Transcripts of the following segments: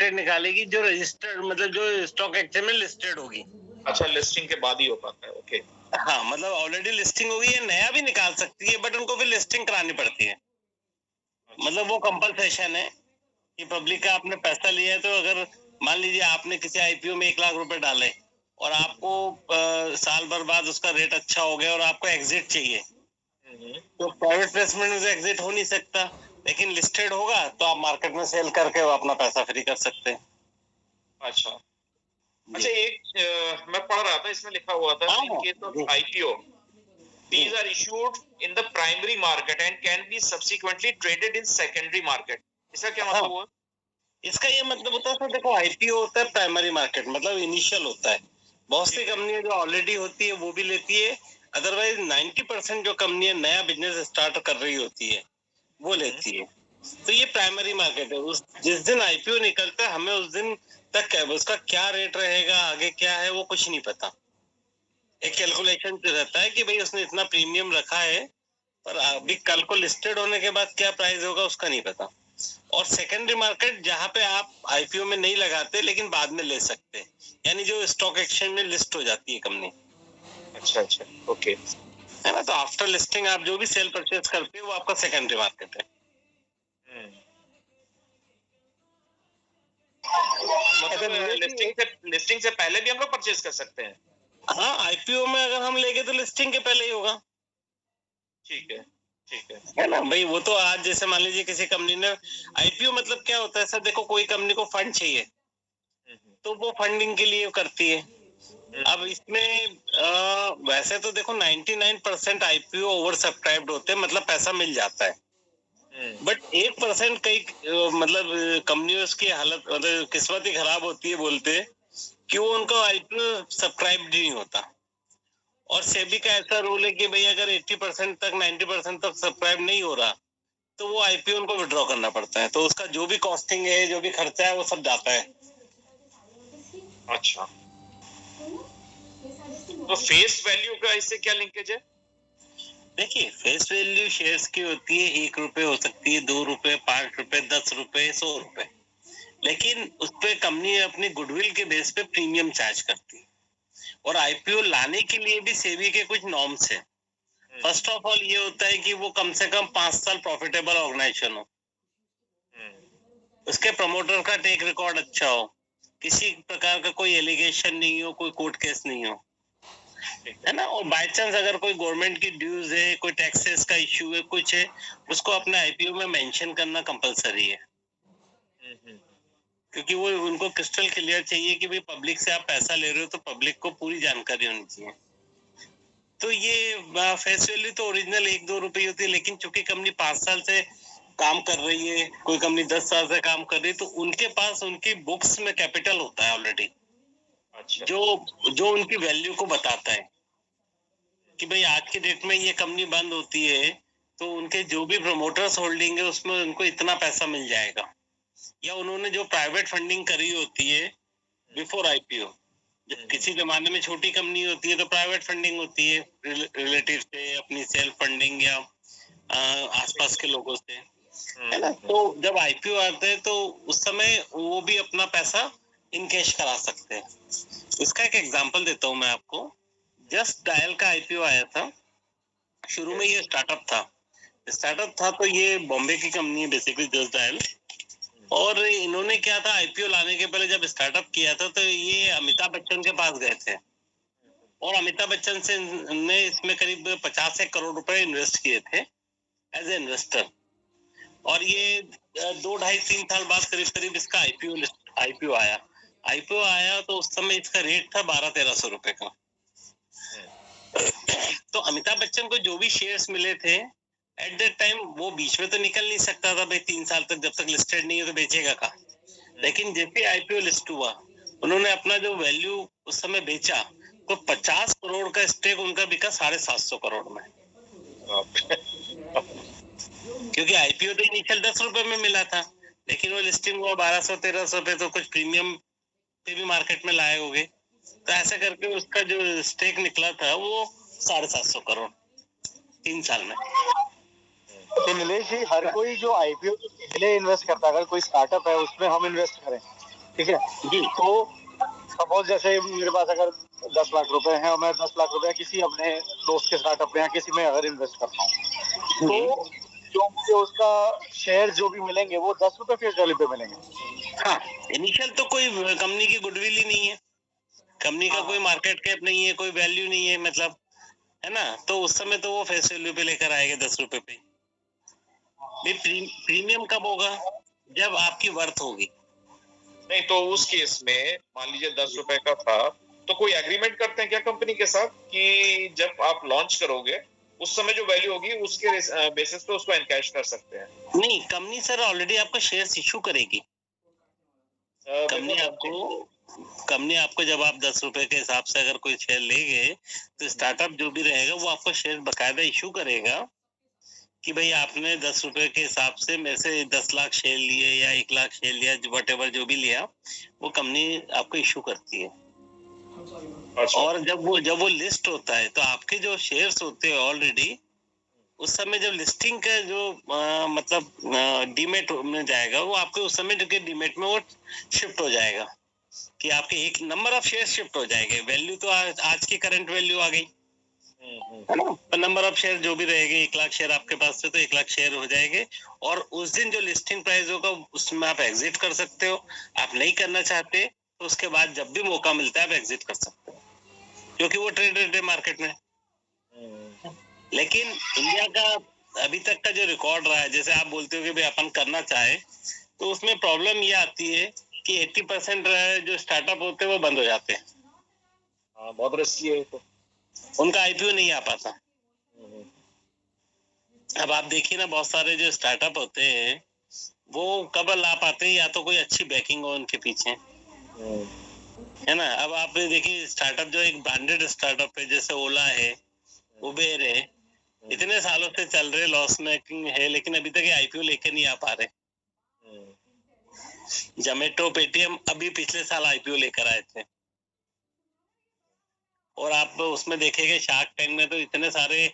Rate निकालेगी जो registered, मतलब जो स्टॉक एक्सचेंज में लिस्टेड होगी। अच्छा, लिस्टिंग के बाद ही हो पाता है। ओके। हाँ, मतलब ऑलरेडी लिस्टिंग होगी, या नया भी निकाल सकती है, बट उनको फिर लिस्टिंग करानी पड़ती है। मतलब वो कंपल्सेशन है कि पब्लिक का आपने पैसा लिया है, तो अगर मान लीजिए आपने किसी आईपीओ में 1 लाख रुपए डाले और आपको साल भर बाद उसका रेट अच्छा हो गया और आपको एग्जिट चाहिए, तो प्राइवेट प्लेसमेंट में तो एग्जिट हो नहीं सकता, लेकिन लिस्टेड होगा तो आप मार्केट में सेल करके वो अपना पैसा फ्री कर सकते हैं। अच्छा, एक मैं पढ़ रहा था, इसमें लिखा हुआ था in case of IPO, these are issued in the primary market and can be subsequently traded in secondary market। इसका क्या मतलब हुआ? इसका ये मतलब होता है, देखो आईपीओ होता है प्राइमरी मार्केट, मतलब इनिशियल होता है। बहुत सी कंपनियां जो ऑलरेडी होती है वो भी लेती है, अदरवाइज 90% जो कंपनियां नया बिजनेस स्टार्ट कर रही होती है वो लेती है। तो ये प्राइमरी मार्केट है। उस जिस दिन आईपीओ निकलता है, हमें उस दिन तक उसका क्या रेट रहेगा, आगे क्या है, वो कुछ नहीं पता। एक कैलकुलेशन रहता है कि भाई उसने इतना प्रीमियम रखा है, पर अभी कल को लिस्टेड होने के बाद क्या प्राइस होगा उसका नहीं पता। और सेकेंडरी मार्केट जहाँ पे आप आईपीओ में नहीं लगाते लेकिन बाद में ले सकते हैं, यानी जो स्टॉक एक्सचेंज में लिस्ट हो जाती है कंपनी। अच्छा, ओके, है ना। तो आफ्टर लिस्टिंग आप जो भी सेल परचेज करते हो वो आपका सेकेंडरी मार्केट है। मतलब लिस्टिंग से पहले भी हम लोग परचेज कर सकते हैं? हाँ, आईपीओ में अगर हम लेंगे तो लिस्टिंग के पहले ही होगा। ठीक है है ना भाई। वो तो आज जैसे मान लीजिए किसी कंपनी ने आईपीओ, मतलब क्या होता है सर, देखो कोई कंपनी को फंड चाहिए तो वो फंडिंग के लिए करती है। अब इसमें वैसे तो देखो 99% आईपीओ ओवर सब्सक्राइब्ड होते हैं, मतलब पैसा मिल जाता है। बट 1% कई मतलब कंपनियों की हालत, मतलब किस्मत ही खराब होती है, बोलते हैं कि वो उनका आईपीओ सब्सक्राइब्ड नहीं होता। और सेबी का ऐसा रूल है कि भाई अगर 80% तक 90% तक सब्सक्राइब नहीं हो रहा तो वो आईपीओ उनको विड्रॉ करना पड़ता है। तो उसका जो भी कॉस्टिंग है, जो भी खर्चा है, वो सब जाता है। अच्छा, तो फेस वैल्यू का इससे क्या लिंकेज है? देखिए, फेस वैल्यू शेयर्स की होती है, 1 रुपए हो सकती है, 2 रुपए, 5 रुपए, 10 रुपए, 100 रुपए, लेकिन उस पे कंपनी अपनी गुडविल के बेस पे प्रीमियम चार्ज करती है। और आईपीओ लाने के लिए भी सेबी के कुछ नॉर्म्स है। फर्स्ट ऑफ ऑल ये होता है कि वो कम से कम 5 साल प्रॉफिटेबल ऑर्गेनाइजेशन हो, उसके प्रमोटर का टेक रिकॉर्ड अच्छा हो, किसी प्रकार का कोई एलिगेशन नहीं हो, कोई कोर्ट केस नहीं हो, है ना। और बाय चांस अगर कोई गवर्नमेंट की ड्यूज है, कोई टैक्सेस का इश्यू है, कुछ है, उसको अपने आईपीओ में मेंशन करना कंपलसरी है। क्योंकि वो उनको क्रिस्टल क्लियर चाहिए कि भाई पब्लिक से आप पैसा ले रहे हो तो पब्लिक को पूरी जानकारी होनी चाहिए। तो ये फेस वैल्यू तो ओरिजिनल 1-2 रुपए होती है, लेकिन चूंकि कंपनी 5 साल से काम कर रही है, कोई कंपनी 10 साल से काम कर रही है, तो उनके पास उनकी बुक्स में कैपिटल होता है ऑलरेडी। अच्छा, जो उनकी वैल्यू को बताता है कि भाई आज के डेट में ये कंपनी बंद होती है तो उनके जो भी प्रमोटर्स होल्डिंग है उसमें उनको इतना पैसा मिल जाएगा, या उन्होंने जो प्राइवेट फंडिंग करी होती है बिफोर आईपीओ। जब किसी जमाने में छोटी कंपनी होती है तो प्राइवेट फंडिंग होती है, रिलेटिव से, अपनी सेल्फ फंडिंग, या आसपास के लोगों से, है ना। तो जब आईपीओ आते हैं तो उस समय वो भी अपना पैसा इन कैश करा सकते हैं। इसका एक एग्जांपल देता हूँ मैं आपको। जस्ट डायल का आईपीओ आया था। शुरू में ये स्टार्टअप था तो ये बॉम्बे की कंपनी है बेसिकली, जस्ट डायल। और इन्होंने क्या था, आईपीओ लाने के पहले जब स्टार्टअप किया था तो ये अमिताभ बच्चन के पास गए थे, और अमिताभ बच्चन से ने इसमें करीब 50 करोड़ रुपए इन्वेस्ट किए थे एज ए इन्वेस्टर। और ये 2-2.5-3 साल बाद करीब करीब इसका आईपीओ आया तो उस समय इसका रेट था 1200-1300 रुपए का। तो अमिताभ बच्चन को जो भी शेयर्स मिले थे एट दैट टाइम, वो बीच में तो निकल नहीं सकता था भाई, 3 साल तक जब तक लिस्टेड नहीं है तो बेचेगा का। लेकिन जैसे आईपीओ लिस्ट हुआ, उन्होंने अपना जो वैल्यू उस समय बेचा तो 50 करोड़ का स्टेक उनका बिका 750 करोड़ में। क्योंकि आईपीओ तो इनिशियल 10 रुपए में मिला था, लेकिन वो लिस्टिंग हुआ 1200-1300 पे, तो कुछ प्रीमियम पे भी मार्केट में लाए होंगे, तो ऐसा करके उसका जो स्टेक निकला था वो 750 करोड़ 3 साल में। तो नीलेश जी, हर कोई जो आईपीओ के पहले इन्वेस्ट करता है, अगर कोई स्टार्टअप है उसमें हम इन्वेस्ट करें ठीक है जी। तो सपोज जैसे मेरे पास अगर 10 लाख रुपए हैं और मैं 10 लाख रुपए किसी अपने दोस्त के स्टार्टअप में या किसी में अगर इन्वेस्ट करता हूँ तो जो मुझे उसका शेयर जो भी मिलेंगे वो 10 रुपए फेस वैल्यू पे मिलेंगे। हाँ, इनिशियल तो कोई कंपनी की गुडविल ही नहीं है, कंपनी का कोई मार्केट कैप नहीं है, कोई वैल्यू नहीं है, मतलब है ना, तो उस समय तो वो फेस वैल्यू पे लेकर आएगा 10 रुपए पे। प्रीमियम कब होगा? जब आपकी वर्थ होगी। नहीं तो उस केस में मान लीजिए 10 रुपए का था तो कोई एग्रीमेंट करते हैं क्या कंपनी के साथ कि जब आप लॉन्च करोगे उस समय जो वैल्यू होगी उसके बेसिस पे उसको एनकैश कर सकते हैं? नहीं, कंपनी सर ऑलरेडी आपको शेयर्स इशू करेगी। कंपनी आपको जब आप 10 रुपए के हिसाब से अगर कोई शेयर ले गए तो स्टार्टअप जो भी रहेगा वो आपको शेयर बकायदा इशू करेगा कि भाई आपने 10 रुपए के हिसाब से मेरे से 10 लाख शेयर लिए या 1 लाख शेयर लिया, व्हाटएवर जो भी लिया, वो कंपनी आपको इशू करती है। और जब वो लिस्ट होता है तो आपके जो शेयर्स होते हैं ऑलरेडी, उस समय जब लिस्टिंग का जो मतलब डीमेट में जाएगा, वो आपके उस समय जो डीमेट में वो शिफ्ट हो जाएगा कि आपके एक नंबर ऑफ शेयर शिफ्ट हो जाएंगे। वैल्यू तो आज की करंट वैल्यू आ गई है ना, नंबर ऑफ शेयर जो भी रहेंगे, 1 लाख शेयर आपके पास से तो 1 लाख शेयर हो जाएंगे। और उस दिन जो लिस्टिंग प्राइस होगा उसमें आप एग्जिट कर सकते हो। आप नहीं करना चाहते तो उसके बाद जब भी मौका मिलता है आप एग्जिट कर सकते हो, क्योंकि वो ट्रेडेड है मार्केट में। लेकिन इंडिया का अभी तक का जो रिकॉर्ड रहा है, जैसे आप बोलते हो कि भाई अपन करना चाहे, तो उसमें प्रॉब्लम ये आती है कि 80% जो स्टार्टअप होते हैं वो बंद हो जाते हैं। हाँ, बहुत रिस्की है तो उनका आईपीओ नहीं आ पाता। अब आप देखिए ना, बहुत सारे जो स्टार्टअप होते हैं वो कब ला पाते हैं, या तो कोई अच्छी बैकिंग हो उनके पीछे, है ना। अब आप देखिए स्टार्टअप जो एक ब्रांडेड स्टार्टअप है, जैसे ओला है, उबेर है, इतने सालों से चल रहे, लॉस मेकिंग है, लेकिन अभी तक आईपीओ लेके नहीं आ पा रहे। जोमेटो, पेटीएम अभी पिछले साल आईपीओ लेकर आए थे। और आप उसमें देखेंगे शार्क टैंक में तो इतने सारे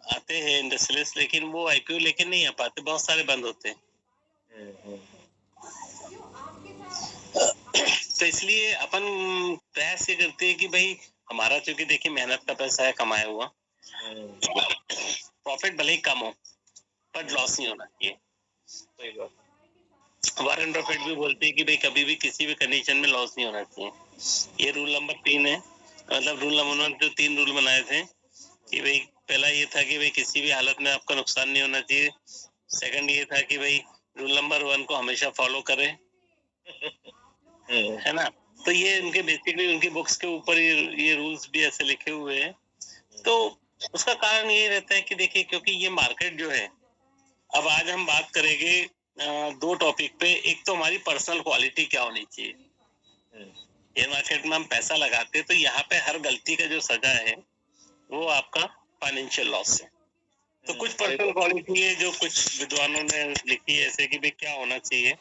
आते हैं इंडस्ट्रियलिस्ट, लेकिन वो आईपीओ लेके नहीं आ पाते, बहुत सारे बंद होते हैं। तो इसलिए अपन प्रयास ये करते हैं कि भाई हमारा, चूंकि देखिए मेहनत का पैसा है, कमाया हुआ, प्रॉफिट भले ही कम हो पर लॉस नहीं होना चाहिए। सही बात। वारेन बफेट भी बोलते हैं कि भाई कभी भी किसी भी कंडीशन में लॉस नहीं होना चाहिए। ये रूल नंबर 3 है, मतलब रूल नंबर, उन्होंने जो 3 रूल बनाए थे कि भाई पहला ये था कि भाई किसी भी हालत में आपका नुकसान नहीं होना चाहिए। सेकंड ये था कि भाई रूल नंबर 1 को हमेशा फॉलो करें, है ना। तो ये उनके बेसिकली उनकी बुक्स के ऊपर ये रूल्स भी ऐसे लिखे हुए हैं। तो उसका कारण ये रहता है कि देखिए, क्योंकि ये मार्केट जो है, अब आज हम बात करेंगे 2 टॉपिक पे। एक तो हमारी पर्सनल क्वालिटी क्या होनी चाहिए। ये मार्केट में हम पैसा लगाते हैं तो यहाँ पे हर गलती का जो सजा है वो आपका फाइनेंशियल लॉस है। तो कुछ पर्सनल क्वालिटी है जो कुछ विद्वानों ने लिखी है, ऐसे कि भाई क्या होना चाहिए।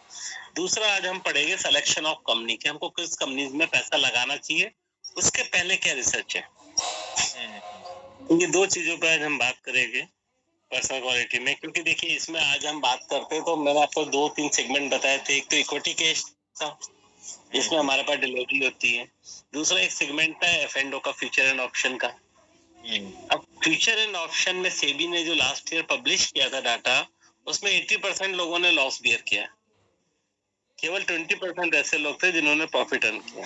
दूसरा आज हम पढ़ेंगे सिलेक्शन ऑफ कंपनी, कि हमको किस कंपनी में पैसा लगाना चाहिए, उसके पहले क्या रिसर्च है। ये 2 चीजों पर आज हम बात करेंगे पर्सनल क्वालिटी में। क्योंकि देखिए इसमें आज हम बात करते हैं तो मैंने आपको 2-3 सेगमेंट बताए थे। एक तो इक्विटी केस था, जिसमें हमारे पास डिलीवरी होती है। दूसरा एक सेगमेंट था एफ&ओ का, फ्यूचर एंड ऑप्शन का। अब फ्यूचर एंड ऑप्शन में सेबी ने जो लास्ट ईयर पब्लिश किया था डाटा, उसमें 80% लोगों ने लॉस बियर किया, केवल 20% ऐसे लोग थे जिन्होंने प्रॉफिट अर्न किया।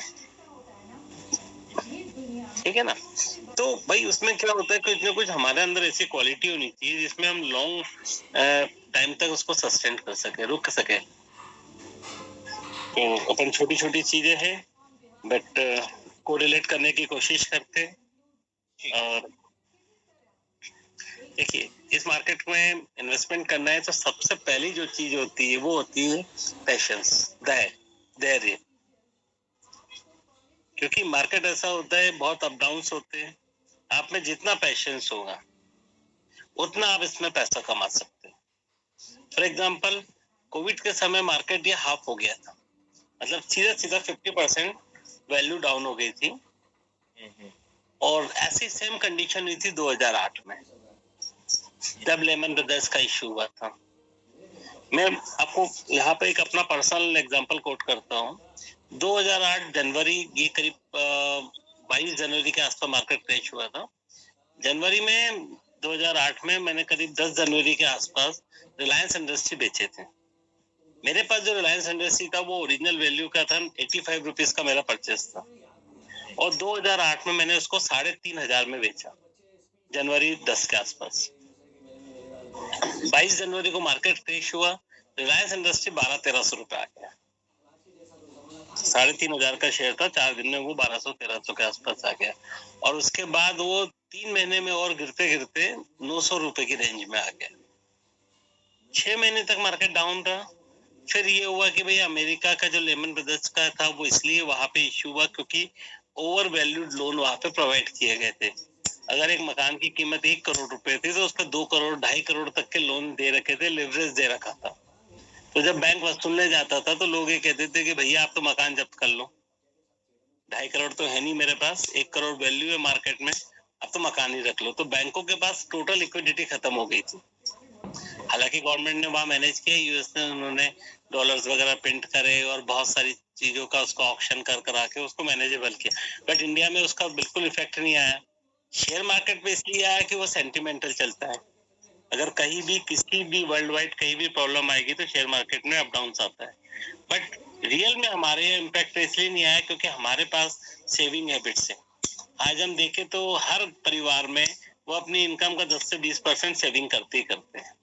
ठीक है ना। तो भाई उसमें क्या होता है, कुछ ना कुछ हमारे अंदर ऐसी क्वालिटी होनी चाहिए जिसमें हम लॉन्ग टाइम तक उसको सस्टेन कर सके, रुक सके। तो अपन छोटी छोटी चीजें हैं बट कोरिलेट करने की कोशिश करते हैं। और देखिए इस मार्केट में इन्वेस्टमेंट करना है तो सबसे पहली जो चीज होती है वो होती है पेशेंस, धैर्य। क्योंकि मार्केट ऐसा होता है, बहुत अप डाउन्स होते हैं। आप में जितना पेशेंस होगा उतना आप इसमें पैसा कमा सकते हैं। फॉर एग्जाम्पल कोविड के समय मार्केट ये हाफ हो गया था, मतलब सीधा सीधा 50% वैल्यू डाउन हो गई थी। और ऐसी सेम कंडीशन हुई थी 2008 में, जब लेमन ब्रदर्स का इशू हुआ था। मैं आपको यहाँ पे एक अपना पर्सनल एग्जांपल कोट करता हूँ। 2008 जनवरी, ये करीब 22 जनवरी के आसपास मार्केट क्रैश हुआ था। जनवरी में 2008 में मैंने करीब 10 जनवरी के आसपास रिलायंस इंडस्ट्री बेचे थे। मेरे पास जो रिलायंस इंडस्ट्री था वो ओरिजिनल वैल्यू का था, 85 रुपीज का मेरा परचेस था, और 2008 में मैंने उसको 3,500 में बेचा, जनवरी 10 के आसपास। 22 जनवरी को मार्केट क्रैश हुआ, रिलायंस इंडस्ट्री 1200-1300 रुपए आ गया। 3,500 का शेयर था, 4 दिन में वो 1200-1300 के आसपास आ गया, और उसके बाद वो 3 महीने में और गिरते गिरते 900 रुपए की रेंज में आ गया। 6 महीने तक मार्केट डाउन रहा। फिर ये हुआ कि भाई अमेरिका का जो लेमन ब्रदर्स का था वो इसलिए वहां पे इश्यू हुआ क्योंकि ओवर वैल्यूड लोन वहां पे प्रोवाइड किए गए थे। अगर एक मकान की कीमत 1 करोड़ रुपए थी तो उस पर 2 करोड़ 2.5 करोड़ तक के लोन दे रखे थे, लिवरेज दे रखा था। तो जब बैंक वसूलने जाता था तो लोग ये कहते थे कि भैया आप तो मकान जब्त कर लो, 2.5 करोड़ तो है नहीं मेरे पास, 1 करोड़ वैल्यू है मार्केट में, अब तो मकान ही रख लो। तो बैंकों के पास टोटल लिक्विडिटी खत्म हो गई थी। हालांकि गवर्नमेंट ने वहां मैनेज किया, यूएस में उन्होंने डॉलर्स वगैरह प्रिंट करे और बहुत सारी चीजों का उसको ऑक्शन कर करा के उसको मैनेजेबल किया, बट इंडिया में उसका बिल्कुल इफेक्ट नहीं आया। शेयर मार्केट पे इसलिए आया कि वो सेंटिमेंटल चलता है। अगर कहीं भी किसी भी वर्ल्ड वाइड कहीं भी प्रॉब्लम आएगी तो शेयर मार्केट में अप डाउन आता है, बट रियल में हमारे इम्पैक्ट इसलिए नहीं आया क्योंकि हमारे पास सेविंग हैबिट्स है। आज हम देखें तो हर परिवार में वो अपनी इनकम का 10 से 20% सेविंग करते ही करते हैं।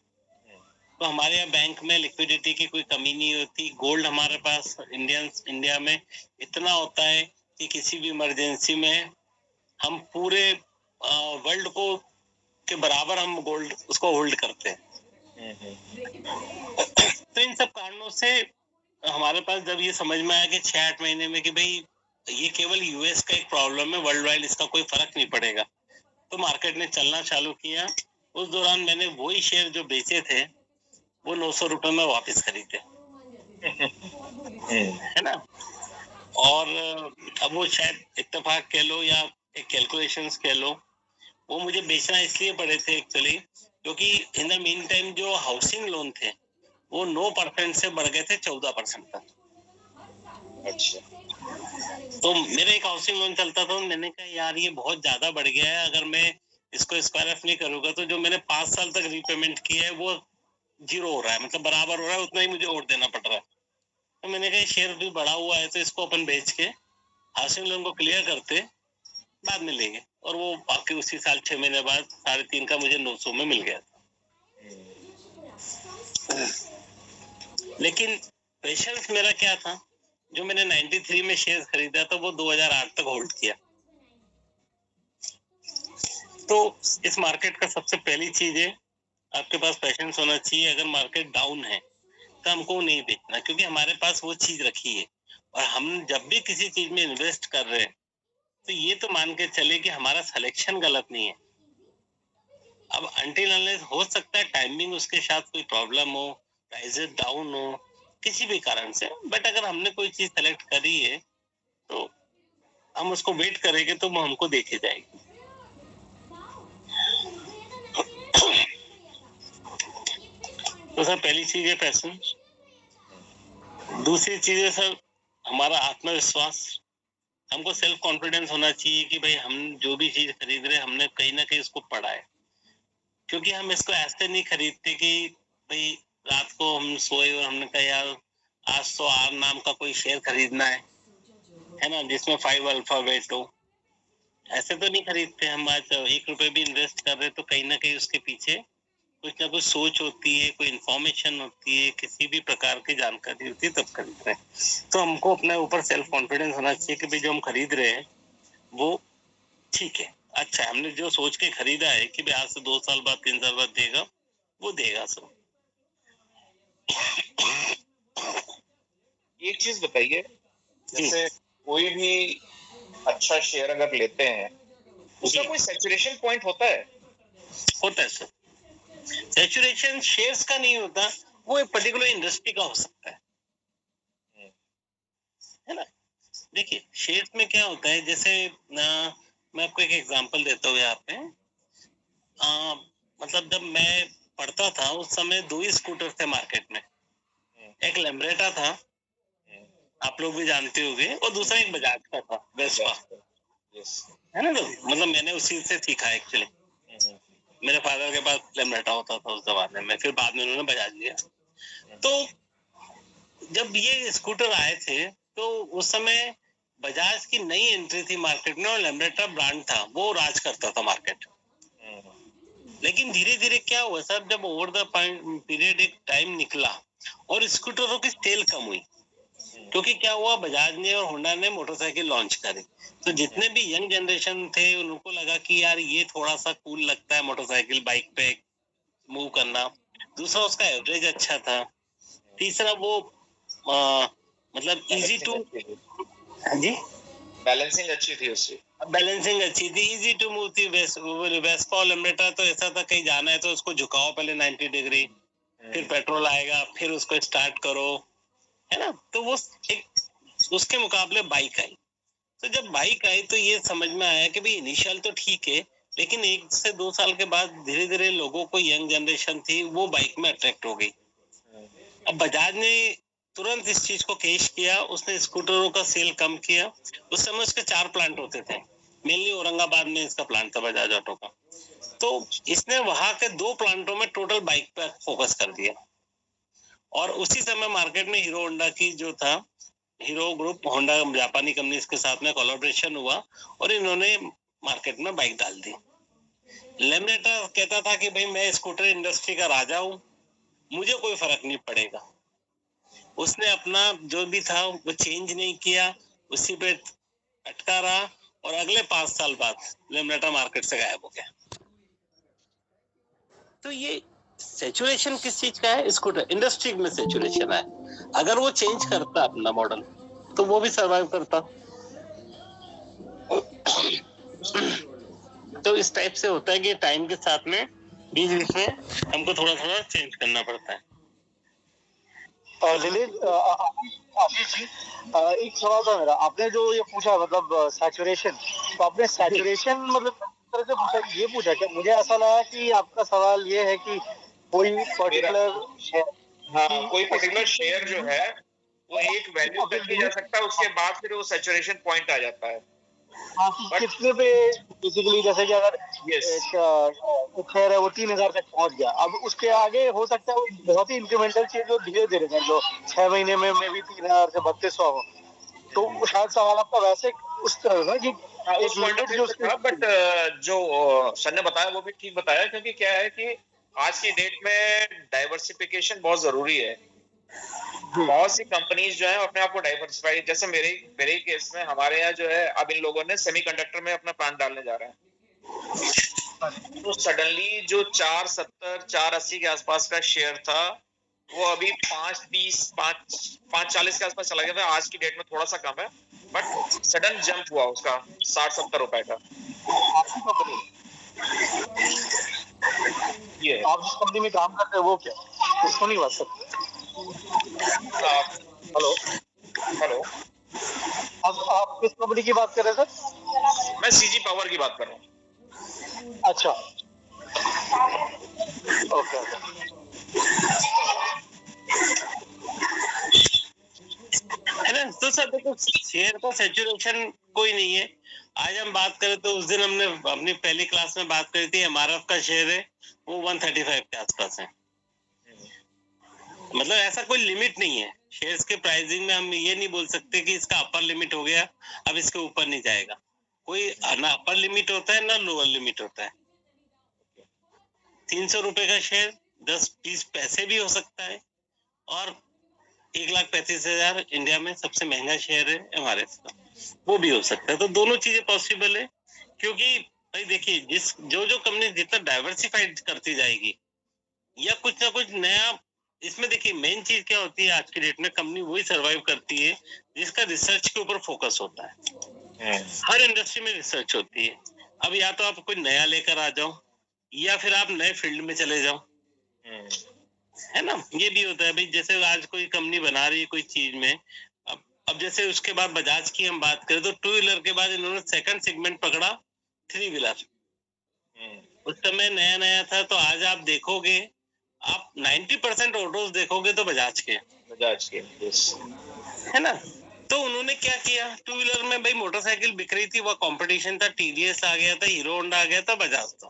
तो हमारे यहाँ बैंक में लिक्विडिटी की कोई कमी नहीं होती। गोल्ड हमारे पास इंडिया में इतना होता है कि किसी भी इमरजेंसी में हम पूरे वर्ल्ड को के बराबर हम गोल्ड उसको होल्ड करते हैं। तो इन सब कारणों से हमारे पास जब ये समझ में आया कि 6-8 महीने में कि भाई ये केवल यूएस का एक प्रॉब्लम है, वर्ल्ड वाइड इसका कोई फर्क नहीं पड़ेगा, तो मार्केट ने चलना चालू किया। उस दौरान मैंने वही शेयर जो बेचे थे वो 900 रुपए में वापस खरीदे, है ना। और अब वो शायद इत्तेफाक कह लो या एक कैलकुलेशंस कह लो, वो मुझे बेचना इसलिए पड़े थे एक्चुअली क्योंकि इन द मीन टाइम जो हाउसिंग लोन थे वो 9% से बढ़ गए थे 14% तक। अच्छा। तो मेरा एक हाउसिंग लोन चलता था, मैंने कहा यार ये बहुत ज्यादा बढ़ गया है, अगर मैं इसको स्क्वायर ऑफ नहीं करूंगा तो जो मैंने 5 साल तक रीपेमेंट किया है वो जीरो हो रहा है, मतलब बराबर हो रहा है, उतना ही मुझे और देना पड़ रहा है। तो मैंने कहा शेयर भी बढ़ा हुआ है तो इसको अपन बेच के हाउसिंग लोन को क्लियर करते बाद में लेंगे, और वो बाकी उसी साल 6 महीने बाद 3.5 का मुझे 900 में मिल गया था। लेकिन पेशेंस मेरा क्या था, जो मैंने 93 में शेयर खरीदा था वो 2008 तक होल्ड किया। तो इस मार्केट का सबसे पहली चीज है आपके पास पेशेंस होना चाहिए। अगर मार्केट डाउन है तो हमको नहीं बेचना, क्योंकि हमारे पास वो चीज रखी है, और हम जब भी किसी चीज में इन्वेस्ट कर रहे हैं तो ये तो मान के चले कि हमारा सिलेक्शन गलत नहीं है। अब अनटिल अनलेस हो सकता है टाइमिंग उसके साथ कोई प्रॉब्लम हो, प्राइसेस डाउन हो, किसी भी कारण से, बट अगर हमने कोई चीज सेलेक्ट करी है तो हम उसको वेट करेंगे तो वो हमको देखे जाएगी। तो सर पहली चीज है पैशन। दूसरी चीज है सर हमारा आत्मविश्वास। हमको सेल्फ कॉन्फिडेंस होना चाहिए कि भाई हम जो भी चीज खरीद रहे हैं हमने कहीं ना कहीं इसको पढ़ा है, क्योंकि हम इसको ऐसे नहीं खरीदते कि भाई रात को हम सोए और हमने कहा यार आज तो आर नाम का कोई शेयर खरीदना है ना, जिसमें 5 अल्फाबेट हो। ऐसे तो नहीं खरीदते हम। आज 1 रुपए भी इन्वेस्ट कर रहे तो कहीं ना कहीं उसके पीछे कुछ ना कुछ सोच होती है, कोई इन्फॉर्मेशन होती है, किसी भी प्रकार की जानकारी होती है, तब खरीद रहे हैं। तो हमको अपने ऊपर सेल्फ कॉन्फिडेंस होना चाहिए कि भाई जो हम खरीद रहे हैं वो ठीक है, अच्छा है, हमने जो सोच के खरीदा है कि भाई आज से 2 साल बाद 3 साल बाद देगा, वो देगा सर। एक चीज बताइए, जैसे कोई भी अच्छा शेयर अगर लेते हैं उसका कोई सैचुरेशन पॉइंट होता है? होता है सर। सैचुरेशन शेयर्स का नहीं होता, वो एक पर्टिकुलर इंडस्ट्री का हो सकता है ना। देखिए शेयर्स में क्या होता है, जैसे मैं आपको एक एग्जांपल देता हूँ यहाँ पे। मतलब जब मैं पढ़ता था उस समय 2 ही स्कूटर थे मार्केट में, एक लेम्ब्रेटा था, आप लोग भी जानते होंगे, और दूसरा एक बजाज का था, वेस्पा, है ना। तो मतलब मैंने उसी से सीखा एक्चुअली। मेरे फादर के पास लेम्ब्रेटा होता था उस जमाने में, फिर बाद में उन्होंने बजाज लिया। तो जब ये स्कूटर आए थे तो उस समय बजाज की नई एंट्री थी मार्केट में, और लेम्ब्रेटा ब्रांड था, वो राज करता था मार्केट। लेकिन धीरे धीरे क्या हुआ साहब, जब ओवर द पीरियड एक टाइम निकला और स्कूटरों की सेल कम हुई, क्योंकि क्या हुआ, बजाज ने और होंडा ने मोटरसाइकिल लॉन्च करी, तो जितने भी यंग जनरेशन थे उनको लगा कि यार ये थोड़ा सा कूल लगता है मोटरसाइकिल बाइक पे मूव करना। दूसरा उसका एवरेज अच्छा था। तीसरा वो मतलब इजी टू, हाँ जी, बैलेंसिंग अच्छी थी उसकी, बैलेंसिंग अच्छी थी, इजी टू मूव थी। वेस्पा और लेम्ब्रेटा तो ऐसा था, कहीं जाना है तो उसको झुकाओ पहले 90 डिग्री, फिर पेट्रोल आएगा, फिर उसको स्टार्ट करो, है ना। तो वो एक उसके मुकाबले बाइक आई। तो जब बाइक आई तो ये समझ में आया कि भाई इनिशियल तो ठीक है, लेकिन 1 से 2 साल के बाद धीरे धीरे लोगों को, यंग जनरेशन थी वो बाइक में अट्रैक्ट हो गई। अब बजाज ने तुरंत इस चीज को कैच किया, उसने स्कूटरों का सेल कम किया। उस समय उसके 4 प्लांट होते थे, मेनली औरंगाबाद में इसका प्लांट था बजाज ऑटो का। तो इसने वहां के 2 प्लांटों में टोटल बाइक पर फोकस कर दिया। और उसी समय मार्केट में हीरो होंडा की जो था, हीरो ग्रुप होंडा जापानी कंपनी के साथ में कोलैबोरेशन हुआ और इन्होंने मार्केट में बाइक डाल दी। लेम्ब्रेटा कहता था कि भाई मैं स्कूटर इंडस्ट्री का राजा हूँ, मुझे कोई फर्क नहीं पड़ेगा। उसने अपना जो भी था वो चेंज नहीं किया, उसी पे अटका रहा, और अगले 5 साल बाद लेम्ब्रेटा मार्केट से गायब हो गया। तो ये सैचुरेशन किस चीज का है, स्कूटर इंडस्ट्री में सैचुरेशन है। अगर वो चेंज करता अपना मॉडल तो वो भी सरवाइव करता। तो इस टाइप से होता है कि टाइम के साथ में बीच बीच में हमको थोड़ा थोड़ा चेंज करना पड़ता है। आशीष जी, एक सवाल था मेरा। आपने जो ये पूछा मतलब सैचुरेशन, तो आपने सैचुरेशन मतलब किस तरह से पूछा, ये पूछा क्या? मुझे ऐसा लगा कि आपका सवाल ये है कि कोई पर्टिकुलर शेयर, हाँ, कोई पर्टिकुलर शेयर जो है वो एक वैल्यू तक ही जा सकता है, उसके बाद फिर वो सैचुरेशन पॉइंट आ जाता है। हाँ, कितने पे बेसिकली, जैसे कि अगर एक शेयर है वो 3000 तक पहुंच गया, अब उसके आगे हो सकता है वो बहुत ही इंक्रीमेंटल चीज जो धीरे धीरे कर लो, 6 महीने में मे भी 3000 से 3200 हो, तो शायद सवाल आपका वैसे उस तरह ना कि उस पॉइंट ऑफ व्यू से था। बट जो सर ने बताया वो भी ठीक बताया, क्योंकि क्या है कि आज की डेट में डाइवर्सिफिकेशन बहुत जरूरी है। बहुत सी कंपनीज जो है अपने आप को डाइवर्सिफाई, जैसे मेरे केस में हमारे यहाँ जो है अब इन लोगों ने सेमीकंडक्टर में अपना प्लांट डालने जा रहे हैं। तो सडनली जो 470 480 के आसपास का शेयर था वो अभी 530 540 के आसपास चला गया था। आज की डेट में थोड़ा सा कम है, बट सडन जंप हुआ उसका 60-70 रुपए का। आपकी कंपनी, ये आप जिस कंपनी में काम करते हैं वो क्या, उसको नहीं बात सकते? हेलो हेलो, आप किस कंपनी की बात कर रहे हैं सर? मैं सीजी पावर की बात कर रहा हूँ। अच्छा, ओके है ना। तो सर देखो, शेयर का सैचुरेशन कोई नहीं है। आज हम बात करें तो उस दिन हमने अपनी पहली क्लास में बात करी थी, एमआरएफ का शेयर है वो 135 के आसपास है। मतलब ऐसा कोई लिमिट नहीं है शेयर्स के प्राइसिंग में। हम ये नहीं बोल सकते कि इसका अपर लिमिट हो गया, अब इसके ऊपर नहीं जाएगा। कोई ना अपर लिमिट होता है ना लोअर लिमिट होता है। 300 रुपए का शेयर 10-20 पैसे भी हो सकता है, और 1,35,000 इंडिया में सबसे महंगा शेयर है एमआरएफ का, वो भी हो सकता है। तो दोनों चीजें पॉसिबल है, क्योंकि भाई देखिए, जो कंपनी जितना डाइवर्सिफाइड करती जाएगी या कुछ ना कुछ नया, इसमें देखिए मेन चीज क्या होती है आज की डेट में, कंपनी वही सरवाइव करती है जिसका रिसर्च के ऊपर फोकस होता है। हर इंडस्ट्री में रिसर्च होती है। अब या तो आप कोई नया लेकर आ जाओ, या फिर आप नए फील्ड में चले जाओ, है ना। ये भी होता है भाई, जैसे आज कोई कंपनी बना रही है कोई चीज में, अब जैसे उसके बाद बजाज की हम बात करें तो 2 व्हीलर के बाद इन्होंने सेकंड सेगमेंट पकड़ा, 3 व्हीलर। उस समय नया नया था। तो आज आप देखोगे, आप 90% ऑटोज देखोगे तो बजाज के, बजाज के, yes. है ना। तो उन्होंने क्या किया, टू व्हीलर में भाई मोटरसाइकिल बिक रही थी, वह कंपटीशन था, टीवीएस आ गया था, हीरो होंडा आ गया था, बजाज था।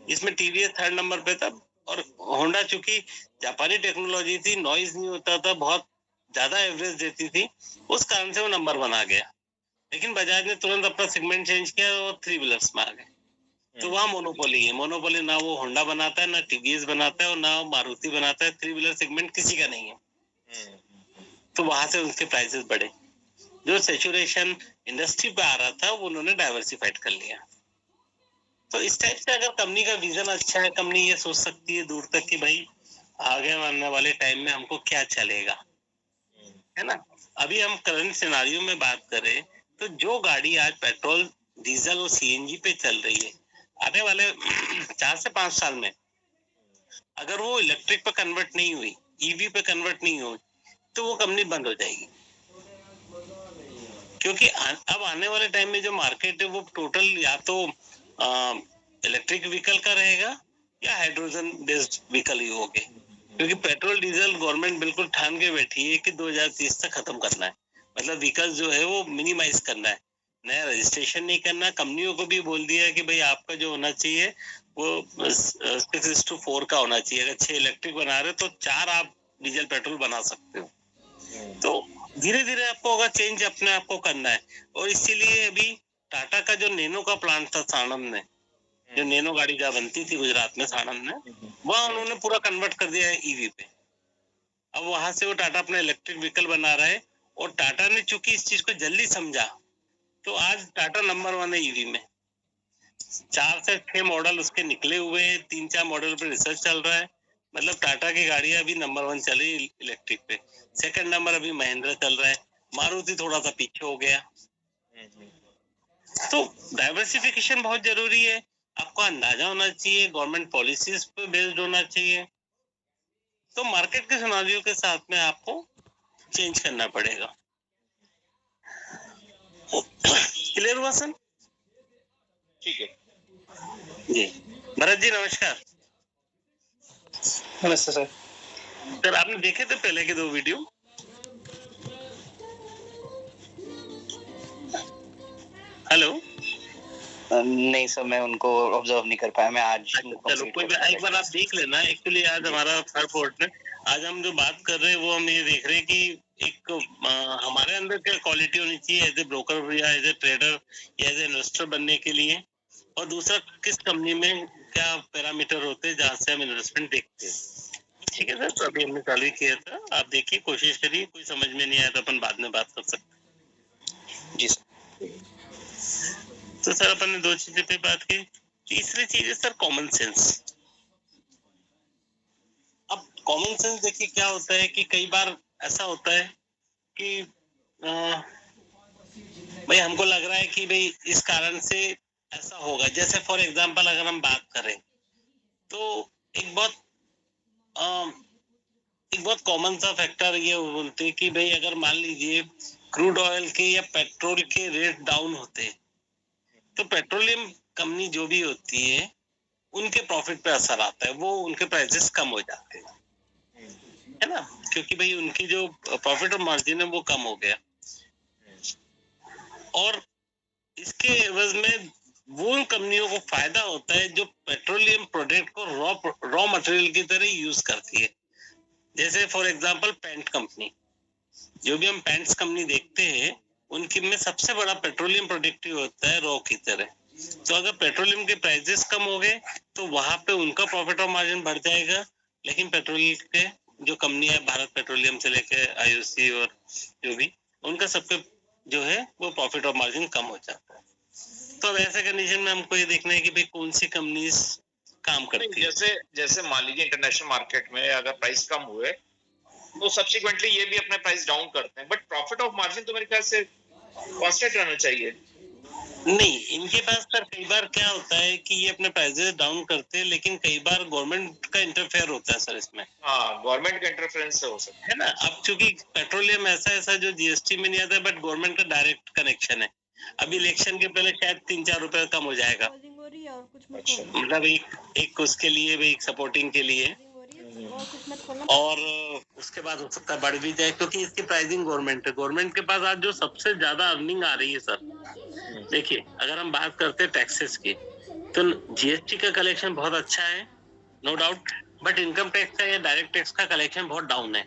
इसमें टीवीएस 3rd नंबर पे था और होंडा चूंकि जापानी टेक्नोलॉजी थी, नॉइज नहीं होता था, बहुत ज्यादा एवरेज देती थी, उस कारण से वो नंबर 1 आ गया। लेकिन बजाज ने तुरंत अपना सेगमेंट चेंज किया और 3 व्हीलर्स में आ गए। तो वहाँ मोनोपोली है। मोनोपोली ना वो होंडा बनाता है, ना टीवीएस बनाता है और ना मारुति बनाता है। 3 व्हीलर सेगमेंट किसी का नहीं है। तो वहां से उनके प्राइसेस बढ़े। जो सैचुरेशन इंडस्ट्री पे आ रहा था वो उन्होंने डाइवर्सिफाइड कर लिया। तो इस टाइप से अगर कंपनी का विजन अच्छा है, कंपनी ये सोच सकती है दूर तक कि भाई आगे आने वाले टाइम में हमको क्या चलेगा, है ना। अभी हम करंट सिनारियो में बात करें तो जो गाड़ी आज पेट्रोल, डीजल और सीएनजी पे चल रही है, आने वाले 4 से 5 साल में अगर वो इलेक्ट्रिक पे कन्वर्ट नहीं हुई, ईवी पे कन्वर्ट नहीं हुई, तो वो कंपनी बंद हो जाएगी। क्योंकि अब आने वाले टाइम में जो मार्केट है वो टोटल या तो इलेक्ट्रिक व्हीकल का रहेगा या हाइड्रोजन बेस्ड व्हीकल ही होंगे। क्योंकि पेट्रोल डीजल गवर्नमेंट बिल्कुल ठान के बैठी है कि 2030 तक खत्म करना है। मतलब व्हीकल जो है वो मिनिमाइज करना है, नया रजिस्ट्रेशन नहीं करना। कंपनियों को भी बोल दिया है कि भाई आपका जो होना चाहिए वो 6:4 का होना चाहिए। अगर 6 इलेक्ट्रिक बना रहे तो 4 आप डीजल पेट्रोल बना सकते हो। तो धीरे धीरे आपको होगा चेंज, अपने आप को करना है। और इसीलिए अभी टाटा का जो नैनो का प्लांट था साणंद में, जो नैनो गाड़ी जहाँ बनती थी गुजरात में साणंद में, वहाँ उन्होंने पूरा कन्वर्ट कर दिया है ईवी पे। अब वहां से वो टाटा अपना इलेक्ट्रिक व्हीकल बना रहा है। और टाटा ने चूंकि इस चीज को जल्दी समझा तो आज टाटा नंबर 1 है ईवी में। 4 से 6 मॉडल उसके निकले हुए हैं, 3-4 मॉडल पे रिसर्च चल रहा है। मतलब टाटा की गाड़ियां अभी नंबर 1 चली इलेक्ट्रिक पे। 2nd नंबर अभी महिंद्रा चल रहा है, मारुति थोड़ा सा पीछे हो गया। तो डाइवर्सिफिकेशन बहुत जरूरी है। आपको अंदाजा होना चाहिए, गवर्नमेंट पॉलिसीज पे बेस्ड होना चाहिए। तो मार्केट के सिनेरियो के साथ में आपको चेंज करना पड़ेगा। क्लियर हुआ सर? ठीक है जी। भरत जी नमस्कार। नमस्ते सर। सर आपने देखे थे पहले के 2 वीडियो? हेलो। नहीं सर, मैं उनको ऑब्जर्व नहीं कर पाया। मैं आज चलो कोई एक बार आप देख लेना। एक्चुअली आज हमारा 3rd पोर्ट में आज हम जो बात कर रहे हैं वो हम ये देख रहे हैं कि एक हमारे अंदर क्या क्वालिटी होनी चाहिए एज ए ब्रोकर या एज ए ट्रेडर या एज ए इन्वेस्टर बनने के लिए, और दूसरा किस कंपनी में क्या पैरामीटर होते हैं जहाँ से हम इन्वेस्टमेंट देखते हैं। ठीक है सर, तो अभी हमने चालू किया था, आप देखिए, कोशिश करिए। कोई समझ में नहीं आया तो अपन बाद में बात कर सकते हैं। जी सर। तो सर अपन ने 2 चीजें पे बात की। तीसरी चीज है सर कॉमन सेंस। अब कॉमन सेंस देखिए क्या होता है कि कई बार ऐसा होता है कि भाई हमको लग रहा है कि भाई इस कारण से ऐसा होगा। जैसे फॉर एग्जांपल अगर हम बात करें तो एक बहुत कॉमन सा फैक्टर ये बोलते हैं कि भाई अगर मान लीजिए क्रूड ऑयल के या पेट्रोल के रेट डाउन होते तो पेट्रोलियम कंपनी जो भी होती है उनके प्रॉफिट पे असर आता है, वो उनके प्राइसेस कम हो जाते हैं, है ना। क्योंकि भाई उनकी जो प्रॉफिट और मार्जिन है वो कम हो गया। और इसके एवज में वो कंपनियों को फायदा होता है जो पेट्रोलियम प्रोडक्ट को रॉ मटेरियल की तरह यूज करती है। जैसे फॉर एग्जांपल पेंट कंपनी, जो भी हम पेंट्स कंपनी देखते हैं उनकी में सबसे बड़ा पेट्रोलियम प्रोडक्ट ही होता है रॉ की तरह। तो अगर पेट्रोलियम के प्राइसेस कम हो गए तो वहां पे उनका प्रॉफिट और मार्जिन बढ़ जाएगा। लेकिन पेट्रोल के जो कंपनी है, भारत पेट्रोलियम से लेके आईओसी और जो भी, उनका सबके जो है वो प्रॉफिट और मार्जिन कम हो जाता है। तो अब ऐसे कंडीशन में हमको ये देखना है कि भाई कौन सी कंपनी काम करती है। जैसे मान लीजिए इंटरनेशनल मार्केट में अगर प्राइस कम हुए तो सब्सिक्वेंटली ये भी अपने प्राइस डाउन करते हैं, बट प्रॉफिट ऑफ मार्जिन तो मेरे ख्याल से कांस्टेंट रहना चाहिए। नहीं, इनके पास सर कई बार क्या होता है कि ये अपने प्राइसेस डाउन करते हैं, लेकिन कई बार गवर्नमेंट का इंटरफेयर होता है सर इसमें। हाँ, गवर्नमेंट का इंटरफेरेंस से हो सकता है ना। अब चूंकि पेट्रोलियम ऐसा जो जीएसटी में नहीं आता है, बट गवर्नमेंट का डायरेक्ट कनेक्शन है। अभी इलेक्शन के पहले शायद 3-4 रुपए कम हो जाएगा। अच्छा। मतलब एक उसके लिए भी, एक सपोर्टिंग के लिए और उसके बाद हो सकता है बढ़ भी जाए, क्योंकि इसकी प्राइसिंग गवर्नमेंट के पास आज जो सबसे ज्यादा अर्निंग आ रही है सर, देखिए अगर हम बात करते हैं टैक्सेस की, तो जीएसटी का कलेक्शन बहुत अच्छा है, no doubt, but income tax का या डायरेक्ट टैक्स का कलेक्शन बहुत डाउन है।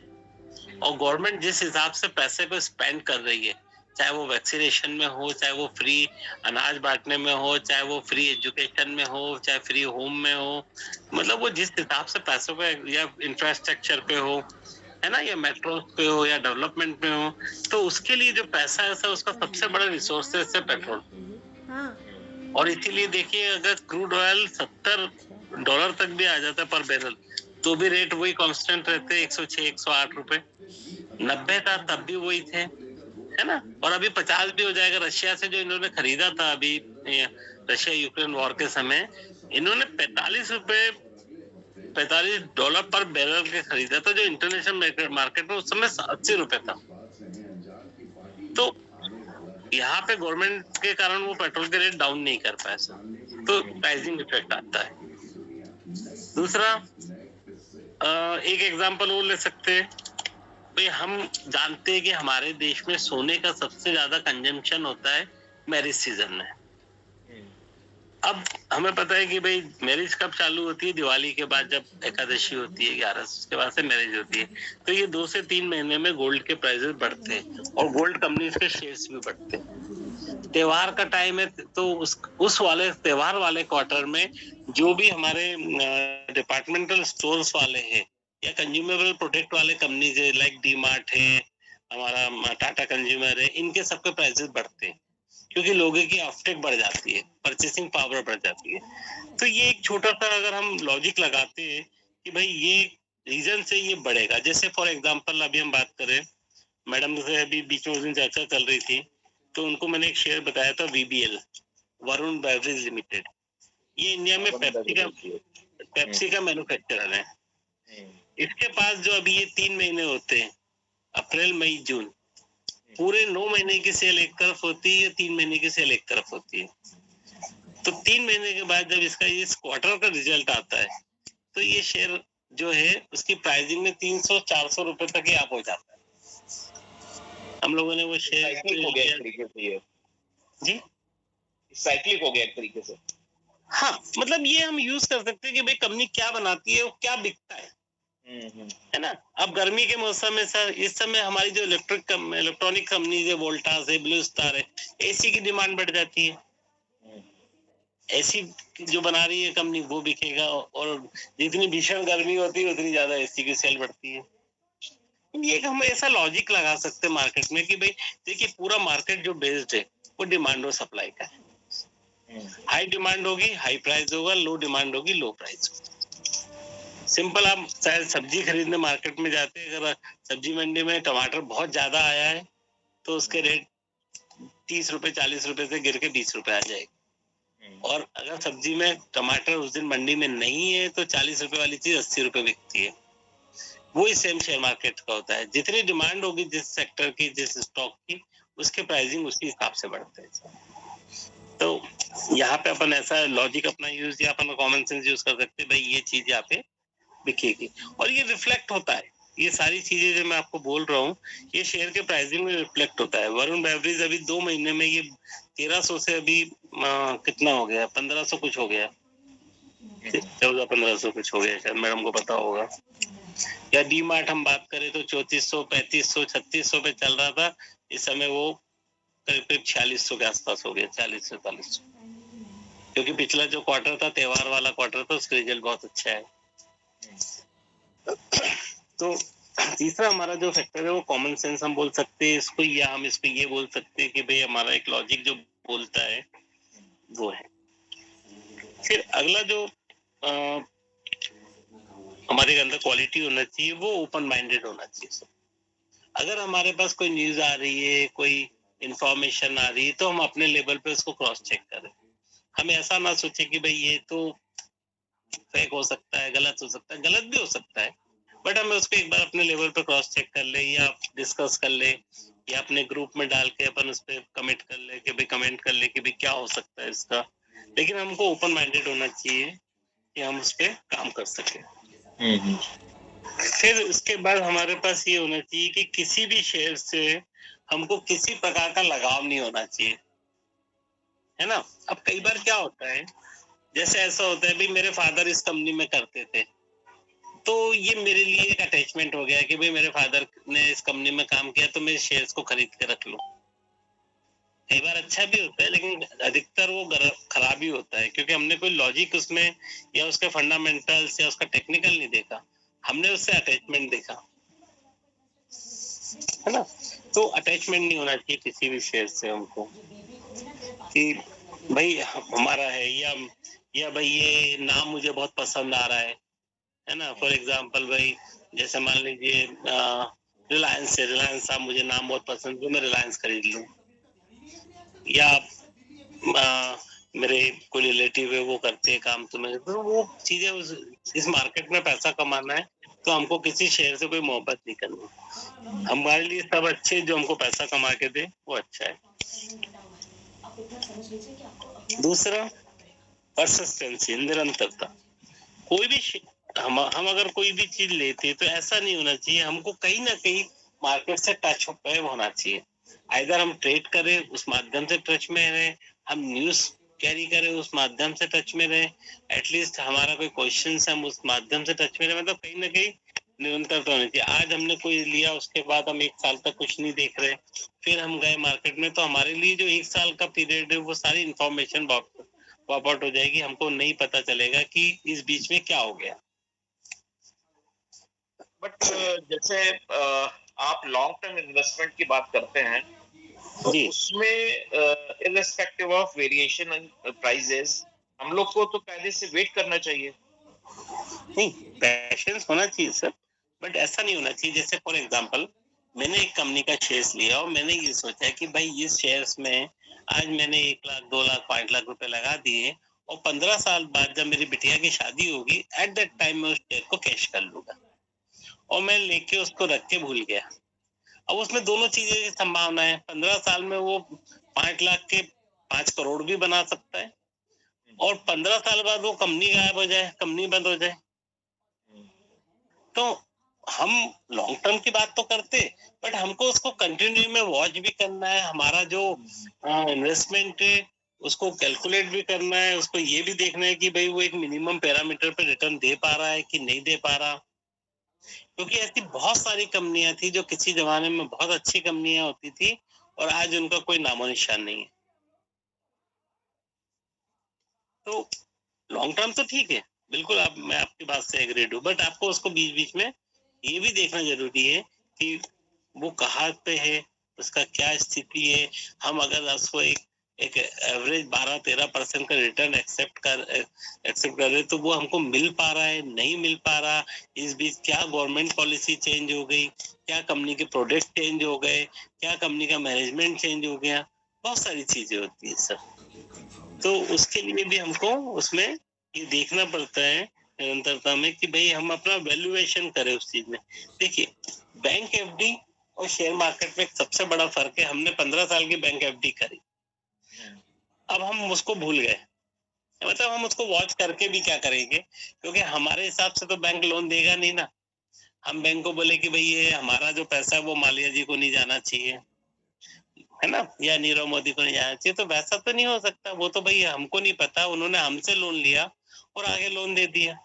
और गवर्नमेंट जिस हिसाब से पैसे को स्पेंड कर रही है, चाहे वो वैक्सीनेशन में हो, चाहे वो फ्री अनाज बांटने में हो, चाहे वो फ्री एजुकेशन में हो, चाहे फ्री होम में हो, मतलब वो जिस हिसाब से पैसों पे या इंफ्रास्ट्रक्चर पे हो, है ना, या मेट्रो पे हो या डेवलपमेंट में हो, तो उसके लिए जो पैसा है सर, उसका सबसे बड़ा रिसोर्सेस है पेट्रोल। और इसीलिए देखिए अगर क्रूड ऑयल $70 तक भी आ जाता है पर बैरल, तो भी रेट वही कांस्टेंट रहते, 106 108 रुपए। 90 था तब भी वही थे, है ना। और अभी 50 भी हो जाएगा। रशिया से जो इन्होंने खरीदा था अभी रशिया यूक्रेन वॉर के समय, इन्होंने $45 पर बैरल के खरीदा था, जो इंटरनेशनल मार्केट में उस समय 80 रुपए था। तो यहाँ पे गवर्नमेंट के कारण वो पेट्रोल के रेट डाउन नहीं कर पाए सर, तो प्राइसिंग इफेक्ट आता है। दूसरा एक एग्जांपल और ले सकते हैं भाई, हम जानते हैं कि हमारे देश में सोने का सबसे ज्यादा कंजम्पशन होता है मैरिज सीजन में। अब हमें पता है कि भाई मैरिज कब चालू होती है, दिवाली के बाद, जब एकादशी होती है 11, उसके बाद से मैरिज होती है। तो ये 2 से 3 महीने में गोल्ड के प्राइसेस बढ़ते हैं और गोल्ड कंपनीज के शेयर्स भी बढ़ते हैं। त्योहार का टाइम है, तो उस वाले त्योहार वाले क्वार्टर में जो भी हमारे डिपार्टमेंटल स्टोर्स वाले हैं या कंज्यूमेबल प्रोडक्ट वाले कंपनीज है, लाइक डी मार्ट है, हमारा टाटा कंज्यूमर है, इनके सबके प्राइसेस बढ़ते हैं, क्योंकि लोगों की ऑफटेक बढ़ जाती है, परचेसिंग पावर बढ़ जाती है। तो ये एक छोटा सा अगर हम लॉजिक लगाते हैं कि भाई ये रीजन से ये बढ़ेगा। जैसे फॉर एग्जांपल अभी हम बात करें, मैडम से अभी बीच में उस दिन चर्चा चल रही थी, तो उनको मैंने एक शेयर बताया था, वीबीएल, वरुण बेवरेज लिमिटेड। ये इंडिया में पेप्सी का मैन्युफैक्चरर है। इसके पास जो अभी ये 3 महीने होते हैं, अप्रैल मई जून, पूरे 9 महीने की सेल एक तरफ होती है, 3 महीने की सेल एक तरफ होती है। तो 3 महीने के बाद जब इसका इस क्वार्टर का रिजल्ट आता है, तो ये शेयर जो है उसकी प्राइसिंग में 300-400 रुपए तक ही आप हो जाता है। हम लोगों ने वो शेयर हो गया एक तरीके से, ये जी साइक्लिक हो गया एक तरीके से। हाँ, मतलब ये हम यूज कर सकते हैं कि भाई कंपनी क्या बनाती है, वो क्या बिकता है ना। अब गर्मी के मौसम में सर, इस समय हमारी जो इलेक्ट्रॉनिक कंपनीज है, वोल्टास है, ब्लू स्टार है, एसी की डिमांड बढ़ जाती है। एसी जो बना रही है कंपनी, वो बिकेगा, और जितनी भीषण गर्मी होती है उतनी ज्यादा एसी की सेल बढ़ती है। ये हम ऐसा लॉजिक लगा सकते हैं मार्केट में कि भाई देखिए पूरा मार्केट जो बेस्ड है वो डिमांड और सप्लाई का है। हाई डिमांड होगी हाई प्राइस होगा, लो डिमांड होगी लो प्राइस होगा। सिंपल, आप शायद सब्जी खरीदने मार्केट में जाते हैं, अगर सब्जी मंडी में टमाटर बहुत ज्यादा आया है तो उसके रेट 30 रुपए 40 रुपए से गिर के 20 रुपए आ जाएगी। और अगर सब्जी में टमाटर उस दिन मंडी में नहीं है तो 40 रुपए वाली चीज 80 रुपए बिकती है। वही सेम शेयर मार्केट का होता है, जितनी डिमांड होगी जिस सेक्टर की, जिस स्टॉक की, उसके प्राइसिंग उसी हिसाब से बढ़ते हैं। तो यहाँ पे अपन ऐसा लॉजिक अपना यूज या अपन कॉमन सेंस यूज कर सकते हैं, भाई ये चीज यहाँ पे बिकेगी, और ये रिफ्लेक्ट होता है। ये सारी चीजें जो मैं आपको बोल रहा हूँ, ये शेयर के प्राइसिंग में रिफ्लेक्ट होता है। वरुण बेवरेज अभी 2 महीने में ये 1300 से अभी कितना हो गया, 1500 कुछ हो गया, 1400-1500 कुछ हो गया, शायद मैडम को पता होगा। या डी मार्ट हम बात करें तो 3400, 3500, 3600 पे चल रहा था, इस समय वो करीब 4600 के आसपास हो गया, 40-4500, क्योंकि पिछला जो क्वार्टर था, त्योहार वाला क्वार्टर था, उसका रिजल्ट बहुत अच्छा है। तो तीसरा हमारा जो फैक्टर है वो कॉमन सेंस हम बोल सकते हैं इसको, या हम इसको ये बोल सकते हैं कि भाई हमारा एक लॉजिक जो बोलता है वो है। फिर अगला जो हमारे अंदर क्वालिटी होना चाहिए वो ओपन माइंडेड होना चाहिए। अगर हमारे पास कोई न्यूज आ रही है, कोई इंफॉर्मेशन आ रही है, तो हम अपने लेवल पे उसको क्रॉस चेक करें। हम ऐसा ना सोचे कि भाई ये तो फेक हो सकता है, गलत हो सकता है, गलत भी हो सकता है, बट हमें उसको एक बार अपने लेवल पर क्रॉस चेक कर ले, या डिस्कस कर ले, या अपने ग्रुप में डाल के अपन उस पर कमेंट कर ले कि भाई कमेंट कर ले कि भाई क्या हो सकता है इसका। लेकिन हमको ओपन माइंडेड होना चाहिए कि हम उस पर काम कर सके। फिर उसके बाद हमारे पास ये होना चाहिए कि किसी भी शेयर से हमको किसी प्रकार का लगाव नहीं होना चाहिए, है ना। अब कई बार क्या होता है, जैसे ऐसा होता है भाई मेरे फादर इस कंपनी में करते थे, तो ये मेरे लिए एक अटैचमेंट हो गया कि भाई मेरे फादर ने इस कंपनी में काम किया तो मैं शेयर्स को खरीद के रख लूं। कई बार अच्छा भी होता है, लेकिन अधिकतर वो खराब ही होता है, क्योंकि हमने कोई लॉजिक उसमें या उसके फंडामेंटल्स या उसका टेक्निकल नहीं देखा, हमने उससे अटैचमेंट देखा, है ना। तो अटैचमेंट नहीं होना चाहिए किसी भी शेयर से हमको, कि भाई हमारा है, या भाई ये नाम मुझे बहुत पसंद आ रहा है ना। फॉर एग्जाम्पल भाई जैसे मान लीजिए रिलायंस है, रिलायंस साहब मुझे नाम बहुत पसंद है, मैं रिलायंस खरीद लूं, या मेरे कोई रिलेटिव है वो करते हैं काम, तो वो चीजें इस मार्केट में पैसा कमाना है, तो हमको किसी शेयर से कोई मोहब्बत नहीं करनी, हमारे लिए सब अच्छे जो हमको पैसा कमा के दे वो अच्छा है। दूसरा परसिस्टेंसी, निरंतरता। कोई भी हम अगर कोई भी चीज लेते तो ऐसा नहीं होना चाहिए, हमको कहीं ना कहीं मार्केट से टच होना चाहिए। आइदर हम ट्रेड करें उस माध्यम से टच में रहे, हम न्यूज कैरी करें उस माध्यम से टच में रहे, एटलीस्ट हमारा कोई क्वेश्चन है हम उस माध्यम से टच में रहे, मतलब कहीं ना कहीं निरंतरता होनी चाहिए। आज हमने कोई लिया, उसके बाद हम एक साल तक कुछ नहीं देख रहे, फिर हम गए मार्केट में, तो हमारे लिए जो एक साल का पीरियड है वो सारी इंफॉर्मेशन पॉप आउट हो जाएगी, हमको नहीं पता चलेगा कि इस बीच में क्या हो गया। बट जैसे आप लॉन्ग टर्म इन्वेस्टमेंट की बात करते हैं, तो उसमें irrespective of variation in prices हम लोग को तो कायदे से वेट करना चाहिए। नहीं, पैशंस होना चाहिए सर, बट ऐसा नहीं होना चाहिए जैसे फॉर एग्जांपल मैंने एक कंपनी का शेयर्स लिया और मैंने ये सोचा कि भाई इस शेयर्स में आज मैंने 1 लाख 2 लाख 5 लाख रुपए लगा दिए, और 15 साल बाद जब मेरी बिटिया की शादी होगी एट दैट टाइम मैं उस शेयर को कैश कर लूंगा, और मैं लेके उसको रख के भूल गया। अब उसमें दोनों चीजें की संभावना है, 15 साल में वो 5 लाख के 5 करोड़ भी बना सकता है, और 15 साल बाद वो कंपनी गायब हो जाए, कंपनी बंद हो जाए। तो हम लॉन्ग टर्म की बात तो करते, बट हमको उसको कंटिन्यू में वॉच भी करना है, हमारा जो इन्वेस्टमेंट है उसको कैलकुलेट भी करना है, उसको ये भी देखना है कि भाई वो एक मिनिमम पैरामीटर पे रिटर्न दे पा रहा है कि नहीं दे पा रहा। क्योंकि ऐसी बहुत सारी कंपनियां थी जो किसी जमाने में बहुत अच्छी कंपनियां होती थी और आज उनका कोई नामो निशान नहीं है। तो लॉन्ग टर्म तो ठीक है, बिल्कुल मैं आपकी बात से एग्रीड हूँ, बट आपको उसको बीच बीच में ये भी देखना जरूरी है कि वो कहाँ पे है, उसका क्या स्थिति है। हम अगर उसको एक एवरेज 12-13% का रिटर्न एक्सेप्ट कर रहे तो वो हमको मिल पा रहा है, नहीं मिल पा रहा, इस बीच क्या गवर्नमेंट पॉलिसी चेंज हो गई, क्या कंपनी के प्रोडक्ट चेंज हो गए, क्या कंपनी का मैनेजमेंट चेंज हो गया, बहुत सारी चीजें होती है सर। तो उसके लिए भी हमको उसमें ये देखना पड़ता है निरंतरता में कि भाई हम अपना वैल्यूएशन करें उस चीज में। देखिए बैंक एफडी और शेयर मार्केट में सबसे बड़ा फर्क है, हमने 15 साल की बैंक एफडी करी, अब हम उसको भूल गए, मतलब हम उसको वॉच करके भी क्या करेंगे, क्योंकि हमारे हिसाब से तो बैंक लोन देगा नहीं ना। हम बैंक को बोले कि भाई ये हमारा जो पैसा है वो मालिया जी को नहीं जाना चाहिए, है ना, या नीरव मोदी को नहीं जाना चाहिए, तो वैसा तो नहीं हो सकता। वो तो भाई हमको नहीं पता, उन्होंने हमसे लोन लिया और आगे लोन दे दिया।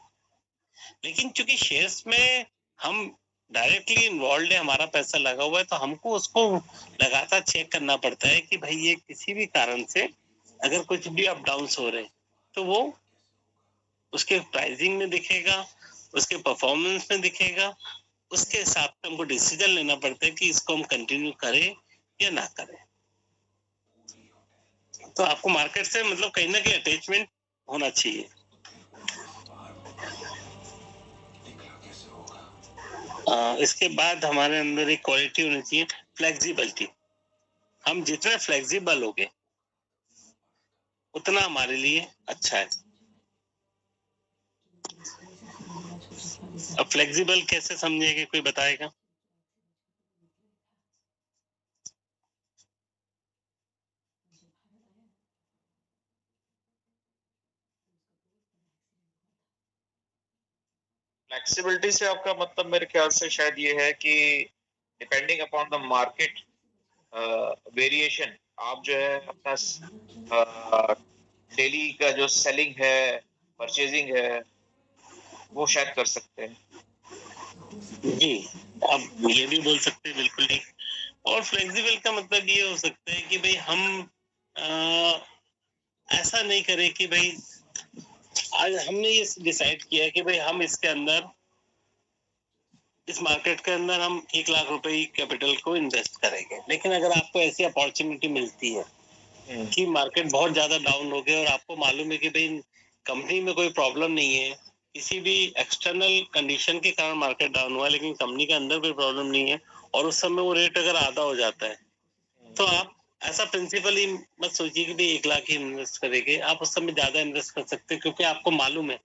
लेकिन चूंकि शेयर्स में हम डायरेक्टली इन्वॉल्व है, हमारा पैसा लगा हुआ है, तो हमको उसको लगातार चेक करना पड़ता है कि भाई ये किसी भी कारण से अगर कुछ भी अप डाउन हो रहे तो वो उसके प्राइसिंग में दिखेगा, उसके परफॉर्मेंस में दिखेगा, उसके हिसाब से हमको डिसीजन लेना पड़ता है कि इसको हम कंटिन्यू करें या ना करें। तो आपको मार्केट से मतलब कहीं ना कहीं अटैचमेंट होना चाहिए। इसके बाद हमारे अंदर एक क्वालिटी होनी चाहिए, फ्लेक्सिबिलिटी। हम जितने फ्लेक्सिबल हो गए उतना हमारे लिए अच्छा है। अब फ्लेक्सिबल कैसे समझेंगे, कोई बताएगा? फ्लेक्सिबिलिटी से आपका मतलब मेरे ख्याल से शायद ये है कि depending upon the market variation आप जो है अपना डेली का जो सेलिंग है, परचेजिंग है, वो शायद कर सकते हैं। जी, आप ये भी बोल सकते हैं, बिल्कुल ठीक। और फ्लेक्सिबल का मतलब ये हो सकता है कि भाई हम ऐसा नहीं करें कि भाई आज हमने ये डिसाइड किया कि भाई हम इसके अंदर इस मार्केट के अंदर हम 1 लाख रुपए की कैपिटल को इन्वेस्ट करेंगे, लेकिन अगर आपको ऐसी अपॉर्चुनिटी मिलती है कि मार्केट बहुत ज्यादा डाउन हो गया और आपको मालूम है कि भाई कंपनी में कोई प्रॉब्लम नहीं है, किसी भी एक्सटर्नल कंडीशन के कारण मार्केट डाउन हुआ लेकिन कंपनी के अंदर कोई प्रॉब्लम नहीं है, और उस समय वो रेट अगर आधा हो जाता है, तो आप ऐसा प्रिंसिपल ही मत सोचिए कि भाई 1 लाख ही इन्वेस्ट करेंगे। आप उस समय ज्यादा इन्वेस्ट कर सकते हैं, क्योंकि आपको मालूम है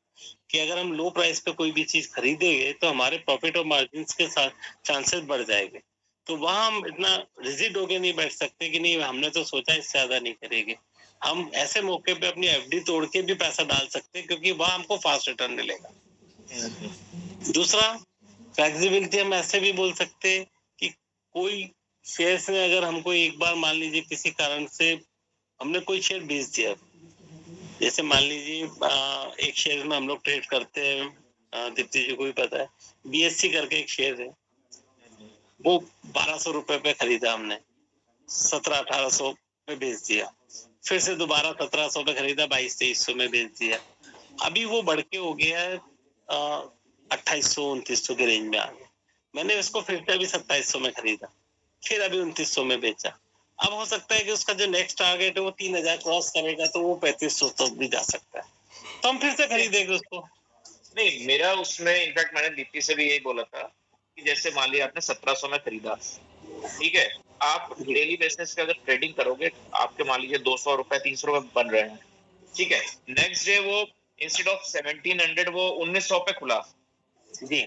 कि अगर हम लो प्राइस पे कोई भी चीज खरीदेंगे तो हमारे प्रॉफिट और मार्जिन के साथ चांसेस बढ़ जाएंगे। तो वहां हम इतना रिजिड होके नहीं बैठ सकते कि नहीं हमने तो सोचा इससे ज्यादा नहीं करेंगे। हम ऐसे मौके पे अपनी एफडी तोड़ के भी पैसा डाल सकते हैं, क्योंकि वहां हमको फास्ट रिटर्न मिलेगा। दूसरा, फ्लेक्सिबिलिटी हम ऐसे भी बोल सकते हैं कि कोई शेयर्स में अगर हमको एक बार मान लीजिए किसी कारण से हमने कोई शेयर बेच दिया, जैसे मान लीजिए एक शेयर में हम लोग ट्रेड करते हैं, दीप्ति जी को भी पता है, बीएससी करके एक शेयर है, वो 1200 रुपए पे खरीदा हमने, 1700-1800 में बेच दिया, फिर से दोबारा 1700 पे खरीदा, 2200-2300 में बेच दिया, अभी वो बढ़ के हो गया है 2800-2900 के रेंज में आ गया। मैंने इसको फिर से अभी 2700 में खरीदा, फिर अभी 2900 में बेचा। अब हो सकता है कि उसका जो नेक्स्ट टारगेट है वो 3000 क्रॉस करेगा, तो वो 3500 तक भी जा सकता है, तो हम फिर से खरीदेंगे उसको। नहीं, मेरा उसमें इनफैक्ट मैंने दीप्ति से भी यही बोला था कि जैसे मान लिया आपने 1700 में खरीदा, ठीक है, आप डेली बेसिस पे अगर ट्रेडिंग करोगे, आपके मान लीजिए 200 रुपए 300 रुपए बन रहे हैं, ठीक है, नेक्स्ट डे वो इंस्टेड ऑफ 1700 वो 1900 पे खुला जी।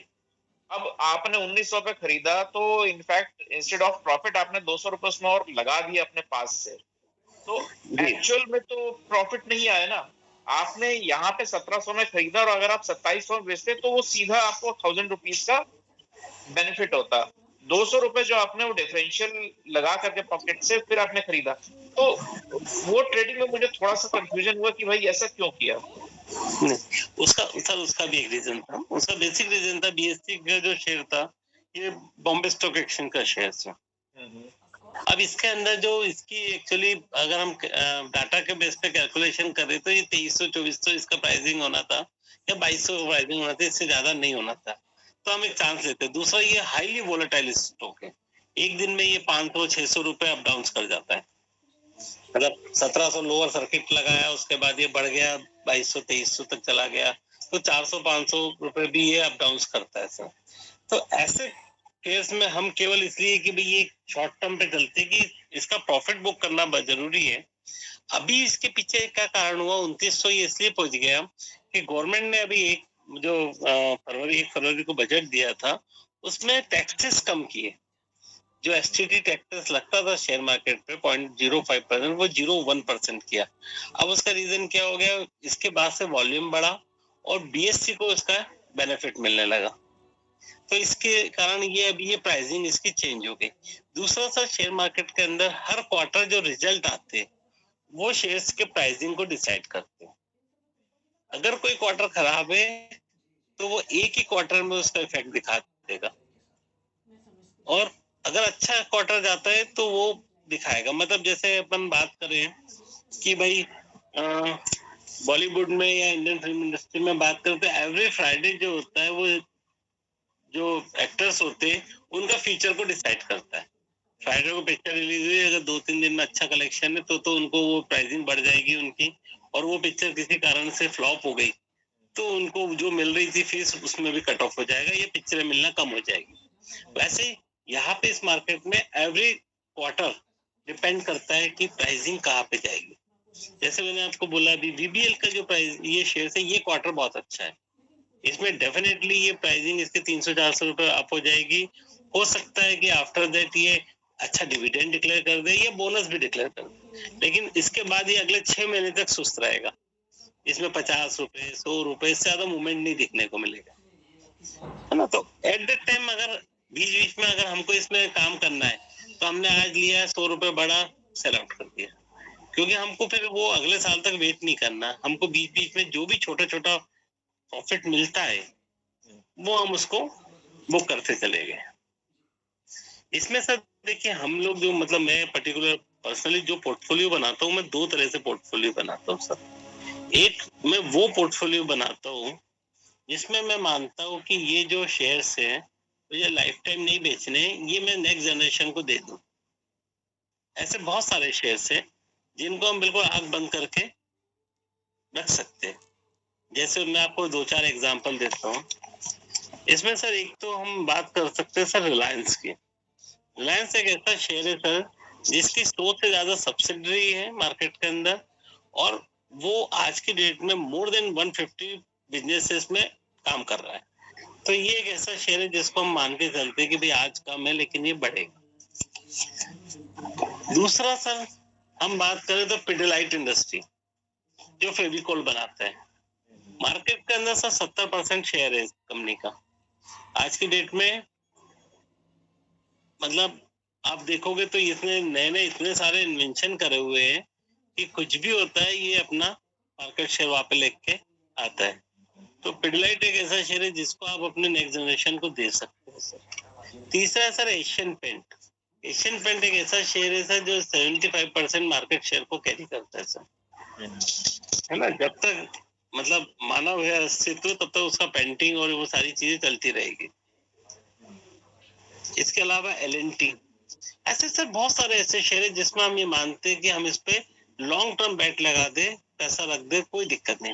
अब आपने 1900 पे खरीदा, तो इनफैक्ट इंस्टेड ऑफ प्रॉफिट आपने 200 रुपए उसमें और लगा दिए अपने पास से, तो एक्चुअल में तो प्रॉफिट नहीं आया ना। आपने यहाँ पे 1700 में खरीदा और अगर आप 2700 में बेचते तो वो सीधा आपको 1000 रुपीज का बेनिफिट होता। 200 रुपए जो आपने वो डिफरेंशियल लगा करके पॉकेट से फिर आपने खरीदा, तो वो ट्रेडिंग में मुझे थोड़ा सा कंफ्यूजन हुआ कि भाई ऐसा क्यों किया। उसका भी एक रीजन था, उसका बेसिक रीजन था, बीएससी का जो शेयर था ये बॉम्बे स्टॉक एक्सचेंज का शेयर था। अब इसके अंदर जो इसकी एक्चुअली अगर हम डाटा के बेस पे कैलकुलेशन करें तो ये 2300-2400 इसका प्राइसिंग होना था, या 2200 प्राइसिंग होना था, इससे ज्यादा नहीं होना था, तो हम एक चांस लेते हैं। दूसरा, ये हाईली वोलेटाइल स्टॉक है, एक दिन में ये 500-600 रुपए अप डाउन कर जाता है। मतलब 1700 लोअर सर्किट लगाया, उसके बाद ये बढ़ गया 2200-2300 तक चला गया, तो 400-500 रुपए भी ये अप डाउन करता है सर। तो ऐसे केस में हम केवल इसलिए कि भाई ये शॉर्ट टर्म पे चलते कि इसका प्रॉफिट बुक करना बहुत जरूरी है। अभी इसके पीछे क्या कारण हुआ, 2900 ये इसलिए पहुंच गया कि गवर्नमेंट ने अभी एक जो 1 फरवरी को बजट दिया था, उसमें टैक्सेस कम किए। जो एसटीटी टैक्सेस लगता था शेयर मार्केट पे 0.05%, वो 0.1% किया। अब उसका रीजन क्या हो गया, इसके बाद से वॉल्यूम बढ़ा और बीएससी को इसका बेनिफिट मिलने लगा, तो इसके कारण ये अभी ये प्राइसिंग इसकी चेंज हो गई। दूसरा सर, शेयर मार्केट के अंदर हर क्वार्टर जो रिजल्ट आते हैं वो शेयर्स के प्राइसिंग को डिसाइड करते हैं। अगर कोई क्वार्टर खराब है तो वो एक ही क्वार्टर में उसका इफेक्ट दिखा देगा, और अगर अच्छा क्वार्टर जाता है तो वो दिखाएगा। मतलब जैसे अपन बात करें कि भाई बॉलीवुड में या इंडियन फिल्म इंडस्ट्री में बात करते हैं, एवरी फ्राइडे जो होता है वो जो एक्टर्स होते हैं उनका फीचर को डिसाइड करता है। फ्राइडे को पिक्चर रिलीज हुई, अगर 2-3 दिन में अच्छा कलेक्शन है तो उनको वो प्राइसिंग बढ़ जाएगी उनकी, और वो पिक्चर किसी कारण से फ्लॉप हो गई तो उनको जो मिल रही थी फीस उसमें भी कट ऑफ हो जाएगा, ये पिक्चरें मिलना कम हो जाएगी। वैसे ही यहाँ पे इस मार्केट में एवरी क्वार्टर डिपेंड करता है कि प्राइसिंग कहाँ पे जाएगी। जैसे मैंने आपको बोला अभी वीबीएल का जो प्राइस ये शेयर है, ये क्वार्टर बहुत अच्छा है, इसमें डेफिनेटली ये प्राइसिंग इसके 300-400 रुपए अप हो जाएगी। हो सकता है कि आफ्टर दैट ये अच्छा डिविडेंड डिक्लेयर कर दे या बोनस भी डिक्लेयर कर दे, लेकिन इसके बाद ये अगले 6 महीने तक सुस्त रहेगा। इसमें 50 रुपए 100 रुपए इससे ज्यादा मूवमेंट नहीं दिखने को मिलेगा। है ना। तो एट द टाइम अगर बीच बीच में अगर हमको इसमें काम करना है तो हमने आज लिया है 100 रुपए बड़ा सेल आउट कर दिया, क्योंकि हमको फिर वो अगले साल तक वेट नहीं करना। हमको बीच बीच में जो भी छोटा छोटा प्रॉफिट मिलता है वो हम उसको बुक करते चले गए। इसमें सर देखिए हम लोग जो मतलब मैं पर्टिकुलर पर्सनली जो पोर्टफोलियो बनाता हूँ, मैं दो तरह से पोर्टफोलियो बनाता हूँ सर। एक मैं वो पोर्टफोलियो बनाता हूँ जिसमें मैं मानता हूँ कि ये जो शेयर्स हैं मुझे लाइफ टाइम नहीं बेचने, ये मैं नेक्स्ट जनरेशन को दे दूं। ऐसे बहुत सारे शेयर्स हैं जिनको हम बिल्कुल आंख बंद करके रख सकते हैं। जैसे मैं आपको दो चार एग्जांपल देता हूँ इसमें सर। एक तो हम बात कर सकते हैं सर रिलायंस की। रिलायंस एक ऐसा शेयर है सर जिसकी 100 से ज्यादा सब्सिडरी है मार्केट के अंदर, और वो आज की डेट में मोर देन 150 बिजनेसेस में काम कर रहा है। तो ये एक ऐसा शेयर है जिसको हम मान के चलते हैं कि भाई आज कम है लेकिन ये बढ़ेगा। दूसरा सर हम बात करें तो पिडिलाइट इंडस्ट्री जो फेविकोल बनाता है, मार्केट के अंदर सर 70% शेयर है इस कंपनी का आज की डेट में। मतलब आप देखोगे तो इसने नए नए इतने सारे इन्वेंशन करे हुए हैं कि कुछ भी होता है ये अपना मार्केट शेयर वहां पे लेके आता है। तो पिडिलाइट एक ऐसा शेयर है जिसको आप अपने नेक्स्ट जनरेशन को दे सकते हैं सर। तीसरा है sir Asian paint. Asian paint एक ऐसा शेयर है सर जो 75% मार्केट शेयर को कैरी करता है सर, है ना। जब तक मतलब मानव है अस्तित्व तब तक उसका पेंटिंग और वो सारी चीजें चलती रहेगी। इसके अलावा एलएनटी, ऐसे सर बहुत सारे ऐसे शेयर हैं जिसमें हम ये मानते हैं कि हम इस पे लॉन्ग टर्म बेट लगा दे, पैसा रख दे, कोई दिक्कत नहीं।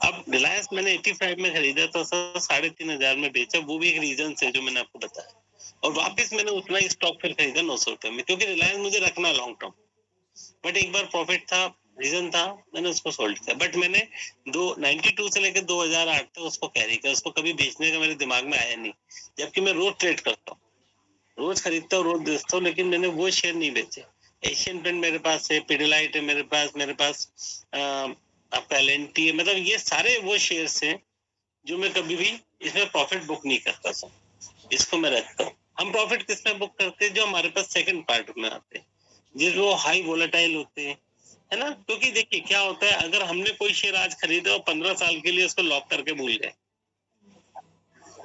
अब रिलायंस मैंने 85 में खरीदा था सर, 3,500 में बेचा, वो भी एक रीजन से जो मैंने आपको बताया, और वापस मैंने उतना ही स्टॉक फिर खरीदा 900 रुपए में, क्योंकि रिलायंस मुझे रखना लॉन्ग टर्म। बट एक बार प्रॉफिट था, रीजन था, मैंने उसको सोल्ड किया। बट मैंने 92 से लेकर 2008 तक उसको कैरी किया, उसको कभी बेचने का मेरे दिमाग में आया नहीं, जबकि मैं रोज ट्रेड करता हूँ, रोज खरीदता हूँ, रोज बेचता हूँ, लेकिन मैंने वो शेयर नहीं बेचे। एशियन पेंट मेरे पास है, पिडिलाइट है मेरे पास आपका एलएनटी है, मतलब ये सारे वो शेयर्स हैं जो मैं कभी भी इसमें प्रॉफिट बुक नहीं करता सर, इसको मैं रखता हूँ। हम प्रॉफिट किस में बुक करते हैं? जो हमारे पास सेकंड पार्ट में आते हैं, जो हाई वोलेटाइल होते हैं, है ना। क्योंकि देखिए क्या होता है, अगर हमने कोई शेयर आज खरीदा और 15 साल के लिए उसको लॉक करके भूल गए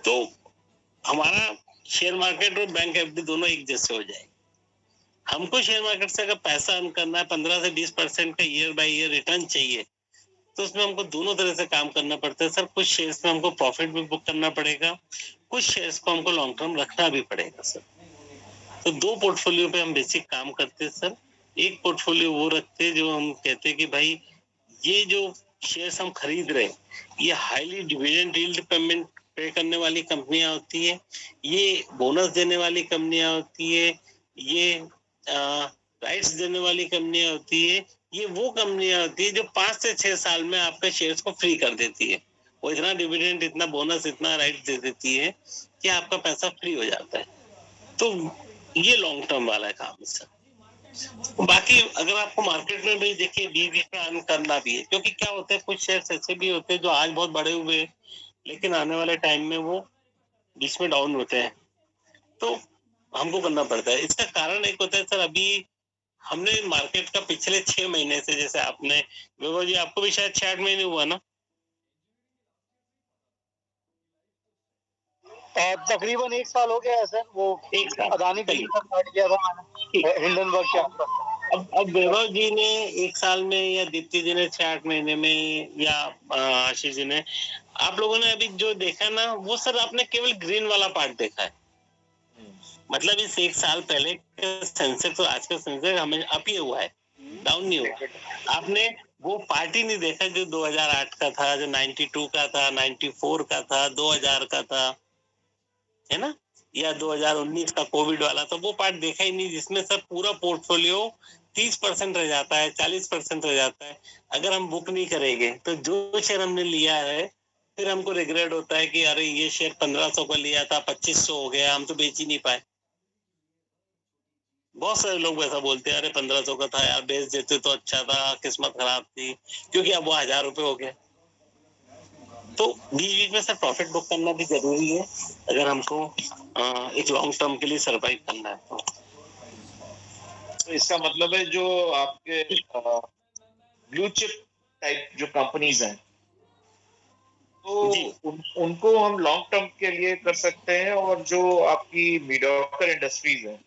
तो हमारा शेयर मार्केट और बैंक एफडी दोनों एक जैसे हो जाएंगे। हमको शेयर मार्केट से अगर पैसा अर्न करना है, 15 से 20% का ईयर बाय ईयर रिटर्न चाहिए, तो उसमें हमको दोनों तरह से काम करना पड़ता है सर। कुछ शेयर्स में हमको प्रॉफिट भी बुक करना पड़ेगा, कुछ शेयर्स को हमको लॉन्ग टर्म रखना भी पड़ेगा सर। तो दो पोर्टफोलियो पे हम बेसिक काम करते हैं सर। एक पोर्टफोलियो वो रखते हैं जो हम कहते हैं कि भाई ये जो शेयर्स हम खरीद रहे हैं ये हाईली डिविडेंड यील्ड पेमेंट पे करने वाली कंपनियां होती है, ये बोनस देने वाली कंपनियां होती है, ये राइट्स देने वाली कंपनियां होती है, ये वो कंपनियां होती है जो 5 से 6 साल में आपके शेयर्स को फ्री कर देती है। वो इतना डिविडेंड, इतना बोनस, इतना राइट दे देती है कि आपका पैसा फ्री हो जाता है। तो ये लॉन्ग टर्म वाला काम है सर। बाकी अगर आपको मार्केट में भी देखिए बीच में अर्न करना भी है, क्योंकि क्या होता है कुछ शेयर्स ऐसे भी होते हैं जो आज बहुत बड़े हुए हैं लेकिन आने वाले टाइम में वो बीच में डाउन होते हैं, तो हमको करना पड़ता है। इसका कारण एक होता है सर, अभी हमने मार्केट का पिछले 6 महीने से, जैसे आपने वैभव जी आपको भी शायद 6-8 महीने हुआ ना? तकरीबन 1 साल हो गया है सर। वो एक साल अदानी का स्टार्ट किया था मैंने हिंडनबर्ग के आसपास। अब वैभव जी ने 1 साल में या दीप्ति जी ने 6-8 महीने में या आशीष जी ने, आप लोगों ने अभी जो देखा ना वो सर आपने केवल ग्रीन वाला पार्ट देखा है। मतलब इस 1 साल पहले सेंसेक्स और आज का सेंसेक्स हमें अप ही हुआ है, डाउन नहीं हुआ। आपने वो पार्टी नहीं देखा जो 2008 का था, जो 92 का था, 94 का था, 2000 का था, है ना, या 2019 का कोविड वाला, तो वो पार्ट देखा ही नहीं जिसमें सब पूरा पोर्टफोलियो 30% रह जाता है, 40% रह जाता है। अगर हम बुक नहीं करेंगे तो जो शेयर हमने लिया है फिर हमको रिग्रेट होता है कि अरे ये शेयर 1500 का लिया था 2500 हो गया, हम तो बेच ही नहीं पाए। बहुत सारे लोग ऐसा बोलते हैं, अरे 1500 का था यार, बेच देते तो अच्छा था, किस्मत खराब थी, क्योंकि अब वो 1000 रुपए हो गए। तो बीच में सर प्रॉफिट बुक करना भी जरूरी है अगर हमको एक लॉन्ग टर्म के लिए सरवाइव करना है तो इसका मतलब है जो आपके ब्लू चिप टाइप जो कंपनीज हैं तो उनको हम लॉन्ग टर्म के लिए कर सकते हैं, और जो आपकी मीडियोकर इंडस्ट्रीज है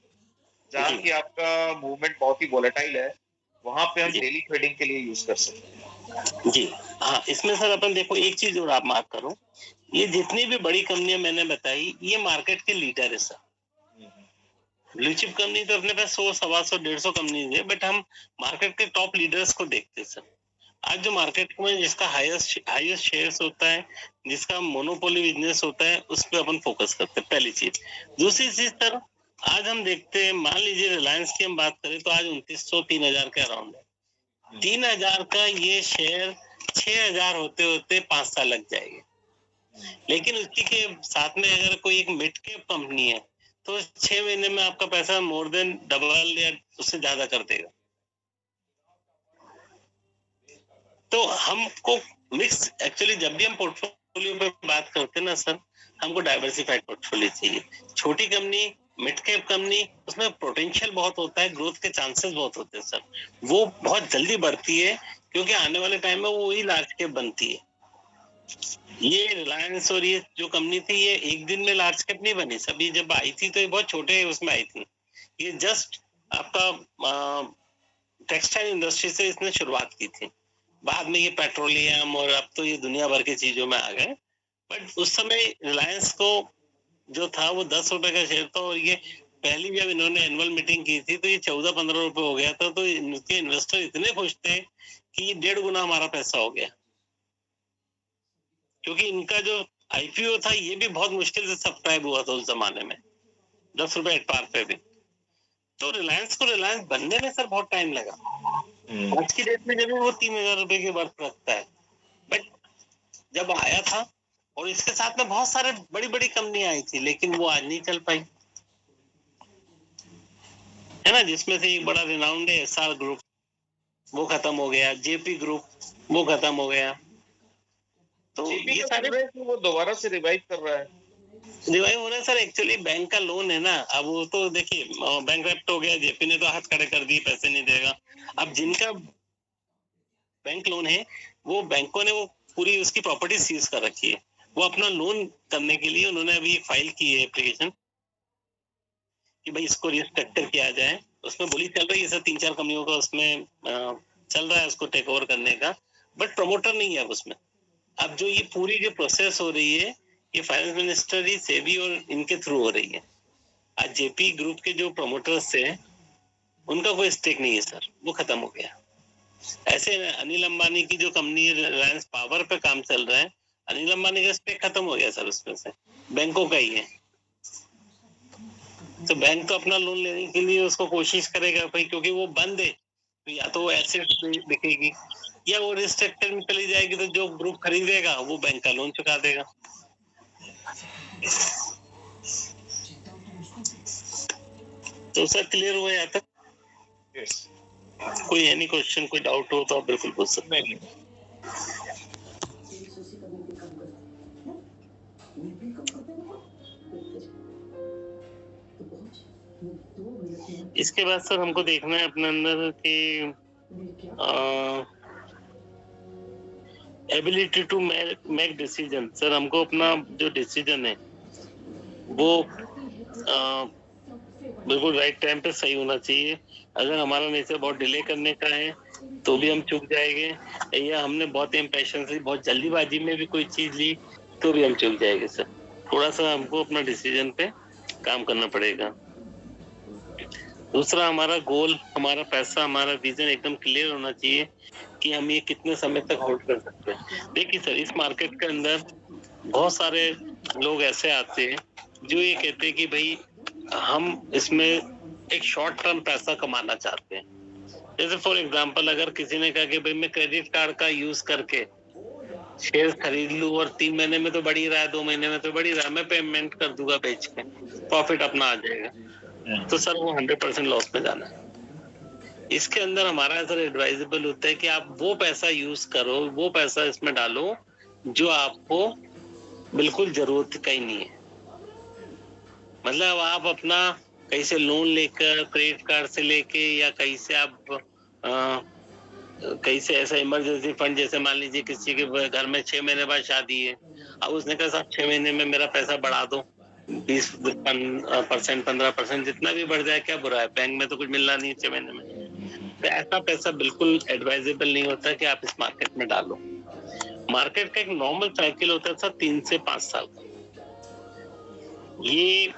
जहाँ की आपका मूवमेंट बहुत ही वोलेटाइल है, वहां पे हम डेली ट्रेडिंग के लिए यूज कर सकते हैं। जी हाँ, इसमें सर अपन देखो एक चीज और आप मार्क करो, ये जितनी भी बड़ी कंपनियां मैंने बताई ये मार्केट के लीडर है सर। ब्लू चिप कंपनी तो अपने पास 100, 125, 150 कंपनी है, बट हम मार्केट के टॉप लीडर्स को देखते हैं सर। आज जो मार्केट में जिसका हाईएस्ट शेयर्स होता है, जिसका मोनोपोली बिजनेस होता है, उस पर अपन फोकस करते हैं, पहली चीज। दूसरी चीज सर, आज हम देखते हैं, मान लीजिए रिलायंस की हम बात करें तो आज 2900 3000 के अराउंड है। 3000 का ये शेयर 6000 होते होते 5 साल लग जाएंगे। लेकिन उसी के साथ में अगर कोई एक मिड कैप कंपनी है तो 6 महीने में आपका पैसा मोर देन डबल या उससे ज्यादा कर देगा। तो हमको मिक्स, एक्चुअली जब भी हम पोर्टफोलियो पे बात करते हैं ना सर, हमको डाइवर्सिफाइड पोर्टफोलियो चाहिए। छोटी कंपनी, मिड कैप कंपनी, उसमें पोटेंशियल बहुत होता है, ग्रोथ के चांसेस बहुत होते हैं सर, वो बहुत जल्दी बढ़ती है क्योंकि आने वाले टाइम में वो वही लार्ज कैप बनती है। ये रिलायंस और ये जो कंपनी थी ये एक दिन में लार्ज कैप नहीं बनी, सभी जब आई थी तो ये बहुत छोटे उसमें आई थी। ये जस्ट आपका टेक्सटाइल इंडस्ट्री से इसने शुरुआत की थी, बाद में ये पेट्रोलियम और अब तो ये दुनिया भर की चीजों में आ गए। बट उस समय रिलायंस को जो था वो 10 रुपए का शेयर था, और ये पहली जब इन्होंने एनुअल मीटिंग की थी तो ये 14-15 रुपए हो गया था। तो इनके इन्वेस्टर इतने खुश थे कि ये 1.5 गुना हमारा पैसा हो गया, क्योंकि इनका जो आईपीओ था ये भी बहुत मुश्किल से सब्सक्राइब हुआ था उस जमाने में, 10 रुपए एट पार पे भी। तो रिलायंस को रिलायंस बनने में सर बहुत टाइम लगा। आज की डेट में जब वो 3000 रुपए की वर्थ रखता है, बट जब आया था और इसके साथ में बहुत सारे बड़ी बड़ी कंपनियां आई थी, लेकिन वो आज नहीं चल पाई, है ना। जिसमें से एक बड़ा रिनाउंड है एसआर ग्रुप, वो खत्म हो गया। जेपी ग्रुप, वो खत्म हो गया। तो ये सारे वो दोबारा से रिवाइव कर रहा है। रिवाइव हो रहा है सर, एक्चुअली बैंक का लोन है ना, अब वो तो देखिए बैंक रप्ट हो गया, जेपी ने तो हाथ खड़े कर दिए, पैसे नहीं देगा। अब जिनका बैंक लोन है वो बैंकों ने वो पूरी उसकी प्रॉपर्टी सीज कर रखी है। वो अपना लोन करने के लिए उन्होंने अभी एक फाइल की है एप्लीकेशन कि भाई इसको रिस्ट्रक्चर किया जाए। उसमें बोली चल रही है सर 3-4 कंपनियों का उसमें चल रहा है उसको टेक ओवर करने का, बट प्रमोटर नहीं है अब उसमें। अब जो ये पूरी जो प्रोसेस हो रही है ये फाइनेंस मिनिस्टर ही, सेबी और इनके थ्रू हो रही है। आज जेपी ग्रुप के जो प्रमोटर्स थे उनका कोई स्टेक नहीं है सर, वो खत्म हो गया। ऐसे अनिल अंबानी की जो कंपनी रिलायंस पावर पे काम चल रहा है, अनिल अंबानी का स्टेक खत्म हो गया सर उसमें से, बैंकों का ही है। तो बैंक तो अपना लोन लेने के लिए उसको कोशिश करेगा भाई, क्योंकि वो बंद है तो या तो वो एसेट बिकेगी या वो रिस्ट्रक्चर में चली जाएगी, तो जो ग्रुप खरीदेगा वो बैंक का लोन चुका देगा। तो सर क्लियर हुआ यहाँ तक? कोई एनी क्वेश्चन, कोई डाउट हो तो आप बिल्कुल पूछ सकते हैं। इसके बाद सर हमको देखना है अपने अंदर कि ability to make decision. Sir हमको अपना जो डिसीजन है वो बिल्कुल राइट टाइम पे सही होना चाहिए। अगर हमारा नेचर बहुत डिले करने का है तो भी हम चूक जाएंगे, या हमने बहुत इम्पेशंस से बहुत जल्दीबाजी में भी कोई चीज ली तो भी हम चूक जाएंगे सर। थोड़ा सा हमको अपना डिसीजन पे काम करना पड़ेगा। दूसरा, हमारा गोल, हमारा पैसा, हमारा विजन एकदम क्लियर होना चाहिए कि हम ये कितने समय तक होल्ड कर सकते हैं। देखिए सर, इस मार्केट के अंदर बहुत सारे लोग ऐसे आते हैं जो ये कहते हैं कि भाई हम इसमें एक शॉर्ट टर्म पैसा कमाना चाहते हैं। जैसे फॉर एग्जांपल अगर किसी ने कहा कि भाई मैं क्रेडिट कार्ड का यूज करके शेयर खरीद लूं और 3 महीने में तो बढ़ ही रहा है, 2 महीने में तो बढ़ ही रहा है, मैं पेमेंट कर दूंगा बेच के, प्रॉफिट अपना आ जाएगा, तो सर वो 100% लॉस में जाना है। इसके अंदर हमारा सर एडवाइजेबल होता है कि आप वो पैसा यूज करो, वो पैसा इसमें डालो जो आपको बिल्कुल जरूरत का ही नहीं है। मतलब आप अपना कहीं से लोन लेकर, क्रेडिट कार्ड से लेके, या कहीं से आप कहीं से ऐसा इमरजेंसी फंड, जैसे मान लीजिए किसी के घर में 6 महीने बाद शादी है, अब उसने कहा साहब 6 महीने में मेरा पैसा बढ़ा दो 20% 15%, जितना भी बढ़ जाए क्या बुरा है, बैंक में तो कुछ मिलना नहीं 6 महीने में। तो ऐसा पैसा बिल्कुल एडवाइजेबल नहीं होता कि आप इस मार्केट में डालो। मार्केट का एक नॉर्मल साइकिल होता है सर 3 से 5 साल का। ये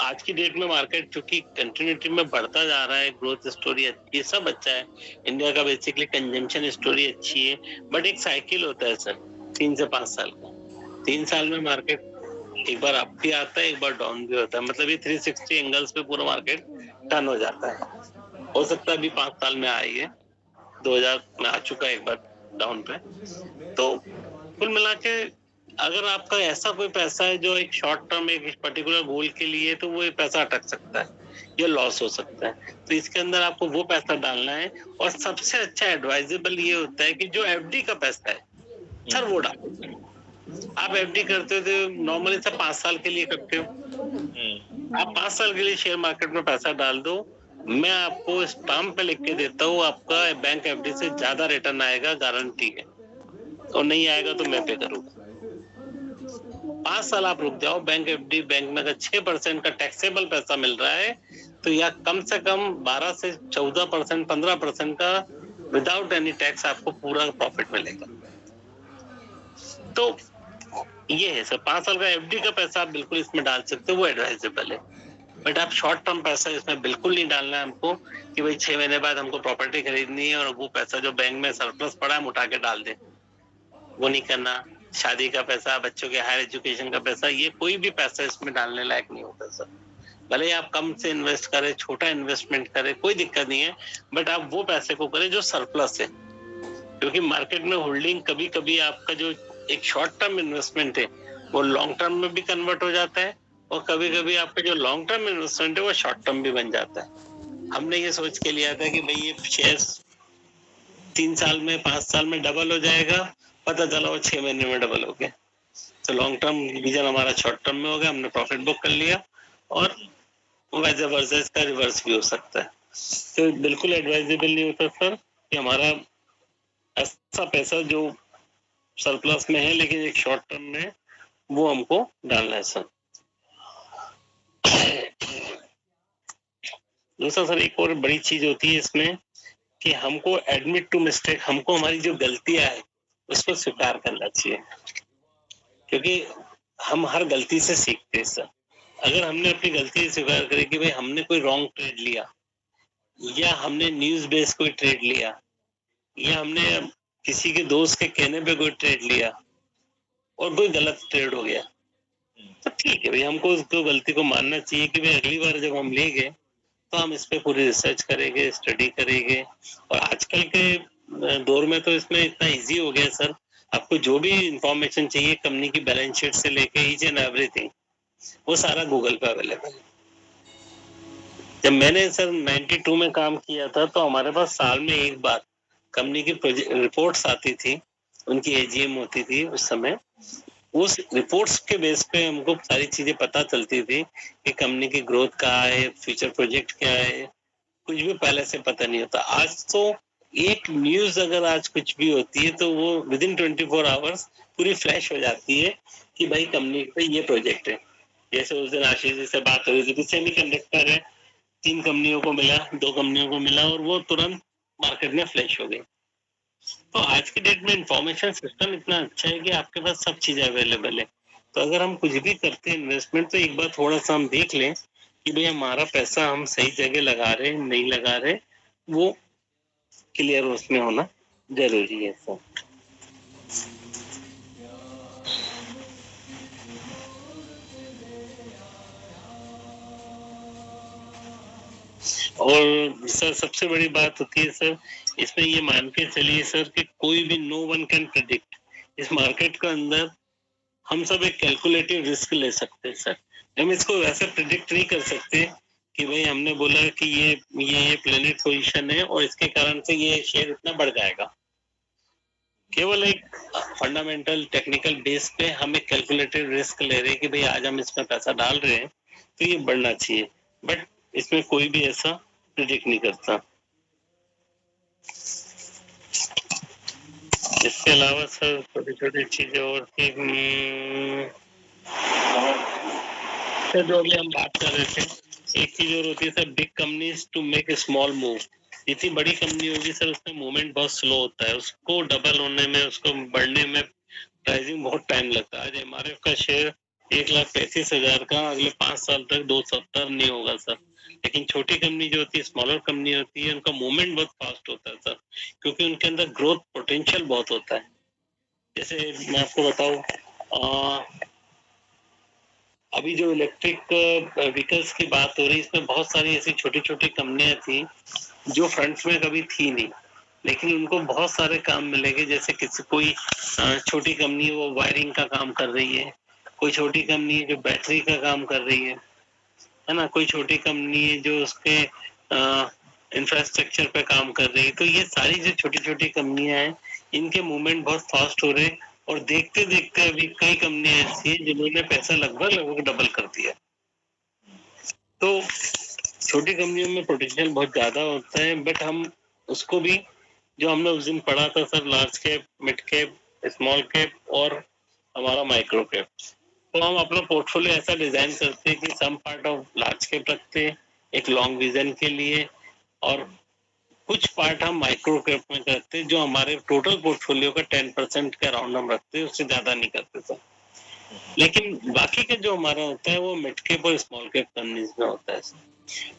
आज की डेट में मार्केट चूंकि कंटिन्यूटी में बढ़ता जा रहा है, ग्रोथ स्टोरी अच्छी है, सब अच्छा है, इंडिया का बेसिकली कंजम्पशन स्टोरी अच्छी है, बट एक साइकिल होता है सर 3 से 5 साल का। 3 साल में मार्केट एक बार अप भी आता है, एक बार डाउन भी होता है, मतलब ये 360 एंगल्स पे पूरा मार्केट टर्न हो जाता है। हो सकता है अभी 5 साल में आई है, 2000 में आ चुका है एक बार डाउन पे। तो कुल मिला के अगर आपका ऐसा कोई पैसा है जो एक शॉर्ट टर्म एक पर्टिकुलर गोल के लिए, तो वो पैसा अटक सकता है या लॉस हो सकता है, तो इसके अंदर आपको वो पैसा डालना है। और सबसे अच्छा एडवाइजेबल ये होता है कि जो एफडी का पैसा है सर वो डालो। आप एफडी करते हो तो नॉर्मली सब 5 साल के लिए करते हो, आप 5 साल के लिए शेयर मार्केट में पैसा डाल दो, मैं आपको स्टाम्प पे लिख के देता हूँ आपका बैंक एफडी से ज्यादा रिटर्न आएगा, गारंटी है, और नहीं आएगा तो मैं पे करूंगा। 5 साल आप रुक जाओ, बैंक एफडी बैंक में अगर 6% का टैक्सेबल पैसा मिल रहा है, तो या कम से कम 12 से 14%, 15% का विदाउट एनी टैक्स आपको पूरा प्रॉफिट मिलेगा। तो ये है सर, 5 साल का एफडी का पैसा आप बिल्कुल इसमें डाल सकते हो, वो एडवाइजेबल है। बट आप शॉर्ट टर्म पैसा इसमें बिल्कुल नहीं डालना है हमको कि भाई 6 महीने बाद हमको प्रॉपर्टी खरीदनी है और वो पैसा जो बैंक में सरप्लस पड़ा है हम उठा के डाल दें, वो नहीं करना। शादी का पैसा, बच्चों के हायर एजुकेशन का पैसा, ये कोई भी पैसा इसमें डालने लायक नहीं होता सर। भले ही आप कम से इन्वेस्ट करें, छोटा इन्वेस्टमेंट करें, कोई दिक्कत नहीं है, बट आप वो पैसे को करें जो सरप्लस है। क्योंकि मार्केट में होल्डिंग कभी कभी आपका जो एक शॉर्ट टर्म इन्वेस्टमेंट है वो लॉन्ग टर्म में भी कन्वर्ट हो जाता है, और कभी कभी आपका जो लॉन्ग टर्म इन्वेस्टमेंट है वो शॉर्ट टर्म भी बन जाता है। हमने ये सोच के लिया था कि भाई ये शेयर्स 3 साल में 5 साल में डबल हो जाएगा, पता चला वो 6 महीने में डबल हो गया। तो लॉन्ग टर्म विजन हमारा शॉर्ट टर्म में हो गया, हमने प्रॉफिट बुक कर लिया, और वैसे वर्से इसका रिवर्स भी हो सकता है। तो बिल्कुल एडवाइजेबल नहीं होता सर कि हमारा ऐसा पैसा जो सरप्लस में है लेकिन एक शॉर्ट टर्म में है, वो हमको डालना है सर। दूसरा सर एक और बड़ी चीज होती है इसमें कि हमको एडमिट टू मिस्टेक, हमको हमारी जो गलतियां है उसको स्वीकार करना चाहिए, क्योंकि हम हर गलती से सीखते हैं सर। अगर हमने अपनी गलती स्वीकार करी कि भाई हमने कोई रॉन्ग ट्रेड लिया, या हमने न्यूज बेस्ड कोई ट्रेड लिया, या हमने किसी के दोस्त के कहने पे कोई ट्रेड लिया और कोई गलत ट्रेड हो गया, तो ठीक है भाई, हमको उसको गलती को मानना चाहिए कि भाई अगली बार जब हम लेंगे तो हम इस पे पूरी रिसर्च करेंगे, स्टडी करेंगे। और आजकल के दौर में तो इसमें इतना इजी हो गया सर, आपको जो भी इंफॉर्मेशन चाहिए कंपनी की बैलेंस शीट से लेके ईच एंड एवरीथिंग, वो सारा गूगल पे अवेलेबल है। जब मैंने सर 92 में काम किया था तो हमारे पास साल में एक बार कंपनी की रिपोर्ट्स आती थी, उनकी एजीएम होती थी उस समय, उस रिपोर्ट्स के बेस पे हमको सारी चीजें पता चलती थी कि कंपनी की ग्रोथ क्या है, फ्यूचर प्रोजेक्ट क्या है, कुछ भी पहले से पता नहीं होता। आज तो एक न्यूज अगर आज कुछ भी होती है तो वो विद इन 24 आवर्स पूरी फ्लैश हो जाती है कि भाई कंपनी पे ये प्रोजेक्ट है। जैसे उस दिन आशीष जी से बात हो रही थी कि सेमीकंडक्टर है, 3 कंपनियों को मिला, 2 कंपनियों को मिला, और वो तुरंत मार्केट में फ्लैश हो गई। तो आज की डेट में इंफॉर्मेशन सिस्टम इतना अच्छा है कि आपके पास सब चीजें अवेलेबल है। तो अगर हम कुछ भी करते हैं इन्वेस्टमेंट, तो एक बार थोड़ा सा हम देख लें कि भाई हमारा पैसा हम सही जगह लगा रहे हैं नहीं लगा रहे, वो क्लियर उसमें होना जरूरी है सर। और सर सबसे बड़ी बात होती है सर इसमें, ये मान के चलिए सर कि कोई भी नो वन कैन प्रेडिक्ट इस मार्केट के अंदर। हम सब एक कैलकुलेटिव रिस्क ले सकते हैं सर, हम इसको वैसे प्रेडिक्ट नहीं कर सकते कि भाई हमने बोला कि ये प्लेनेट पोजीशन है और इसके कारण से ये शेयर इतना बढ़ जाएगा। केवल एक फंडामेंटल टेक्निकल बेस पे हम एक कैलकुलेटेड रिस्क ले रहे हैं कि भाई आज हम इसमें पैसा डाल रहे हैं तो ये बढ़ना चाहिए, बट इसमें कोई भी ऐसा प्रिडिक्ट नहीं करता। इसके अलावा सर छोटी छोटी चीजें और की सर जो अभी हम बात कर रहे थे, एक चीज और होती है sir, big companies to make a small move. जितनी बड़ी कंपनी होगी सर उसमें मूवमेंट बहुत स्लो होता है, उसको डबल होने में, उसको बढ़ने में प्राइसिंग बहुत टाइम लगता है। आज एमआरएफ का शेयर 1,35,000 का अगले 5 साल तक 270 नहीं होगा सर। लेकिन छोटी कंपनी जो होती है, स्मॉलर कंपनी होती है, उनका मूवमेंट बहुत फास्ट होता है सर, क्योंकि उनके अंदर ग्रोथ पोटेंशियल बहुत होता है। जैसे मैं आपको बताऊं, अभी जो इलेक्ट्रिक व्हीकल्स की बात हो रही है, इसमें बहुत सारी ऐसी छोटी छोटी कंपनियां थी जो फ्रंट में कभी थी नहीं, लेकिन उनको बहुत सारे काम मिलेंगे। जैसे किसी कोई छोटी कंपनी वो वायरिंग का काम कर रही है, कोई छोटी कंपनी है जो बैटरी का काम कर रही है ना, कोई छोटी कंपनी है जो उसके इंफ्रास्ट्रक्चर पे काम कर रही है। तो ये सारी जो छोटी छोटी कंपनियां हैं, इनके मूवमेंट बहुत फास्ट हो रहे हैं, और देखते देखते अभी कई कंपनियां ऐसी हैं जिन्होंने पैसा लगभग डबल कर दिया। तो छोटी कंपनियों में पोटेंशियल बहुत ज्यादा होता है, बट हम उसको भी, जो हमने उस दिन पढ़ा था sir, large cap, mid cap, small cap और हमारा माइक्रो कैप, तो हम अपना पोर्टफोलियो ऐसा डिजाइन करते हैं कि some part of large cap रखते हैं एक लॉन्ग विजन के लिए, और कुछ पार्ट हम माइक्रो कैप में करते हैं, जो हमारे टोटल पोर्टफोलियो का 10% के अराउंड हम रखते हैं, उससे ज्यादा नहीं करते सर। लेकिन बाकी का जो हमारा होता है वो मिड कैप और स्मॉल कैप कंपनीज में होता है सर,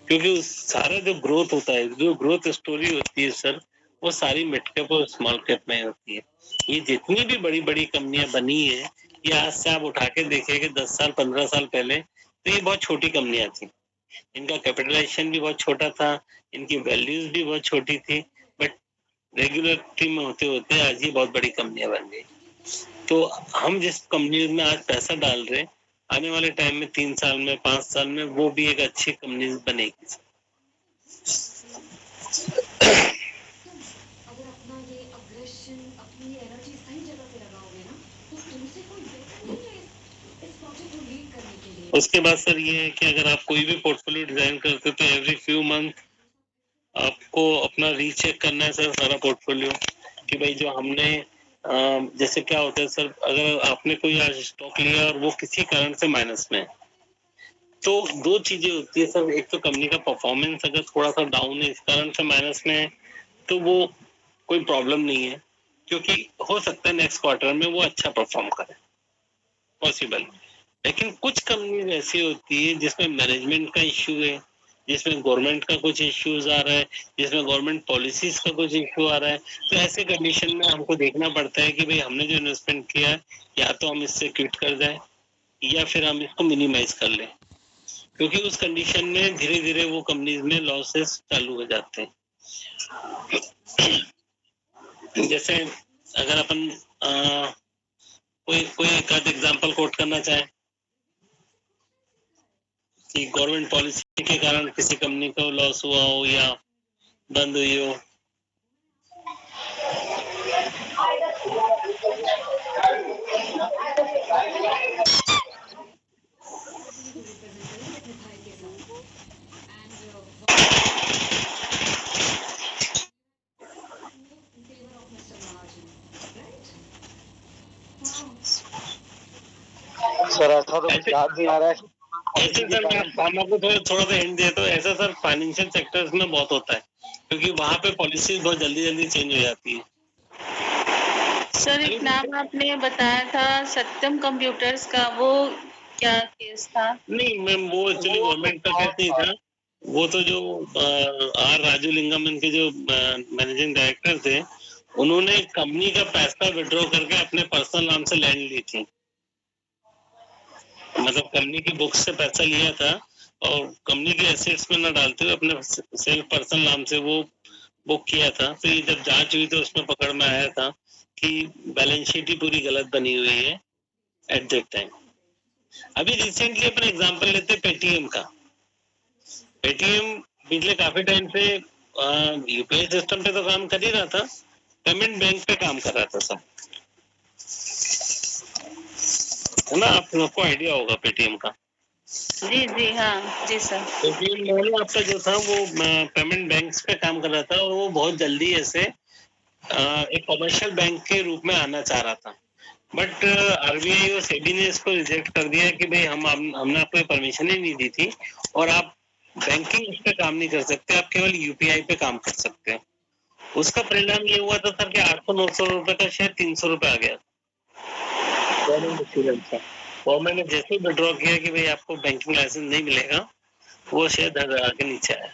क्योंकि उस सारा जो ग्रोथ होता है, जो ग्रोथ स्टोरी होती है सर, वो सारी मिड कैप और स्मॉल कैप में होती है। ये जितनी भी बड़ी बड़ी कंपनियां बनी है, ये आज से आप उठा के देखिए 10 साल 15 साल पहले, तो ये बहुत छोटी कंपनियां थी, इनका कैपिटलाइजेशन भी बहुत छोटा था, इनकी वैल्यूज भी बहुत छोटी थी, बट रेगुलेटरी में होते होते आज ये बहुत बड़ी कंपनियां बन गई। तो हम जिस कंपनी में आज पैसा डाल रहे हैं, आने वाले टाइम में 3 साल में 5 साल में वो भी एक अच्छी कंपनी बनेगी। अगर अपना ये अग्रेशन, अपनी एनर्जी सही जगह पे लगाओगे ना, तो तुमसे कोई बेहतर नहीं है इस प्रोजेक्ट को लीड करने के लिए। उसके बाद सर ये है कि अगर आप कोई भी पोर्टफोलियो डिजाइन करते हो तो एवरी फ्यू मंथ आपको अपना रीचेक करना है सर, सारा पोर्टफोलियो, कि भाई जो हमने जैसे क्या होता है सर, अगर आपने कोई आज स्टॉक लिया और वो किसी कारण से माइनस में है, तो दो चीजें होती है सर, एक तो कंपनी का परफॉर्मेंस अगर थोड़ा सा डाउन है, इस कारण से माइनस में है, तो वो कोई प्रॉब्लम नहीं है, क्योंकि हो सकता है नेक्स्ट क्वार्टर में वो अच्छा परफॉर्म करे, पॉसिबल। लेकिन कुछ कंपनी ऐसी होती है जिसमें मैनेजमेंट का इश्यू है, जिसमें गवर्नमेंट का कुछ इश्यूज आ रहा है, जिसमें गवर्नमेंट पॉलिसीज का कुछ इश्यू आ रहा है, तो ऐसे कंडीशन में हमको देखना पड़ता है कि भाई हमने जो इन्वेस्टमेंट किया है, या तो हम इससे क्विट कर जाए या फिर हम इसको मिनिमाइज कर लें, क्योंकि उस कंडीशन में धीरे धीरे वो कंपनीज में लॉसेस चालू हो जाते हैं। जैसे अगर अपन कोई कोई एक आध एग्जांपल कोट करना चाहे कि गवर्नमेंट पॉलिसी के कारण किसी कंपनी को लॉस हुआ हो या बंद हुई हो। सर ऐसा तो कुछ याद नहीं आ रहा है। ऐसे सर हम आपको थोड़ा सा हिंट दिया, तो ऐसा सर फाइनेंशियल सेक्टर्स में बहुत होता है, क्योंकि वहां पे पॉलिसी बहुत जल्दी जल्दी चेंज हो जाती है। सर एक नाम आपने बताया था सत्यम कंप्यूटर्स का, वो क्या केस था? नहीं मैम, वो एक्चुअली गवर्नमेंट का केस नहीं था, वो तो जो आर राजूलिंगम इनके जो मैनेजिंग डायरेक्टर थे, उन्होंने कंपनी का पैसा विड्रॉ करके अपने पर्सनल नाम से लैंड ली थी, मतलब कंपनी की बुक्स से पैसा लिया था और कंपनी के एसेट्स में न डालते हुए अपने सेल्फ पर्सनल नाम से वो बुक किया था। तो ये जब जांच हुई तो उसमें पकड़ में आया था कि बैलेंस शीट ही पूरी गलत बनी हुई है एट दैट टाइम। अभी रिसेंटली अपन एग्जांपल लेते पेटीएम का। पेटीएम पिछले काफी टाइम से यूपीआई सिस्टम पे तो काम कर ही रहा था, पेमेंट बैंक पे काम कर रहा था सर, है ना? आपको आइडिया होगा पेटीएम का। जी जी हाँ जी सर। पेटीएम मॉल आपका जो था वो पेमेंट बैंक्स पे काम कर रहा था, और वो बहुत जल्दी ऐसे एक कमर्शियल बैंक के रूप में आना चाह रहा था, बट आरबीआई और सेबी ने इसको रिजेक्ट कर दिया कि भाई हमने आपको परमिशन ही नहीं दी थी, और आप बैंकिंग उस पर काम नहीं कर सकते, आप केवल यूपीआई पे काम कर सकते हैं। उसका परिणाम ये हुआ था सर कि 800-900 रुपए का शेयर 300 रुपए आ गया गवर्नमेंट। गवर्नमेंट ने जैसे ही विड्रॉ किया कि भाई आपको बैंकिंग लाइसेंस नहीं मिलेगा, वो शेयर धड़ के नीचे आया।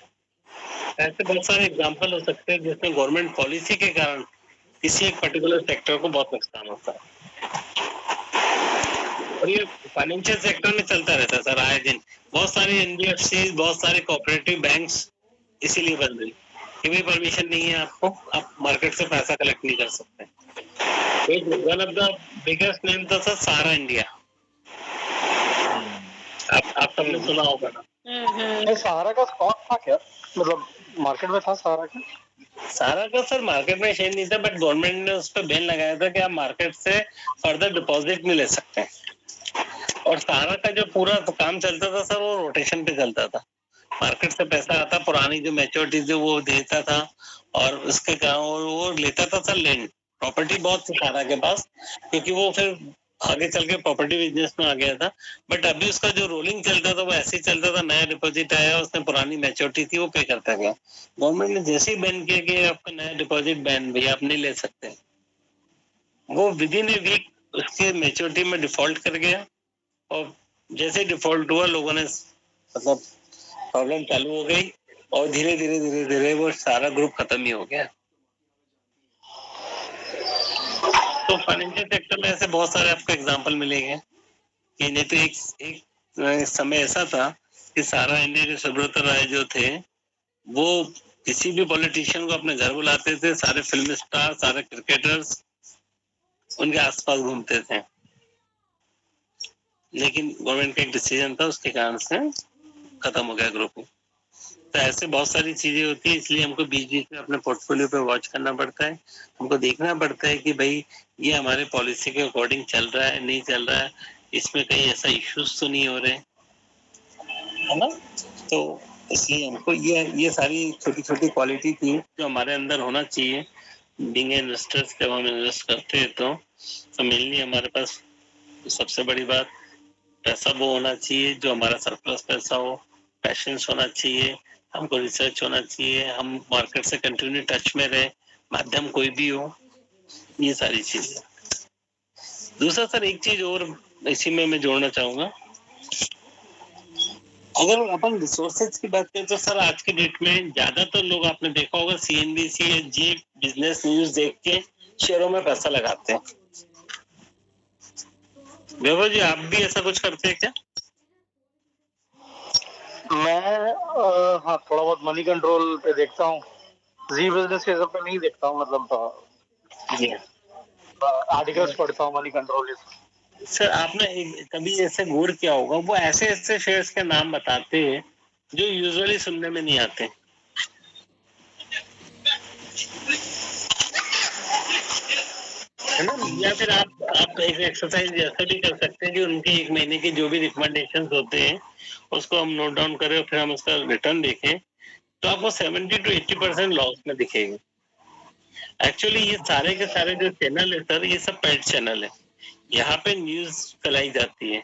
ऐसे बहुत सारे एग्जाम्पल हो सकते हैं जिसमें गवर्नमेंट पॉलिसी के कारण किसी एक पर्टिकुलर सेक्टर को बहुत नुकसान होता है, और ये फाइनेंशियल सेक्टर में चलता रहता है सर। आए दिन बहुत सारे एनबीएफसी, बहुत सारे कोऑपरेटिव बैंक्स इसीलिए बन रही कि भाई परमिशन नहीं है आपको, आप मार्केट से पैसा कलेक्ट नहीं कर सकते। One of the biggest name था सर सहारा इंडिया, आप सबने सुना होगा ना। नहीं, सहारा का स्टॉक था क्या, मतलब मार्केट में था सहारा का? सहारा का सर मार्केट में शेयर नहीं था, बट गवर्नमेंट ने उस पर बैन लगाया था कि आप मार्केट से फर्दर डिपॉजिट नहीं ले सकते। और सहारा का जो पूरा काम चलता था सर, वो रोटेशन पे चलता था। मार्केट से पैसा आता, पुरानी जो मैच्योरिटी थी वो देता था, और उसके कारण वो लेता था सर लैंड, प्रॉपर्टी बहुत थी सहारा के पास, क्योंकि वो फिर आगे चल के प्रॉपर्टी बिजनेस में आ गया था। बट अभी उसका जो रोलिंग चलता था वो ऐसे ही चलता था, नया डिपॉजिट आया, उसने पुरानी मैच्योरिटी थी वो पे करता गया। गवर्नमेंट ने जैसे ही बैन किया कि आपका नया डिपॉजिट बैन, भैया आप नहीं ले सकते, वो विद इन ए वीक उसके मैच्योरिटी में डिफॉल्ट कर गया, और जैसे डिफॉल्ट हुआ लोगों ने मतलब प्रॉब्लम चालू हो गई, और धीरे धीरे वो सारा ग्रुप खत्म ही हो गया। तो फाइनेंशियल सेक्टर में ऐसे बहुत सारे आपको एग्जांपल मिलेंगे कि नहीं तो एक समय ऐसा था कि सारा इंडिया के सुब्रत राय जो थे, वो किसी भी पॉलिटिशियन को अपने घर बुलाते थे, सारे फिल्म स्टार, सारे क्रिकेटर्स उनके आसपास घूमते थे, लेकिन गवर्नमेंट का एक डिसीजन था, उसके कारण से खत्म हो गया ग्रुप। तो ऐसे बहुत सारी चीजें होती है, इसलिए हमको बीच बीच में अपने पोर्टफोलियो पे वॉच करना पड़ता है, हमको देखना पड़ता है कि भाई ये हमारे पॉलिसी के अकॉर्डिंग चल रहा है, नहीं चल रहा है, इसमें कहीं ऐसा इश्यूज तो नहीं हो रहे, है ना? तो इसलिए हमको ये सारी छोटी छोटी क्वालिटी थी जो हमारे अंदर होना चाहिए बीइंग इन्वेस्टर्स। जब हम इन्वेस्ट करते हैं तो मेनली हमारे पास सबसे बड़ी बात पैसा वो होना चाहिए जो हमारा सरप्लस पैसा हो, पैशंस होना चाहिए, हमको रिसर्च होना चाहिए, हम मार्केट से कंटिन्यू टच में रहे, माध्यम कोई भी हो, ये सारी चीजें। दूसरा सर एक चीज और इसी में मैं जोड़ना चाहूंगा, अगर अपन रिसोर्सेज की बात करें तो सर आज के डेट में ज्यादातर लोग आपने देखा होगा सीएनबीसी या जी बिजनेस न्यूज देख के शेयरों में पैसा लगाते हैं। वैभव जी आप भी ऐसा कुछ करते हैं क्या? मैं हाँ थोड़ा बहुत मनी कंट्रोल पे देखता हूँ, जी बिजनेस के सब पे नहीं देखता हूँ, मतलब जी आर्टिकल्स पढ़ता हूँ मनी कंट्रोल। सर आपने कभी ऐसे गौर किया होगा, वो ऐसे ऐसे शेयर्स के नाम बताते हैं जो यूजुअली सुनने में नहीं आते, है ना? या फिर आप एक एक्सरसाइज ऐसा भी कर सकते हैं कि उनके एक महीने के जो भी रिकमेंडेशंस होते हैं उसको हम नोट डाउन करें और फिर हम उसका रिटर्न देखें, तो आपको 70 to 80% लॉस में दिखेगी। एक्चुअली ये सारे के सारे जो चैनल है सर, ये सब पेड चैनल है, यहाँ पे न्यूज फैलाई जाती है,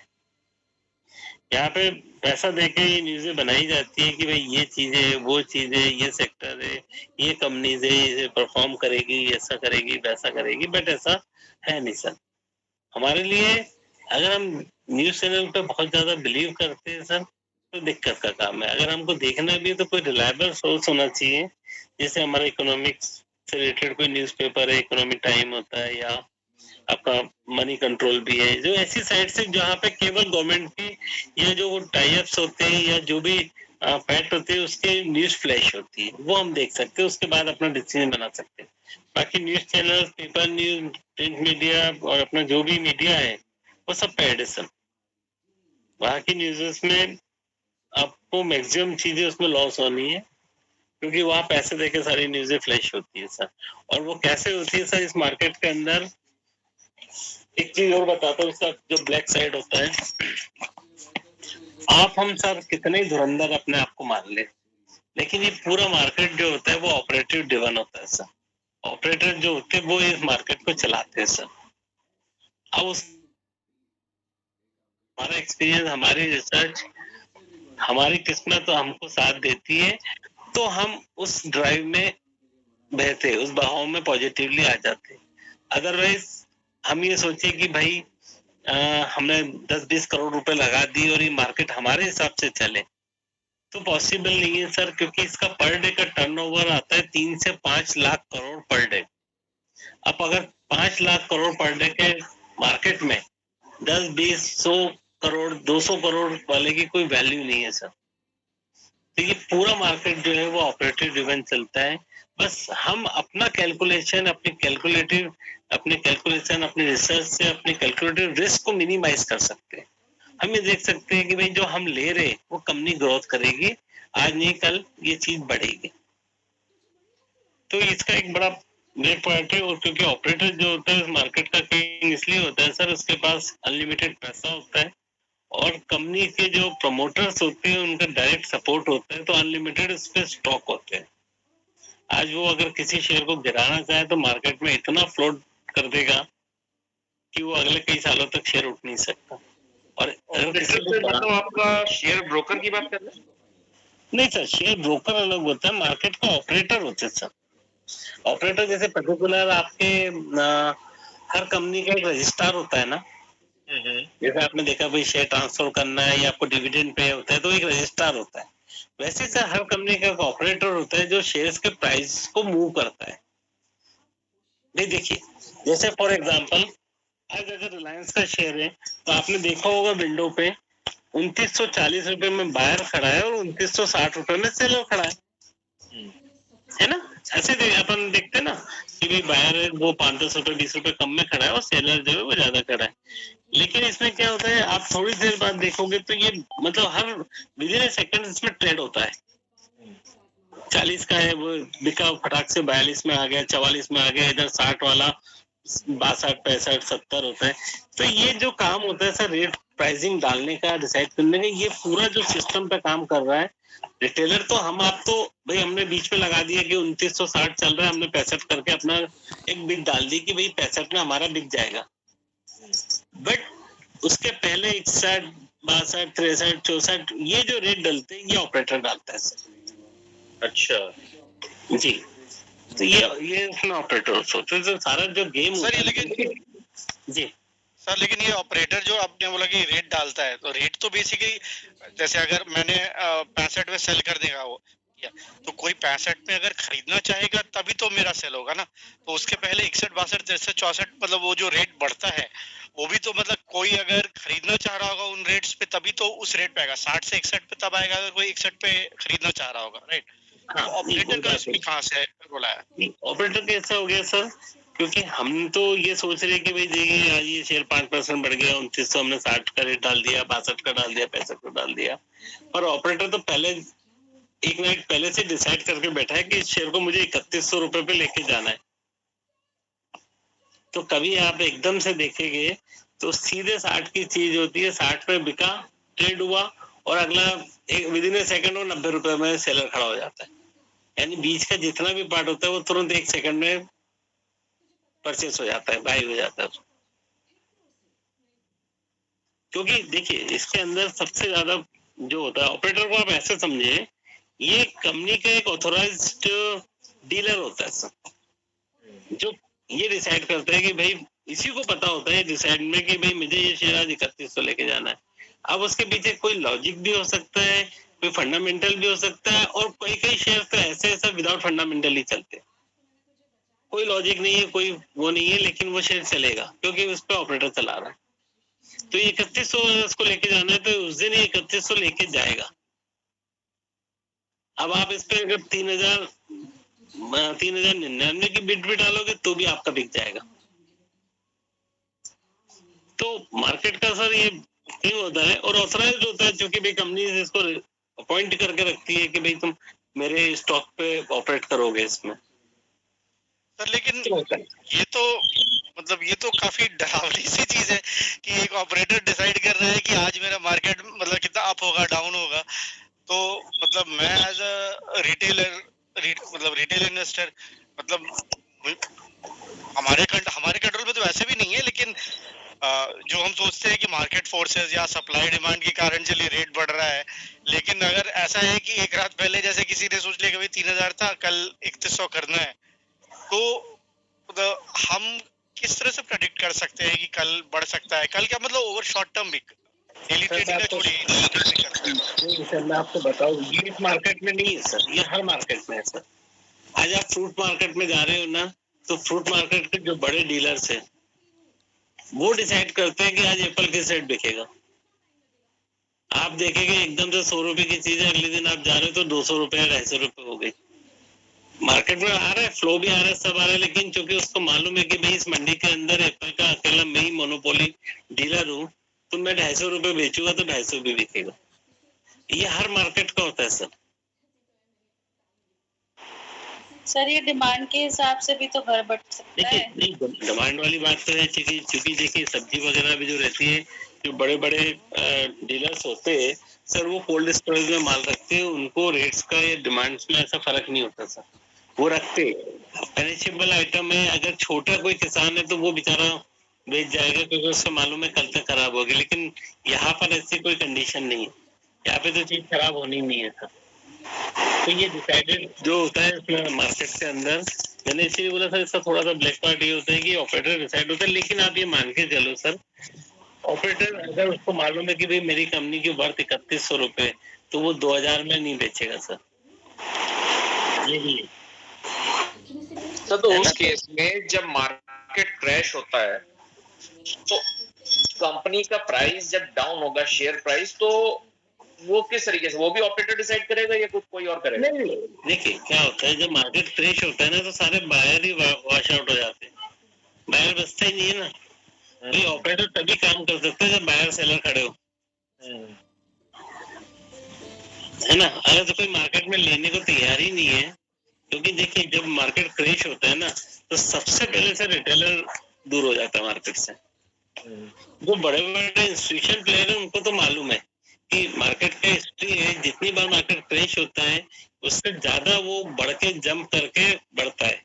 यहाँ पे पैसा देके ये न्यूज़ें बनाई जाती है कि भाई ये चीज है, वो चीज है, ये सेक्टर है, ये कंपनीज है, ये परफॉर्म करेगी, ऐसा करेगी, वैसा करेगी, बट ऐसा है नहीं सर। हमारे लिए अगर हम न्यूज चैनल पे बहुत ज्यादा बिलीव करते हैं सर तो दिक्कत का काम है। अगर हमको देखना भी है तो कोई रिलायबल सोर्स होना चाहिए, जैसे हमारा इकोनॉमिक्स से रिलेटेड कोई न्यूज़पेपर है, इकोनॉमिक टाइम होता है, या आपका मनी कंट्रोल भी है, जो ऐसी साइट से जहाँ पे केवल गवर्नमेंट की या जो टाई अप्स होते हैं या जो भी फैक्ट होते हैं उसके न्यूज फ्लैश होती है, वो हम देख सकते हैं, उसके बाद अपना डिसीजन बना सकते हैं। बाकी news channel, paper news, print media और अपना जो भी मीडिया है वो सब पेड है सर। वहाँ की न्यूज़ में आपको मैक्सिमम चीजें उसमें लॉस होनी है, क्योंकि वहां पैसे देके सारी न्यूज़ें फ्लैश होती है सर। और वो कैसे होती है सर, इस मार्केट के अंदर एक चीज और बताता हूँ सर, जो ब्लैक साइड होता है, आप हम सर कितने ही धुरंधर अपने आप को मान ले, लेकिन ये पूरा मार्केट जो होता है वो ऑपरेटिव ड्रिवन होता है सर। ऑपरेटर जो होते हैं वो इस मार्केट को चलाते हैं सर। अब उस हमारा एक्सपीरियंस, हमारी रिसर्च, हमारी किस्मत तो हमको साथ देती है, तो हम उस ड्राइव में बहते, उस बहाव में पॉजिटिवली आ जाते। अदरवाइज हम ये सोचे कि भाई हमने 10-20 करोड़ रुपए लगा दी और ये मार्केट हमारे हिसाब से चले, तो पॉसिबल नहीं है सर, क्योंकि इसका पर डे का टर्नओवर आता है 3 से 5 लाख करोड़ पर डे। अब अगर 5 लाख करोड़ पर डे के मार्केट में 10, 20, 100 करोड़, 200 करोड़ वाले की कोई वैल्यू नहीं है सर। तो ये पूरा मार्केट जो है वो ऑपरेटिव ड्रिवन चलता है। बस हम अपना कैलकुलेशन, अपनी रिसर्च से अपने कैलकुलेटिव रिस्क को मिनिमाइज कर सकते हैं। हम ये देख सकते हैं कि भाई जो हम ले रहे हैं वो कंपनी ग्रोथ करेगी, आज नहीं कल ये चीज बढ़ेगी। तो इसका एक बड़ा ग्रेट पॉइंट है। और क्योंकि ऑपरेटर जो होता है इस मार्केट का किंग इसलिए होता है सर, उसके पास अनलिमिटेड पैसा होता है, और कंपनी के जो प्रमोटर्स होते हैं उनका डायरेक्ट सपोर्ट होता है, तो अनलिमिटेड उस पर स्टॉक होते हैं। आज वो अगर किसी शेयर को गिराना चाहे तो मार्केट में इतना फ्लोट कर देगा कि वो अगले कई सालों तक शेयर उठ नहीं सकता। और मतलब आपका शेयर ब्रोकर की बात कर रहे हैं? नहीं सर, शेयर ब्रोकर अलग होता है, मार्केट का ऑपरेटर होते हैं सर। ऑपरेटर जैसे पर्टिकुलर आपके हर कंपनी का एक रजिस्ट्रार होता है ना, जैसे आपने देखा भाई शेयर ट्रांसफर करना है या आपको डिविडेंड पे होता है तो एक रजिस्ट्रार होता है। वैसे सर हर कंपनी का एक ऑपरेटर होता है जो शेयर्स के प्राइस को मूव करता है। नहीं देखिए, जैसे फॉर एग्जांपल आज अगर रिलायंस का शेयर है तो आपने देखा होगा विंडो पे 2940 रुपए में बायर खड़ा है और 2960 रुपए में सेलर खड़ा है ना। ऐसे अपन देखते ना कि भाई बायर है वो 5-10 रुपए 20 रुपए कम में खड़ा है और सेलर जो है वो ज्यादा खड़ा है। लेकिन इसमें क्या होता है, आप थोड़ी देर बाद देखोगे तो ये मतलब हर विद इन सेकंड इसमें ट्रेड होता है। 40 का है वो बिका फटाक से 42 में आ गया, 44 में आ गया, इधर 60 वाला 62, 65, 70 होता है। तो ये जो काम होता है सर रेट प्राइसिंग डालने का, डिसाइड करने का, ये पूरा जो सिस्टम पे काम कर रहा है रिटेलर। तो हम आप तो भाई हमने बीच में लगा दिया कि 2960 चल रहा है, हमने 65 करके अपना एक बिड डाल दी कि भाई 65 में हमारा बिक जाएगा। बट उसके पहले 61, 62, 63, 64 ये जो रेट डलते हैं ये ऑपरेटर डालता है सर। अच्छा जी, तो ये उसमें ऑपरेटर सोचते हैं सारा जो गेम सर। ये लेकिन जी सर, लेकिन ये ऑपरेटर जो आपने बोला कि रेट डालता है, तो रेट तो बेसिकली जैसे अगर मैंने 65 में सेल कर देगा वो, तो कोई 65 में अगर खरीदना चाहेगा तभी तो मेरा सेल होगा ना। तो उसके पहले 61, 62, 63, 64 मतलब वो जो रेट बढ़ता है वो भी तो मतलब कोई अगर खरीदना चाह रहा होगा उन रेट्स पे तभी तो उस रेट पे आएगा। 60 से 61 पे तब आएगा अगर कोई 61 पे खरीदना चाह रहा होगा, राइट। तो ऑपरेटर का इसमें कहाँ से रोल आया? ऑपरेटर कैसा हो गया सर, क्योंकि हम तो ये सोच रहे कि भाई देखिए आज ये शेयर 5% बढ़ गया, 2900 हमने 60 का रेट डाल दिया, 62 का डाल दिया, 65 का डाल दिया। पर ऑपरेटर तो पहले एक नाइट पहले से डिसाइड करके बैठा है कि इस शेयर को मुझे 3100 रुपए पे लेके जाना है। तो कभी आप एकदम से देखेंगे तो सीधे 60 की चीज होती है, 60 पे बिका, ट्रेड हुआ और अगला एक विद इन ए सेकंड वो 90 रुपए में सेलर खड़ा हो जाता है। यानी बीच का जितना भी पार्ट होता है वो तुरंत 1 सेकंड में परचेस हो जाता है, बाय हो जाता है। क्योंकि देखिए इसके अंदर सबसे ज्यादा जो होता है ऑपरेटर को आप ऐसे समझे, ये कंपनी का एक ऑथोराइज्ड डीलर होता है सर, जो ये डिसाइड करता है कि भाई इसी को पता होता है डिसाइड में कि भाई मुझे ये शेयर आज 3100 लेके जाना है। अब उसके पीछे कोई लॉजिक भी हो सकता है, कोई फंडामेंटल भी हो सकता है, और कई शेयर तो ऐसे विदाउट फंडामेंटल ही चलते हैं, कोई लॉजिक नहीं है, कोई वो नहीं है, लेकिन वो शेयर चलेगा क्योंकि उस पर ऑपरेटर चला रहा है। तो 3100 उसको लेके जाना है तो उस दिन 3100 लेके जाएगा। अब आप इस पे अगर 3099 की बिड भी डालोगे तो भी आपका बिक जाएगा। तो मार्केट का सर ये क्यों होता है, और ऑथराइज्ड होता है क्योंकि भाई कंपनी इसको अपॉइंट करके रखती है कि भाई तुम मेरे स्टॉक पे ऑपरेट करोगे इसमें। सर लेकिन ये तो मतलब ये तो काफी डरावनी सी चीज है कि एक ऑपरेटर डिसाइड कर रहा है कि आज मेरा मार्केट मतलब कितना अप होगा डाउन होगा। तो मतलब मैं एज अ रिटेलर मतलब रिटेल इन्वेस्टर मतलब हमारे कंट्रोल में तो वैसे भी नहीं है, लेकिन जो हम सोचते हैं कि मार्केट फोर्सेस या सप्लाई डिमांड के कारण चलिए रेट बढ़ रहा है, लेकिन अगर ऐसा है कि एक रात पहले जैसे किसी ने सोच लिया कि भाई 3000 था कल 3100 करना है, तो हम किस तरह से प्रेडिक्ट कर सकते हैं कि कल बढ़ सकता है? कल क्या मतलब ओवर शॉर्ट टर्म भी डेली ट्रेडिंग का छोड़िए। सर मैं आपको बताऊं, ये इस मार्केट में नहीं है सर, ये हर मार्केट में है सर। आज आप फ्रूट मार्केट में जा रहे हो ना, तो फ्रूट मार्केट के जो बड़े डीलर्स हैं वो डिसाइड करते हैं कि आज एप्पल किस रेट बिकेगा। आप देखेंगे एकदम से 100 रुपए की चीज है, अगले दिन आप जा रहे हो तो 200 रुपए या 250 रुपए हो गई। मार्केट में आ रहा है, फ्लो भी आ रहा है, सब आ रहा है, लेकिन चूंकि उसको मालूम है कि भाई इस मंडी के अंदर एप्पल का अकेला मैं ही मोनोपोली डीलर हूँ, तो मैं 250 रुपए बेचूंगा तो 250 भी बिकेगा। ये हर मार्केट का होता है सर। सर ये डिमांड के हिसाब से भी तो बढ़ सकता है। नहीं, डिमांड वाली बात तो है, क्योंकि देखिए सब्जी वगैरह भी जो रहती है, जो बड़े बड़े डीलर्स होते हैं सर, वो कोल्ड स्टोरेज में माल रखते हैं, उनको रेट्स का या डिमांड्स में ऐसा फर्क नहीं होता सर, वो रखते। पेरिशेबल आइटम है, अगर छोटा कोई किसान है तो वो बेचारा बेच जाएगा क्योंकि उसको मालूम है कल तक खराब होगी, लेकिन यहाँ पर ऐसी कोई कंडीशन नहीं है, यहाँ पे तो चीज खराब होनी नहीं है सर। तो ये डिसाइडेड जो होता है मार्केट के अंदर, मैंने इसीलिए बोला सर इसका थोड़ा सा ब्लैक पार्ट ये होता है कि ऑपरेटर डिसाइड होता है, लेकिन आप ये मान के चलो सर, ऑपरेटर अगर उसको मालूम है कि भाई मेरी कंपनी की वर्थ 3100 रुपए, तो वो 2000 में नहीं बेचेगा सर। ये भी सर तो उस केस में जब मार्केट क्रैश होता है तो कंपनी का प्राइस जब डाउन होगा, शेयर प्राइस, तो वो किस तरीके से, वो भी ऑपरेटर डिसाइड करेगा या कुछ कोई और करेगा? नहीं, देखिए क्या होता है, जब मार्केट क्रैश होता है ना तो सारे बायर ही वॉश आउट हो जाते हैं, बायर बचता ही नहीं है ना। ये ऑपरेटर तभी काम कर सकते हैं जब बायर सेलर खड़े हो, है ना। अगर तो कोई मार्केट में लेने को तैयार ही नहीं है, क्योंकि देखिए जब मार्केट क्रैश होता है ना तो सबसे पहले से रिटेलर दूर हो जाता है मार्केट से। जो बड़े बड़े इंस्टीट्यूशन प्लेयर है उनको तो मालूम है कि मार्केट का हिस्ट्री है, जितनी बार मार्केट क्रैश होता है उससे ज्यादा वो बढ़ के जंप करके बढ़ता है,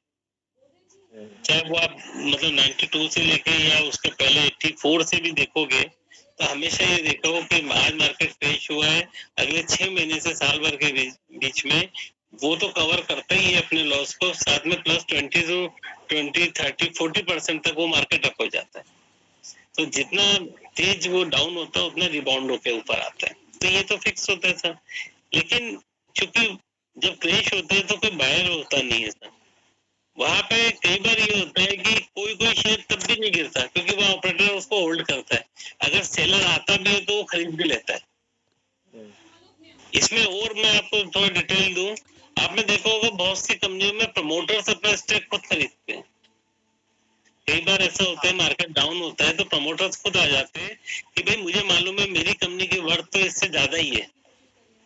चाहे वो आप मतलब 92 से लेके या उसके पहले 84 से भी देखोगे तो हमेशा ये देखो कि आज मार्केट क्रैश हुआ है, अगले 6 महीने से साल भर के बीच में वो तो कवर करता ही है अपने लॉस को, साथ में प्लस 20 30 40% तक वो मार्केट अप हो जाता है। तो जितना तेज वो डाउन होता है उतना रिबाउंड होकर ऊपर आता है, तो ये तो फिक्स होता है सर। लेकिन चूंकि जब क्रैश होता है तो कोई बायर होता नहीं है सर, वहां पे कई बार ये होता है कि कोई शेयर तब भी नहीं गिरता क्योंकि वो ऑपरेटर उसको होल्ड करता है, अगर सेलर आता भी है तो वो खरीद भी लेता है। इसमें और मैं आपको थोड़ा डिटेल दूं, आपने देखा होगा बहुत सी कंपनियों में प्रमोटर्स अपना स्टेक खुद खरीदते हैं। कई बार ऐसा होता है मार्केट डाउन होता है तो प्रमोटर्स खुद आ जाते हैं कि भाई मुझे मालूम है मेरी कंपनी की वर्थ तो इससे ज्यादा ही है,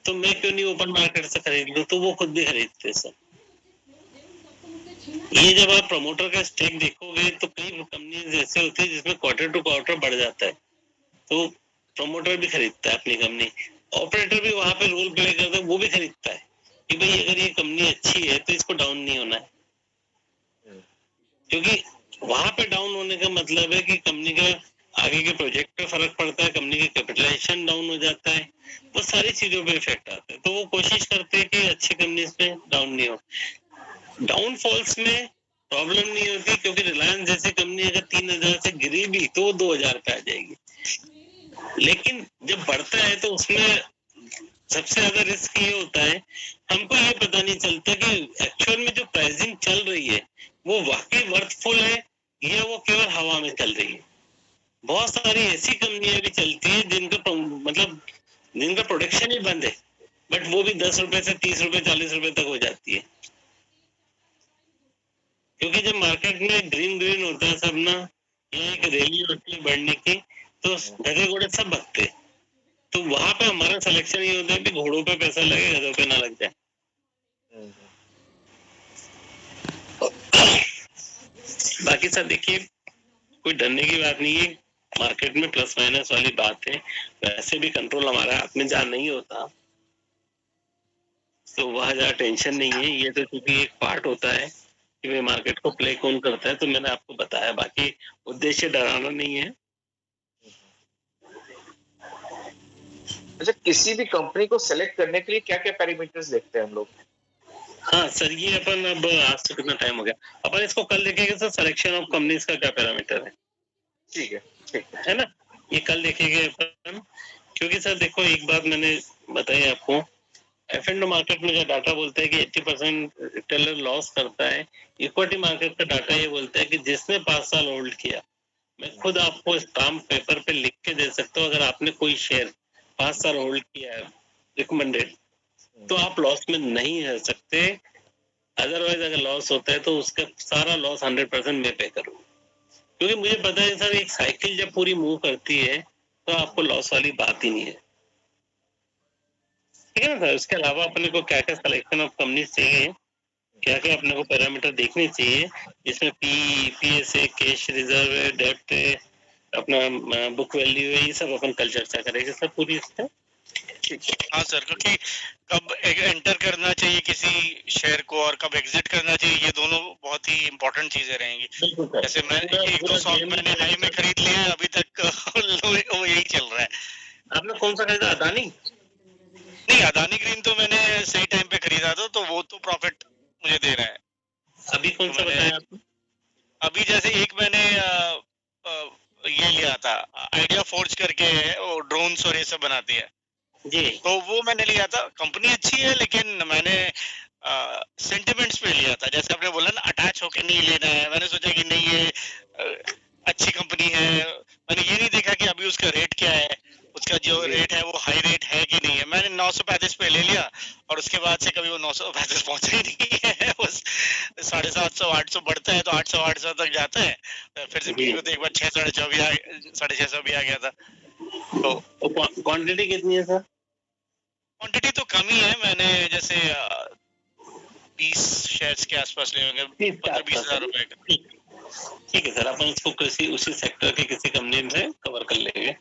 तो मैं क्यों नहीं ओपन मार्केट से खरीद लूं, तो वो खुद भी खरीदते हैं सर। ये जब आप प्रमोटर का स्टेक देखोगे तो कई कंपनी ऐसे होती है जिसमें क्वार्टर टू क्वार्टर बढ़ जाता है, तो प्रमोटर भी खरीदता है अपनी कंपनी, ऑपरेटर भी वहां पे रोल प्ले करता है, वो भी खरीदता है कि भाई अगर ये कंपनी अच्छी है तो इसको डाउन नहीं होना है, क्योंकि वहां पे डाउन होने का मतलब है कि कंपनी का आगे के प्रोजेक्ट पे फर्क पड़ता है, कंपनी की कैपिटलाइजेशन डाउन हो जाता है, वो सारी चीजों पे इफेक्ट आता है, तो वो कोशिश करते हैं कि अच्छी कंपनी में डाउन नहीं हो। डाउनफॉल्स में प्रॉब्लम नहीं होती क्योंकि रिलायंस जैसी कंपनी अगर 3000 से गिरी भी तो 2000 पे आ जाएगी, लेकिन जब बढ़ता है तो उसमें सबसे ज्यादा रिस्क ये होता है, हमको ये पता नहीं चलता कि एक्चुअल में जो प्राइसिंग चल रही है वो वाकई वर्थफुल है या वो केवल हवा में चल रही है। बहुत सारी ऐसी कंपनियां भी चलती है जिनका प्रोडक्शन ही बंद है, बट वो भी 10 रुपए से 30 रुपए 40 रुपए तक हो जाती है, क्योंकि जब मार्केट में ग्रीन होता है सब ना, ये एक रैली होती है बढ़ने की, तो गधे घोड़े सब भगते हैं, तो वहां पे हमारा सिलेक्शन ये होता है कि घोड़ों पे पैसा लगे, गधों पे ना लग जाए। बाकी सर देखिए, कोई डरने की बात नहीं है, मार्केट में प्लस माइनस वाली बात है, वैसे भी कंट्रोल हमारे हाथ में जहाँ नहीं होता तो वह ज्यादा टेंशन नहीं है। ये तो क्योंकि एक पार्ट होता है कि भाई मार्केट को प्ले कौन करता है, तो मैंने आपको बताया, बाकी उद्देश्य डराना नहीं है। अच्छा, किसी भी कंपनी को सेलेक्ट करने के लिए क्या क्या पैरामीटर्स देखते हैं हम लोग? हाँ सर, ये अपन अब आज से कितना टाइम हो गया, अपन इसको कल देखेंगे सर, सिलेक्शन ऑफ कंपनीज का क्या पैरामीटर है। ठीक है, ठीक है ना, ये कल देखेंगे अपन। क्योंकि सर देखो, एक बात मैंने बताई आपको, F&O मार्केट में जो डाटा बोलता है कि 80% रिटेलर लॉस करता है, इक्विटी मार्केट का डाटा ये बोलता है कि जिसने 5 साल होल्ड किया, मैं खुद आपको स्टाम्प पेपर पे लिख के दे सकता हूँ, अगर आपने कोई शेयर 5 साल होल्ड किया है रिकमेंडेड, तो आप लॉस में नहीं रह सकते। अदरवाइज अगर लॉस होता है तो उसका सारा लॉस 100% मैं पे करूँ, क्योंकि मुझे पता है सर, एक साइकिल जब पूरी मूव करती है तो आपको लॉस वाली बात ही नहीं है। ठीक है ना सर। उसके अलावा अपने को क्या क्या सिलेक्शन ऑफ कंपनी चाहिए, क्या क्या अपने को पैरामीटर देखने चाहिए, जिसमें पीएस है, कैश रिजर्व है, डेप्ट है, अपना बुक वैल्यू है, ये सब अपन कल चर्चा करेंगे सर पूरी इसमें। हाँ सर, क्योंकि कब एंटर करना चाहिए किसी शेयर को और कब एग्जिट करना चाहिए, ये दोनों बहुत ही इंपॉर्टेंट चीजें रहेंगी। जैसे मैं एक दो स्टॉक मैंने हाई में खरीद लिया है, अभी तक वो यही चल रहा है। आपने कौन सा खरीदा, अदानी? नहीं, अदानी ग्रीन तो मैंने सही टाइम पे खरीदा था, तो वो तो प्रॉफिट मुझे दे रहा है। अभी कौन सा बताया आपने? अभी जैसे एक मैंने ये लिया था, आइडिया फोर्ज करके है, वो ड्रोन्स और ये सब बनाती है जी, तो वो मैंने लिया था। कंपनी अच्छी है, लेकिन मैंने सेंटिमेंट्स पे लिया था। जैसे आपने बोला ना, अटैच होके नहीं लेना है, मैंने सोचा कि नहीं ये अच्छी कंपनी है। मैंने ये नहीं देखा कि अभी उसका रेट क्या है, उसका जो रेट है वो हाई रेट है कि नहीं है। मैंने 935 पे ले लिया और उसके बाद से कभी वो 935 पहुंचा ही नहीं है। बस 750 800 बढ़ता है तो 800 800 तक जाता है, फिर से बीच में तो एक बार 600 भी आ गया था। तो क्वांटिटी कितनी है सर? क्वांटिटी तो कम ही है, मैंने जैसे 20 शेयर्स के आसपास लिए होंगे, 15-20 हजार रुपए का। ठीक है सर, अपन इसको किसी उसी सेक्टर के किसी कंपनी में कवर कर लेंगे,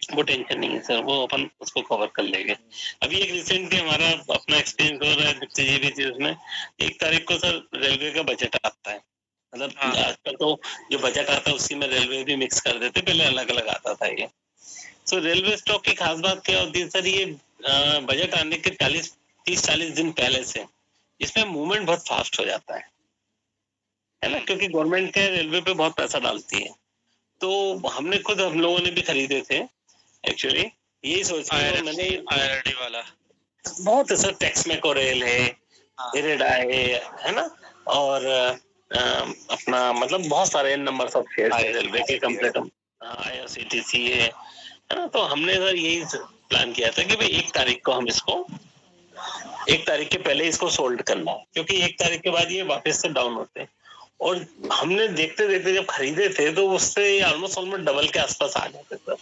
वो टेंशन नहीं है सर, वो अपन उसको कवर कर लेंगे। अभी एक रिसेंटली हमारा अपना एक्सपीरियंस हो रहा है दीप्ति जी भी चीज में, 1 तारीख को सर रेलवे का बजट आता है, मतलब आजकल तो जो बजट आता है उसी में रेलवे भी मिक्स कर देते, पहले अलग अलग आता था ये। तो रेलवे स्टॉक की खास बात क्या होती है सर, ये बजट आने के 30-40 दिन पहले से इसमें मूवमेंट बहुत फास्ट हो जाता है ना, क्योंकि गवर्नमेंट के रेलवे पे बहुत पैसा डालती है। तो हम लोगों ने भी खरीदे थे एक्चुअली, यही सोच के मैंने IRD वाला बहुत सर, टैक्स में को रेल है, इरेडा है ना, और अपना मतलब बहुत सारे नंबर ऑफ शेयर है रेलवे के, कम से कम IRCTC है ना। तो हमने सर यही प्लान किया था कि भाई 1 तारीख को हम इसको 1 तारीख के पहले इसको सोल्ड करना, क्योंकि 1 तारीख के बाद ये वापस से डाउन होते हैं। और हमने देखते देखते जब खरीदे थे तो उससे ऑलमोस्ट डबल के आसपास आ जाते थे।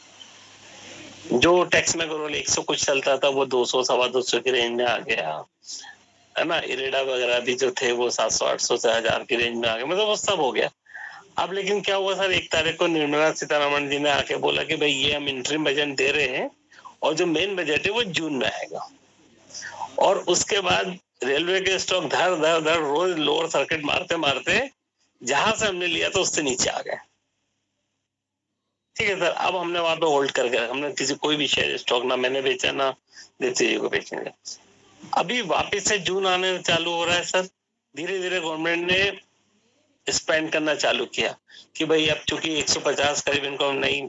जो टैक्स में करोल 100 कुछ चलता था वो 200 250 की रेंज में आ गया, है ना। इरेडा वगैरह भी जो थे वो 700-800 से 1000 की रेंज में आ गए, मतलब वो सब हो गया। अब लेकिन क्या हुआ सर, 1 तारीख को निर्मला सीतारमण जी ने आके बोला कि भाई ये हम इंटरिम बजट दे रहे हैं और जो मेन बजट है वो जून में आएगा। और उसके बाद रेलवे के स्टॉक धर रोज लोअर सर्किट मारते मारते जहां से हमने लिया तो उससे नीचे आ गए। ठीक है सर, अब हमने वहां पे होल्ड करके, हमने किसी कोई भी शेयर स्टॉक ना मैंने बेचा ना दीप्ति जी को बेचेंगे। अभी वापस से जून आने चालू हो रहा है सर, धीरे धीरे गवर्नमेंट ने स्पेंड करना चालू किया कि भाई अब चूंकि 150 करीब इनको नई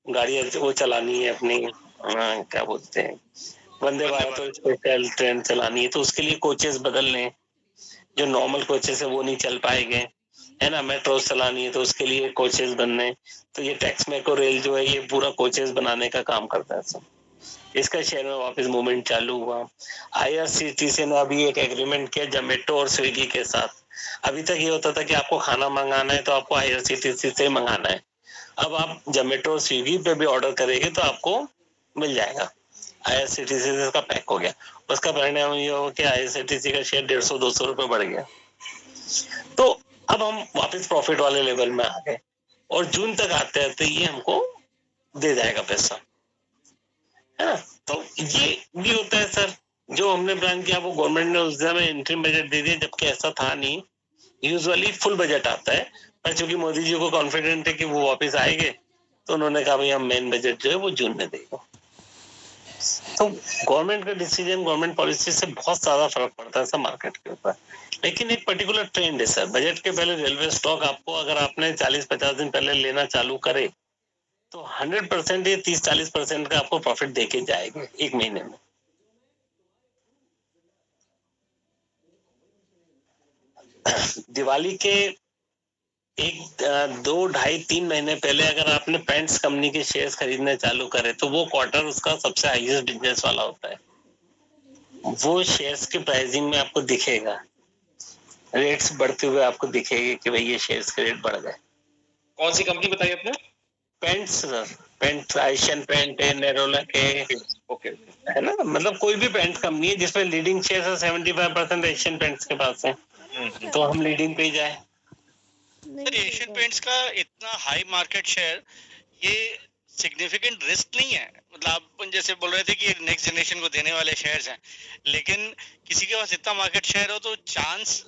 गाड़ियां वो चलानी है अपनी, क्या बोलते हैं, वंदे भारत और स्पेशल ट्रेन चलानी है, तो उसके लिए कोचेस बदलने, जो नॉर्मल कोचेस है वो नहीं चल पाएंगे, है ना। मेट्रो चलानी है तो उसके लिए कोचेस बनने, तो ये टैक्स मैको रेल जो है ये पूरा कोचेस बनाने का काम करता है सर। इसका शेयर में वापस मूवमेंट चालू हुआ। IRCTC ने अभी एक एग्रीमेंट किया जोमेटो और स्विगी के साथ। अभी तक ये होता था कि आपको खाना मंगाना है तो आपको IRCTC से मंगाना है, अब आप जोमेटो और स्विगी पे भी ऑर्डर करेंगे तो आपको मिल जाएगा। IRCTC से इसका पैक हो गया। उसका परिणाम ये हो कि IRCTC का शेयर 150-200 रुपए बढ़ गया। तो अब हम वापस प्रॉफिट वाले लेवल में आ गए और जून तक आते आते ये हमको दे जाएगा पैसा, है ना। तो ये भी होता है सर, जो हमने प्लान किया वो गवर्नमेंट ने उस समय इंटरिम बजट दे दिया, जबकि ऐसा था नहीं। यूजुअली फुल बजट आता है, पर चूंकि मोदी जी को कॉन्फिडेंट है कि वो वापस आएंगे, तो उन्होंने कहा भाई हम मेन बजट जो है वो जून में देंगे। तो गवर्नमेंट का डिसीजन, गवर्नमेंट पॉलिसी से बहुत ज्यादा फर्क पड़ता है सर मार्केट के ऊपर। लेकिन एक पर्टिकुलर ट्रेंड है सर, बजट के पहले रेलवे स्टॉक आपको अगर आपने 40-50 दिन पहले लेना चालू करे तो 100% ये 30-40% का आपको प्रॉफिट देके जाएंगे एक महीने में। दिवाली के 2-2.5-3 महीने पहले अगर आपने पेंट्स कंपनी के शेयर्स खरीदने चालू करे तो वो क्वार्टर उसका सबसे हाईएस्ट बिजनेस वाला होता है। वो शेयर्स के प्राइसिंग में आपको दिखेगा, रेट्स बढ़ते हुए आपको दिखेगा कि भाई ये शेयर्स के रेट बढ़ गए। कौन सी कंपनी बताई आपने? Paints sir, paint, Asian paint है, नेरोलैक है, ओके है ना। मतलब कोई भी पेंट कंपनी है जिसमें लीडिंग शेयर है 75% एशियन पेंट्स के पास है, तो हम लीडिंग पे ही जाए। सर एशियन पेंट्स का इतना हाई मार्केट शेयर ये सिग्निफिकेंट रिस्क नहीं है? मतलब आप जैसे बोल रहे थे कि नेक्स्ट जनरेशन को देने वाले शेयर्स हैं, लेकिन किसी के पास इतना मार्केट शेयर हो तो चांस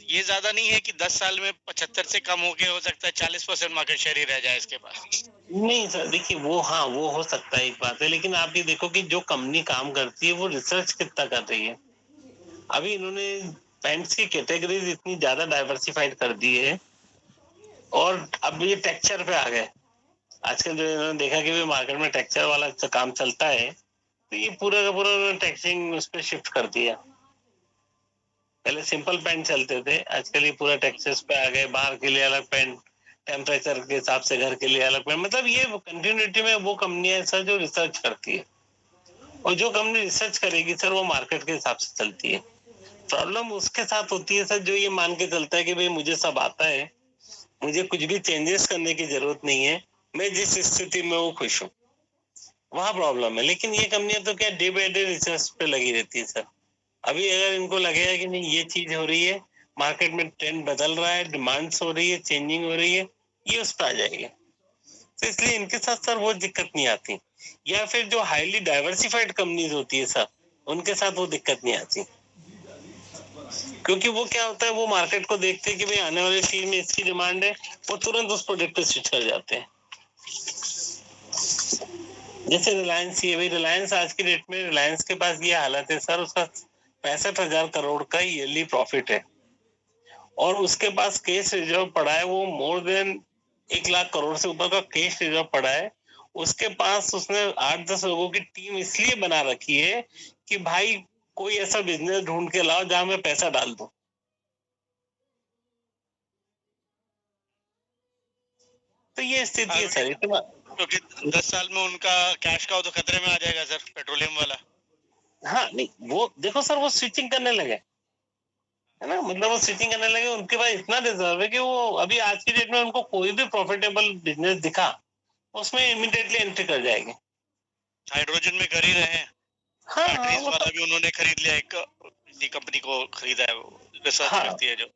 ये ज्यादा नहीं है कि 10 साल में 75 से कम होके हो सकता है 40% मार्केट शेयर ही रह जाए इसके पास? नहीं सर, देखिए वो, हाँ वो हो सकता है, एक बात है। लेकिन आप ये देखो कि जो कंपनी काम करती है वो रिसर्च कितना कर रही है। अभी इन्होंने पेंट्स की कैटेगरीज इतनी ज्यादा डाइवर्सिफाइड कर दी है और अब ये टेक्सचर पे आ गए। आजकल जो इन्होंने देखा कि भी मार्केट में टेक्सचर वाला काम चलता है, तो ये पूरा का पूरा उन्होंने टेक्सचरिंग उस पर शिफ्ट कर दिया। पहले सिंपल पेंट चलते थे, आजकल ये पूरा टेक्सचर्स पे आ गए। बाहर के लिए अलग पेंट, टेम्परेचर के हिसाब से घर के लिए अलग पेंट। मतलब ये कंटिन्यूटी में वो कंपनी है सर जो रिसर्च करती है, और जो कंपनी रिसर्च करेगी सर वो मार्केट के हिसाब से चलती है। प्रॉब्लम उसके साथ होती है सर जो ये मान के चलता है कि भाई मुझे सब आता है, मुझे कुछ भी चेंजेस करने की जरूरत नहीं है, मैं जिस स्थिति में हूँ खुश हूँ, वहां प्रॉब्लम है। लेकिन ये कंपनियां तो क्या डे बाय डे रिसर्च पे लगी रहती है सर। अभी अगर इनको लगेगा कि नहीं ये चीज हो रही है, मार्केट में ट्रेंड बदल रहा है, डिमांड्स हो रही है, चेंजिंग हो रही है, ये उस पर आ जाएगी। तो इसलिए इनके साथ सर वो दिक्कत नहीं आती। या फिर जो हाईली डाइवर्सिफाइड कंपनीज होती है सर, उनके साथ वो दिक्कत नहीं आती, क्योंकि वो क्या होता है, वो मार्केट को देखते हैं कि भाई आने वाले सीजन में इसकी डिमांड है, वो तुरंत उस प्रोडक्ट पे स्विच कर जाते हैं। जैसे रिलायंस, ये भाई रिलायंस आज की डेट में, रिलायंस के पास ये हालत है सर, उसका 65,000 करोड़ का ईयरली प्रॉफिट है और उसके पास कैश रिजर्व पड़ा है, वो मोर देन 1 लाख करोड़ से ऊपर का कैश रिजर्व पड़ा है। उसके पास उसने 8-10 लोगों की टीम इसलिए बना रखी है कि भाई कोई ऐसा बिजनेस ढूंढ के लाओ जहां मैं पैसा डाल दूं। तो ये स्थिति है सर। इतना क्योंकि 10 साल में उनका कैश का तो खतरे में आ जाएगा सर, पेट्रोलियम वाला। हाँ नहीं, वो देखो सर वो स्विचिंग करने लगे, है ना। मतलब वो स्विचिंग करने लगे, उनके पास इतना रिजर्व है कि वो अभी आज की डेट में उनको कोई भी प्रॉफिटेबल बिजनेस दिखा उसमें इमीडिएटली एंट्री कर जाएंगे। हाइड्रोजन में कर ही रहे हैं, हाँ बैटरीज वो वाला तो, भी उन्होंने खरीद लिया, एक किसी कंपनी को खरीदा है, वो रिसर्च हाँ करती है जो।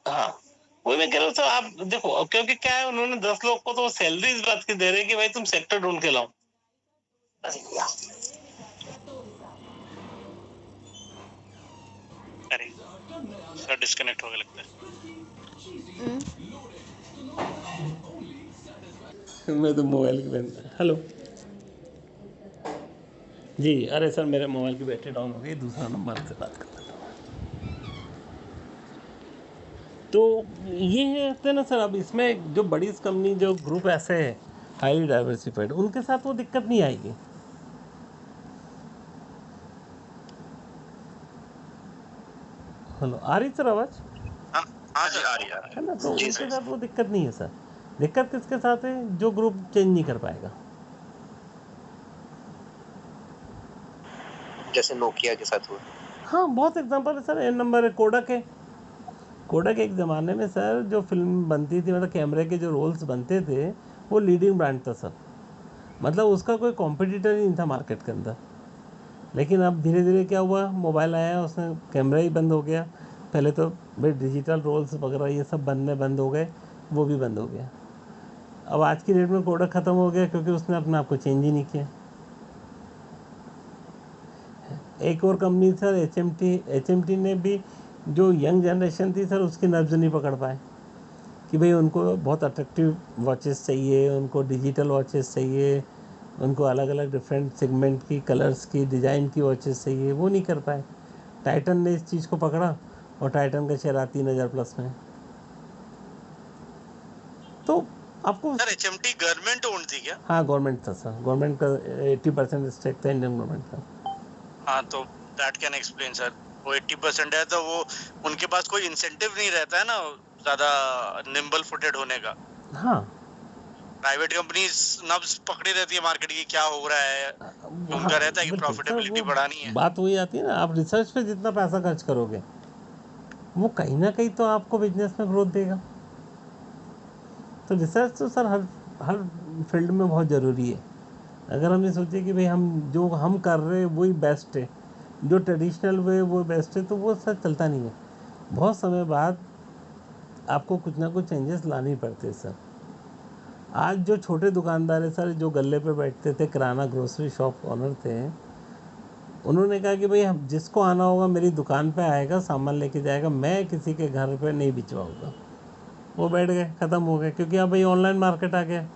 हाँ वही मैं कह रहा हूँ सर। आप देखो, क्योंकि क्या है, उन्होंने 10 लोग को तो सैलरी इस बात की दे रहे हैं कि भाई तुम सेक्टर ढूंढ के लाओ। अरे सर डिस्कनेक्ट हो गया लगता है। मैं तो मोबाइल की बैटरी, हेलो जी, अरे सर मेरे मोबाइल की बैटरी डाउन हो गई, दूसरा नंबर से बात कर लेता हूँ। तो ये है ना सर, अब इसमें जो बड़ी कंपनी, जो ग्रुप ऐसे है हाईली डाइवर्सिफाइड, उनके साथ वो दिक्कत नहीं आएगी। हेलो, आ रही सर आवाज? हाँ सर आ रही है ना, तो उनके साथ वो दिक्कत नहीं है सर। दिक्कत किसके साथ है? जो ग्रुप चेंज नहीं कर पाएगा। जैसे नोकिया के साथ हुआ। हाँ बहुत एग्जांपल है सर। एक नंबर है कोडक है। कोडक एक ज़माने में सर जो फिल्म बनती थी, मतलब कैमरे के जो रोल्स बनते थे, वो लीडिंग ब्रांड था सर। मतलब उसका कोई कॉम्पिटिटर ही नहीं था मार्केट के अंदर। लेकिन अब धीरे धीरे क्या हुआ, मोबाइल आया, उसने कैमरा ही बंद हो गया, पहले तो भाई डिजिटल रोल्स वगैरह ये सब बनने बंद हो गए, वो भी बंद हो गया। अब आज की डेट में कोडर ख़त्म हो गया क्योंकि उसने अपने आप को चेंज ही नहीं किया। एक और कंपनी सर HMT ने भी जो यंग जनरेशन थी सर उसकी नब्ज नहीं पकड़ पाए कि भाई उनको बहुत अट्रैक्टिव वॉचेस चाहिए, उनको डिजिटल वॉचेस चाहिए, उनको अलग अलग डिफरेंट सेगमेंट की, कलर्स की, डिज़ाइन की वॉचेस चाहिए, वो नहीं कर पाए। टाइटन ने इस चीज़ को पकड़ा और टाइटन का शेयर 3000 प्लस में। तो आपको सर HMT गवर्नमेंट ओन्ड थी क्या? हाँ गवर्नमेंट था सर, गवर्नमेंट का 80% स्टेक था इंडियन गवर्नमेंट का। हाँ तो दैट कैन एक्सप्लेन सर, वो 80% है तो वो उनके पास कोई इंसेंटिव नहीं रहता है ना ज्यादा निम्बल फुटेड होने का। हाँ प्राइवेट कंपनीज नब्ज पकड़ी रहती है मार्केट की, क्या हो रहा है, उनका रहता है कि बिल्कुल सर, प्रॉफिटेबिलिटी वो बढ़ानी है। बात वही आती है ना, आप रिसर्च पे जितना पैसा खर्च करोगे वो कहीं ना कहीं तो आपको बिजनेस में ग्रोथ देगा। तो रिसर्च तो सर हर फील्ड में बहुत ज़रूरी है। अगर हम ये सोचे कि भाई हम जो हम कर रहे हैं वही बेस्ट है, जो ट्रेडिशनल वे वो बेस्ट है, तो वो सर चलता नहीं है। बहुत समय बाद आपको कुछ ना कुछ चेंजेस लाने ही पड़ते हैं सर। आज जो छोटे दुकानदार है सर, जो गले पे बैठते थे, किराना ग्रोसरी शॉप ओनर थे, उन्होंने कहा कि भाई हम जिसको आना होगा मेरी दुकान पे आएगा, सामान लेके जाएगा, मैं किसी के घर पे नहीं भिजवाऊँगा। वो बैठ गए, ख़त्म हो गए, क्योंकि अब भाई ऑनलाइन मार्केट आ गया।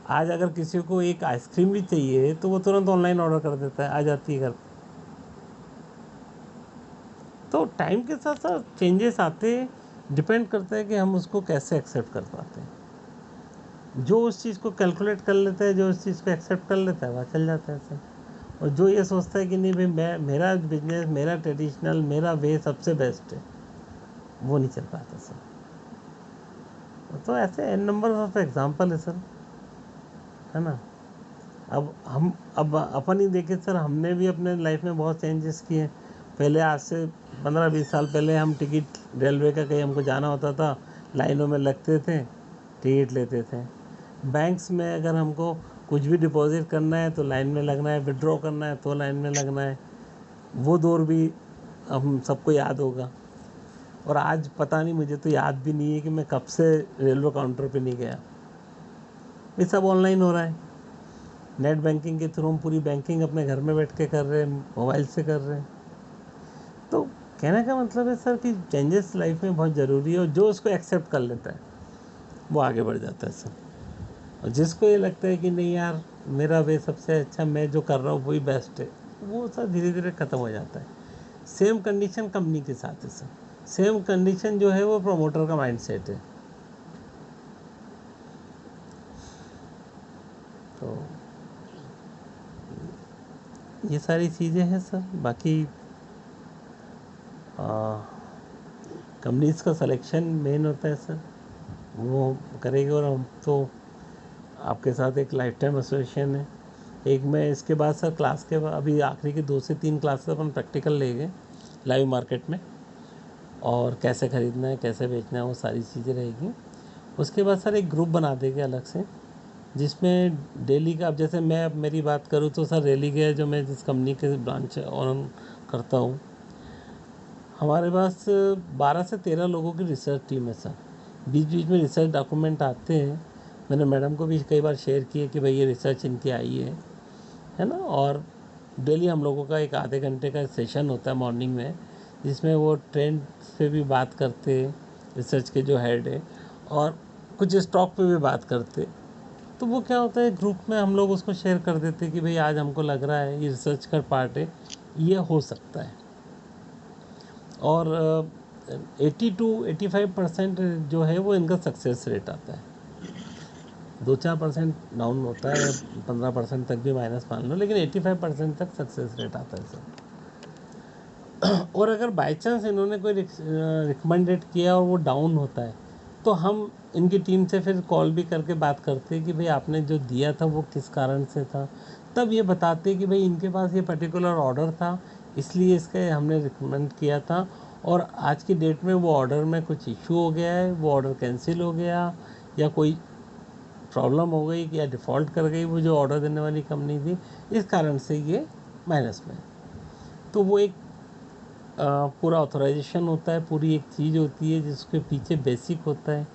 आज अगर किसी को एक आइसक्रीम भी चाहिए तो वो तुरंत ऑनलाइन ऑर्डर कर देता है, आ जाती है घर। तो टाइम के साथ साथ चेंजेस आते, डिपेंड करता है कि हम उसको कैसे एक्सेप्ट कर पाते हैं। जो उस चीज़ को कैलकुलेट कर लेता है, जो उस चीज़ को एक्सेप्ट कर लेता है, वह चल जाता है सर। और जो ये सोचता है कि नहीं भाई मेरा बिजनेस, मेरा ट्रेडिशनल, मेरा वे सबसे बेस्ट है, वो नहीं चल पाता सर। तो ऐसे एन नंबर ऑफ एग्जाम्पल है सर, है ना। अब अपन ही देखे सर, हमने भी अपने लाइफ में बहुत चेंजेस किए। पहले आज से 15-20 साल पहले हम टिकट रेलवे का कहीं हमको जाना होता था, लाइनों में लगते थे, टिकट लेते थे। बैंक्स में अगर हमको कुछ भी डिपॉजिट करना है तो लाइन में लगना है, विड्रॉ करना है तो लाइन में लगना है। वो दौर भी हम सबको याद होगा। और आज पता नहीं, मुझे तो याद भी नहीं है कि मैं कब से रेलवे काउंटर पे नहीं गया। ये सब ऑनलाइन हो रहा है, नेट बैंकिंग के थ्रू हम पूरी बैंकिंग अपने घर में बैठ के कर रहे हैं, मोबाइल से कर रहे हैं। तो कहने का मतलब है सर कि चेंजेस लाइफ में बहुत ज़रूरी है, और जो उसको एक्सेप्ट कर लेता है वो आगे बढ़ जाता है सर। और जिसको ये लगता है कि नहीं यार मेरा वे सबसे अच्छा, मैं जो कर रहा हूँ वही बेस्ट है, वो सर धीरे धीरे ख़त्म हो जाता है। सेम कंडीशन कंपनी के साथ है सर, सेम कंडीशन जो है वो प्रोमोटर का माइंडसेट है। तो ये सारी चीज़ें हैं सर। बाकी कंपनीज़ का सिलेक्शन मेन होता है सर, वो करेंगे। और हम तो आपके साथ एक लाइफ टाइम एसोसिएशन है। एक मैं इसके बाद सर क्लास के बाद अभी आखिरी की 2 से 3 क्लासेस अपन प्रैक्टिकल लेंगे लाइव मार्केट में, और कैसे ख़रीदना है, कैसे बेचना है, वो सारी चीज़ें रहेगी। उसके बाद सर एक ग्रुप बना देंगे अलग से, जिसमें डेली का, अब जैसे मैं अब मेरी बात करूँ तो सर रेली के जो मैं जिस कंपनी के ब्रांच ऑन करता हूँ, हमारे पास 12 से 13 लोगों की रिसर्च टीम है सर। बीच बीच में रिसर्च डॉक्यूमेंट आते हैं, मैंने मैडम को भी कई बार शेयर किए कि भाई ये रिसर्च इनकी आई है ना। और डेली हम लोगों का एक आधे घंटे का सेशन होता है मॉर्निंग में, जिसमें वो ट्रेंड पे भी बात करते, रिसर्च के जो हेड है, और कुछ स्टॉक पे भी बात करते। तो वो क्या होता है, ग्रुप में हम लोग उसको शेयर कर देते कि भाई आज हमको लग रहा है ये रिसर्च का पार्ट है, ये हो सकता है। और 80-85% जो है वो इनका सक्सेस रेट आता है। 2-4% डाउन होता है, 15% तक भी माइनस मान लो, लेकिन 85% तक सक्सेस रेट आता है सर। और अगर बाई चांस इन्होंने कोई रिकमेंडेड किया और वो डाउन होता है, तो हम इनकी टीम से फिर कॉल भी करके बात करते हैं कि भाई आपने जो दिया था वो किस कारण से था। तब ये बताते कि भाई इनके पास ये पर्टिकुलर ऑर्डर था, इसलिए इसके हमने रिकमेंड किया था, और आज की डेट में वो ऑर्डर में कुछ इशू हो गया है, वो ऑर्डर कैंसिल हो गया, या कोई प्रॉब्लम हो गई, या डिफ़ॉल्ट कर गई वो जो ऑर्डर देने वाली कंपनी थी, इस कारण से ये माइनस में। तो वो एक पूरा ऑथराइजेशन होता है, पूरी एक चीज़ होती है जिसके पीछे बेसिक होता है।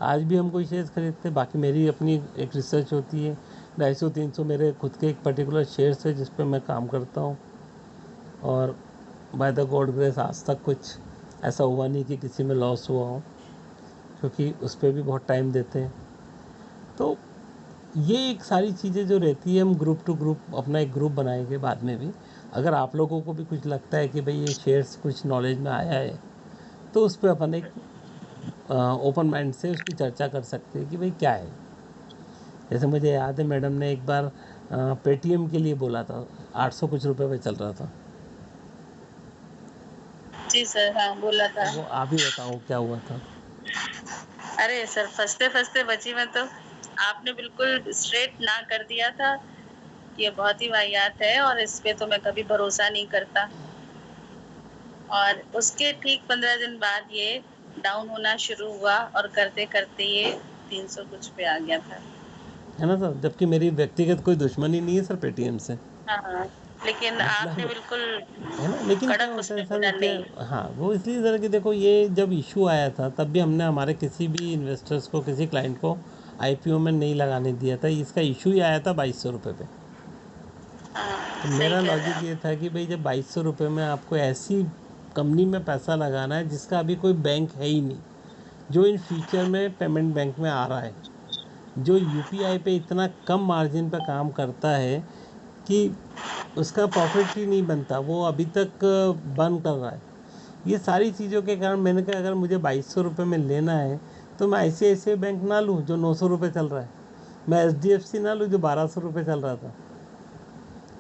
आज भी हम कोई शेयर्स खरीदते हैं, बाकी मेरी अपनी एक रिसर्च होती है, 250-300 मेरे खुद के एक पर्टिकुलर शेयर्स है जिस पे मैं काम करता हूँ, और बाय द गॉड ग्रेस आज तक कुछ ऐसा हुआ नहीं कि किसी में लॉस हुआ हो, क्योंकि उस पर भी बहुत टाइम देते हैं। तो ये एक सारी चीज़ें जो रहती है, हम ग्रुप टू ग्रुप अपना एक ग्रुप बनाएंगे बाद में भी। अगर आप लोगों को भी कुछ लगता है कि भाई ये शेयर्स कुछ नॉलेज में आया है, तो उस पर अपन एक ओपन माइंड से उसकी चर्चा कर सकते हैं कि भाई क्या है। जैसे मुझे याद है मैडम ने एक बार पेटीएम के लिए बोला था, 800 कुछ रुपए पे चल रहा था। जी सर, हाँ बोला था। वो आप ही बताओ क्या हुआ था। अरे सर, फंसते फंसते बची मैं तो। आपने बिल्कुल स्ट्रेट ना कर दिया था, ये बहुत ही वाहियात है और इस पे तो मैं कभी भरोसा नहीं करता। और उसके ठीक 15 दिन बाद ये डाउन होना शुरू हुआ और करते करते ये 300 कुछ पे आ गया था, है ना सर, जबकि मेरी व्यक्तिगत कोई दुश्मनी नहीं है सर पेटीएम से। हाँ। लेकिन आपने बिल्कुल है ना, लेकिन क्या कड़क होता है उसमें सर बोला कि नहीं। हाँ, वो इसलिए ज़रा कि देखो, ये जब इशू आया था तब भी हमने हमारे किसी भी इन्वेस्टर्स को, किसी क्लाइंट को आईपीओ में नहीं लगाने दिया था। इसका इशू ही आया था 2200 रुपये पे। तो सही मेरा कह रहे लॉजिक हैं ये था कि भाई जब 2200 रुपये में आपको ऐसी कंपनी में पैसा लगाना है जिसका अभी कोई बैंक है ही नहीं, जो इन फ्यूचर में पेमेंट बैंक में आ रहा है, जो यूपीआई पे इतना कम मार्जिन पे काम करता है कि उसका प्रॉफिट ही नहीं बनता, वो अभी तक बंद कर रहा है। ये सारी चीज़ों के कारण मैंने कहा अगर मुझे 2200 रुपये में लेना है तो मैं ICICI बैंक ना लूँ जो 900 रुपये चल रहा है, मैं HDFC ना लूँ जो 1200 रुपये चल रहा था,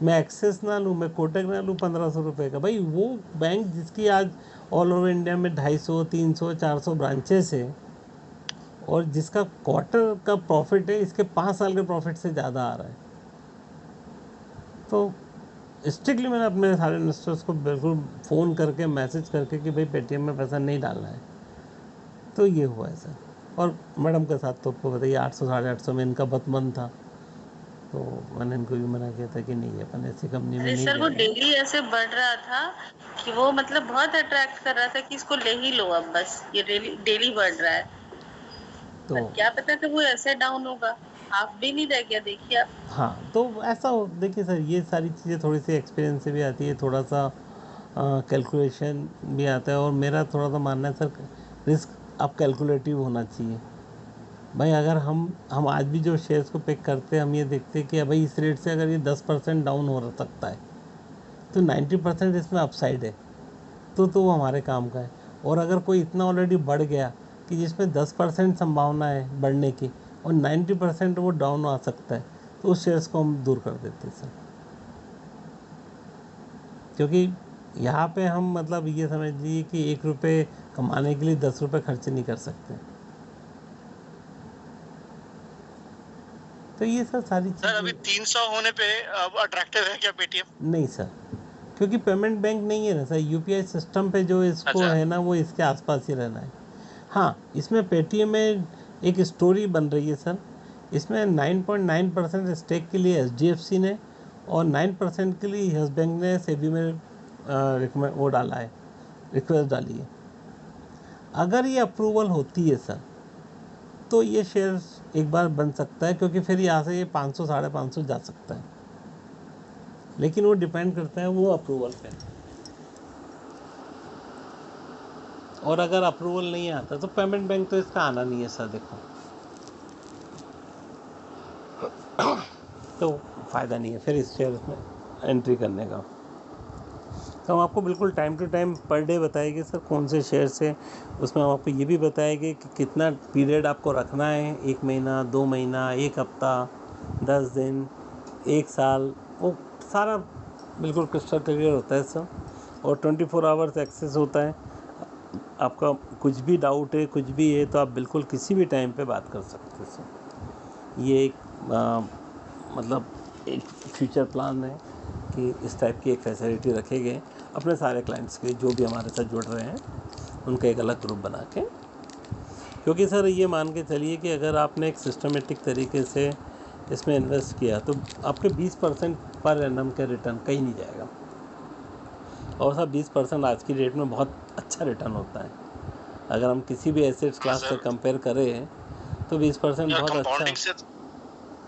मैं एक्सेस ना लूँ, मैं कोटक ना लूँ 1500 रुपये का। भाई वो बैंक जिसकी आज ऑल ओवर इंडिया में 250, 300, 400 ब्रांचेस है, और जिसका क्वार्टर का प्रॉफिट है इसके 5 साल के प्रॉफिट से ज़्यादा आ रहा है। तो स्ट्रिक्टली मैंने अपने सारे इन्वेस्टर्स को बिल्कुल फ़ोन करके, मैसेज करके कि भाई पेटीएम में पैसा नहीं डालना है। तो ये हुआ है सर। और मैडम के साथ तो आपको बताइए 800 850 में इनका बहुत मन था, तो मैंने इनको भी मना किया था कि नहीं, अपन ऐसी कंपनी में अरे नहीं सर, वो जाएंगे। डेली ऐसे बढ़ रहा था कि वो मतलब बहुत अट्रैक्ट कर रहा था कि इसको ले ही लो अब, बस ये डेली डेली बढ़ रहा है। तो पर क्या पता कि वो ऐसे डाउन होगा, हाफ भी नहीं रह गया, देखिए आप। हाँ, तो ऐसा हो, देखिए सर ये सारी चीज़ें थोड़ी सी एक्सपीरियंस से भी आती है, थोड़ा सा कैलकुलेशन भी आता है, और मेरा थोड़ा सा मानना है सर रिस्क अब कैलकुलेटिव होना चाहिए। भाई अगर हम आज भी जो शेयर्स को पिक करते हैं, हम ये देखते हैं कि भाई इस रेट से अगर ये 10% डाउन हो सकता है तो 90% इसमें अपसाइड है, तो वो हमारे काम का है। और अगर कोई इतना ऑलरेडी बढ़ गया कि जिसमें 10% संभावना है बढ़ने की और 90% वो डाउन आ सकता है, तो उस शेयर्स को हम दूर कर देते हैं सर। क्योंकि यहाँ पे हम मतलब ये समझ लीजिए कि 1 रुपये कमाने के लिए 10 रुपये खर्च नहीं कर सकते। तो ये सर सारी सर अभी चीज़ें 300 होने पे अब अट्रैक्टिव है क्या पेटीएम? नहीं सर, क्योंकि पेमेंट बैंक नहीं है ना सर, यूपीआई सिस्टम पे जो इसको अच्छा। है ना, वो इसके आसपास ही रहना है। हाँ, इसमें पेटीएम में एक स्टोरी बन रही है सर। इसमें 9.9% स्टेक के लिए HDFC ने और 9% के लिए यस बैंक ने सेबी में वो डाला है, रिक्वेस्ट डाली है। अगर ये अप्रूवल होती है सर तो ये शेयर एक बार बन सकता है, क्योंकि फिर यहाँ से ये 500 550 जा सकता है, लेकिन वो डिपेंड करता है वो अप्रूवल पे। और अगर अप्रूवल नहीं आता तो पेमेंट बैंक तो इसका आना नहीं है सर, देखो तो फ़ायदा नहीं है फिर इस शेयर में एंट्री करने का। तो हम आपको बिल्कुल टाइम टू टाइम पर डे बताएंगे सर कौन से शेयर से, उसमें हम आपको ये भी बताएंगे कि कितना पीरियड आपको रखना है, 1 महीना, 2 महीना, 1 हफ्ता, 10 दिन, 1 साल, वो सारा बिल्कुल क्रिस्टल क्लियर होता है सर। और 24 आवर्स एक्सेस होता है। आपका कुछ भी डाउट है, कुछ भी है, तो आप बिल्कुल किसी भी टाइम पे बात कर सकते हैं सर। ये एक मतलब एक फ्यूचर प्लान है कि इस टाइप की एक फैसिलिटी रखेंगे अपने सारे क्लाइंट्स के, जो भी हमारे साथ जुड़ रहे हैं उनका एक अलग ग्रुप बना के। क्योंकि सर ये मान के चलिए कि अगर आपने एक सिस्टमेटिक तरीके से इसमें इन्वेस्ट किया तो आपके 20% पर एनम के रिटर्न कहीं नहीं जाएगा। और सर 20% आज की डेट में बहुत अच्छा रिटर्न होता है। अगर हम किसी भी एसेट्स क्लास से कंपेयर करें तो 20% बहुत अच्छा।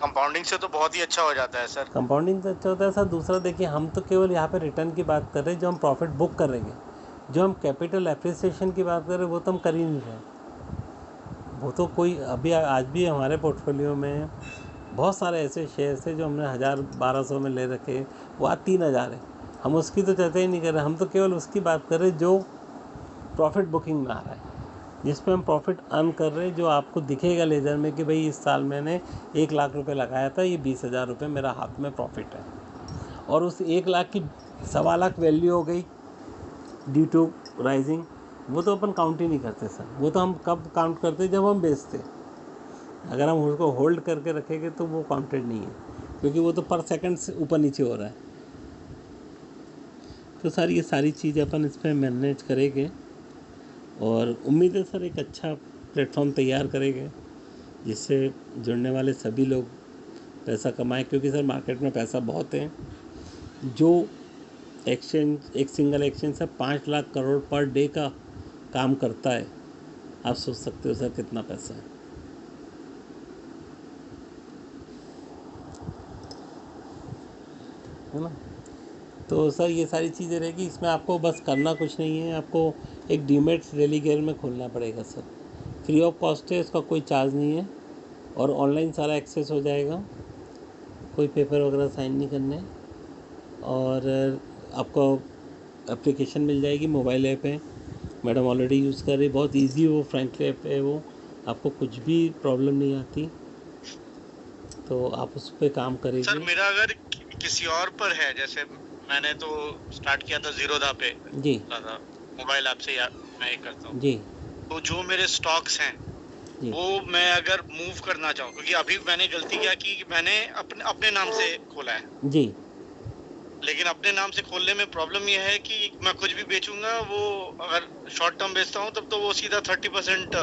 कंपाउंडिंग से तो बहुत ही अच्छा हो जाता है सर। कंपाउंडिंग से अच्छा होता है सर। दूसरा देखिए, हम तो केवल यहाँ पे रिटर्न की बात कर रहे हैं जो हम प्रॉफिट बुक करेंगे। जो हम कैपिटल एप्रिसिएशन की बात कर रहे हैं वो तो हम कर ही नहीं रहे। वो तो कोई अभी आज भी हमारे पोर्टफोलियो में बहुत सारे ऐसे शेयर्स हैं जो हमने 1000-1200 में ले रखे, वो आज 3000 है। हम उसकी तो चर्चा ही नहीं कर रहे, हम तो केवल उसकी बात कर रहे जो प्रॉफिट बुकिंग में आ रहा है, जिस पे हम प्रॉफिट अर्न कर रहे हैं, जो आपको दिखेगा लेजर में कि भाई इस साल मैंने 1 लाख रुपए लगाया था, ये 20,000 रुपये मेरा हाथ में प्रॉफिट है। और उस 1 लाख की 1.25 लाख वैल्यू हो गई ड्यू टू राइजिंग, वो तो अपन काउंट ही नहीं करते सर। वो तो हम कब काउंट करते जब हम बेचते। अगर हम उसको होल्ड करके रखेंगे तो वो काउंटेड नहीं है, क्योंकि वो तो पर सेकंड से ऊपर नीचे हो रहा है। तो सर ये सारी चीज़ें अपन इस पर मैनेज करेंगे और उम्मीद है सर एक अच्छा प्लेटफॉर्म तैयार करेंगे जिससे जुड़ने वाले सभी लोग पैसा कमाएं, क्योंकि सर मार्केट में पैसा बहुत है। जो एक्सचेंज, एक सिंगल एक्सचेंज से 5 लाख करोड़ पर डे का काम करता है। आप सोच सकते हो सर कितना पैसा है ना। तो सर ये सारी चीज़ें रहेगी, इसमें आपको बस करना कुछ नहीं है, आपको एक डीमेट रेलीगेयर में खोलना पड़ेगा सर। फ्री ऑफ कॉस्ट है, इसका कोई चार्ज नहीं है और ऑनलाइन सारा एक्सेस हो जाएगा, कोई पेपर वगैरह साइन नहीं करने। और आपको एप्लीकेशन मिल जाएगी, मोबाइल ऐप है, मैडम ऑलरेडी यूज़ कर रही, बहुत इजी वो फ्रैंकली ऐप है, वो आपको कुछ भी प्रॉब्लम नहीं आती, तो आप उस पर काम करेंगे। सर मेरा अगर किसी और पर है, जैसे मैंने तो स्टार्ट किया था ज़ीरोधा पे जी, मोबाइल ऐप से मैं करता हूँ जी, तो जो मेरे स्टॉक्स हैं जी, वो मैं अगर मूव करना चाहूँ, क्योंकि अभी मैंने गलती क्या की कि मैंने अपने नाम से खोला है जी, लेकिन अपने नाम से खोलने में प्रॉब्लम ये है कि मैं कुछ भी बेचूंगा, वो अगर शॉर्ट टर्म बेचता हूँ तब तो वो सीधा 30%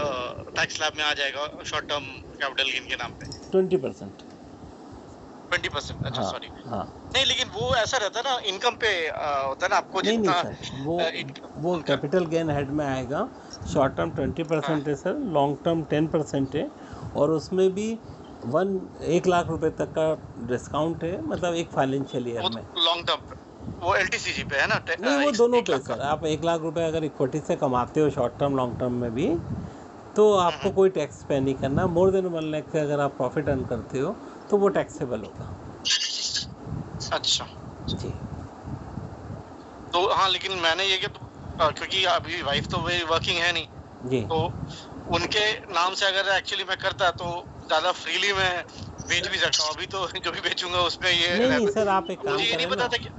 टैक्स स्लैब में आ जाएगा शॉर्ट टर्म कैपिटल गेन के नाम पे। 20%। 20%? अच्छा हाँ, सॉरी। हाँ, नहीं लेकिन वो ऐसा रहता है ना, इनकम पे होता है ना, आपको नहीं जितना नहीं सर, वो कैपिटल गेन हेड में आएगा। शॉर्ट टर्म 20% है सर, लॉन्ग टर्म 10% है, और उसमें भी 1 लाख रुपए तक का डिस्काउंट है, मतलब एक फाइनेंशियल ईयर में। लॉन्ग टर्म वो LTCG पे है ना? नहीं, वो दोनों पे सर। आप 1 लाख रुपए अगर इक्विटी से कमाते हो शॉर्ट टर्म लॉन्ग टर्म में भी, तो आपको कोई टैक्स पे नहीं करना। मोर देन 1 लाख से अगर आप प्रॉफिट अर्न करते हो तो वो टैक्सेबल होगा। अच्छा जी, तो हाँ, लेकिन मैंने ये कि क्योंकि अभी वाइफ तो मेरी वर्किंग है नहीं जी, तो उनके नाम से अगर एक्चुअली मैं करता तो ज्यादा फ्रीली मैं बेच भी सकता हूँ। अभी तो जो भी बेचूंगा उसमें ये नहीं सर, आप एक काम मुझे ये नहीं करें पता ना। था कि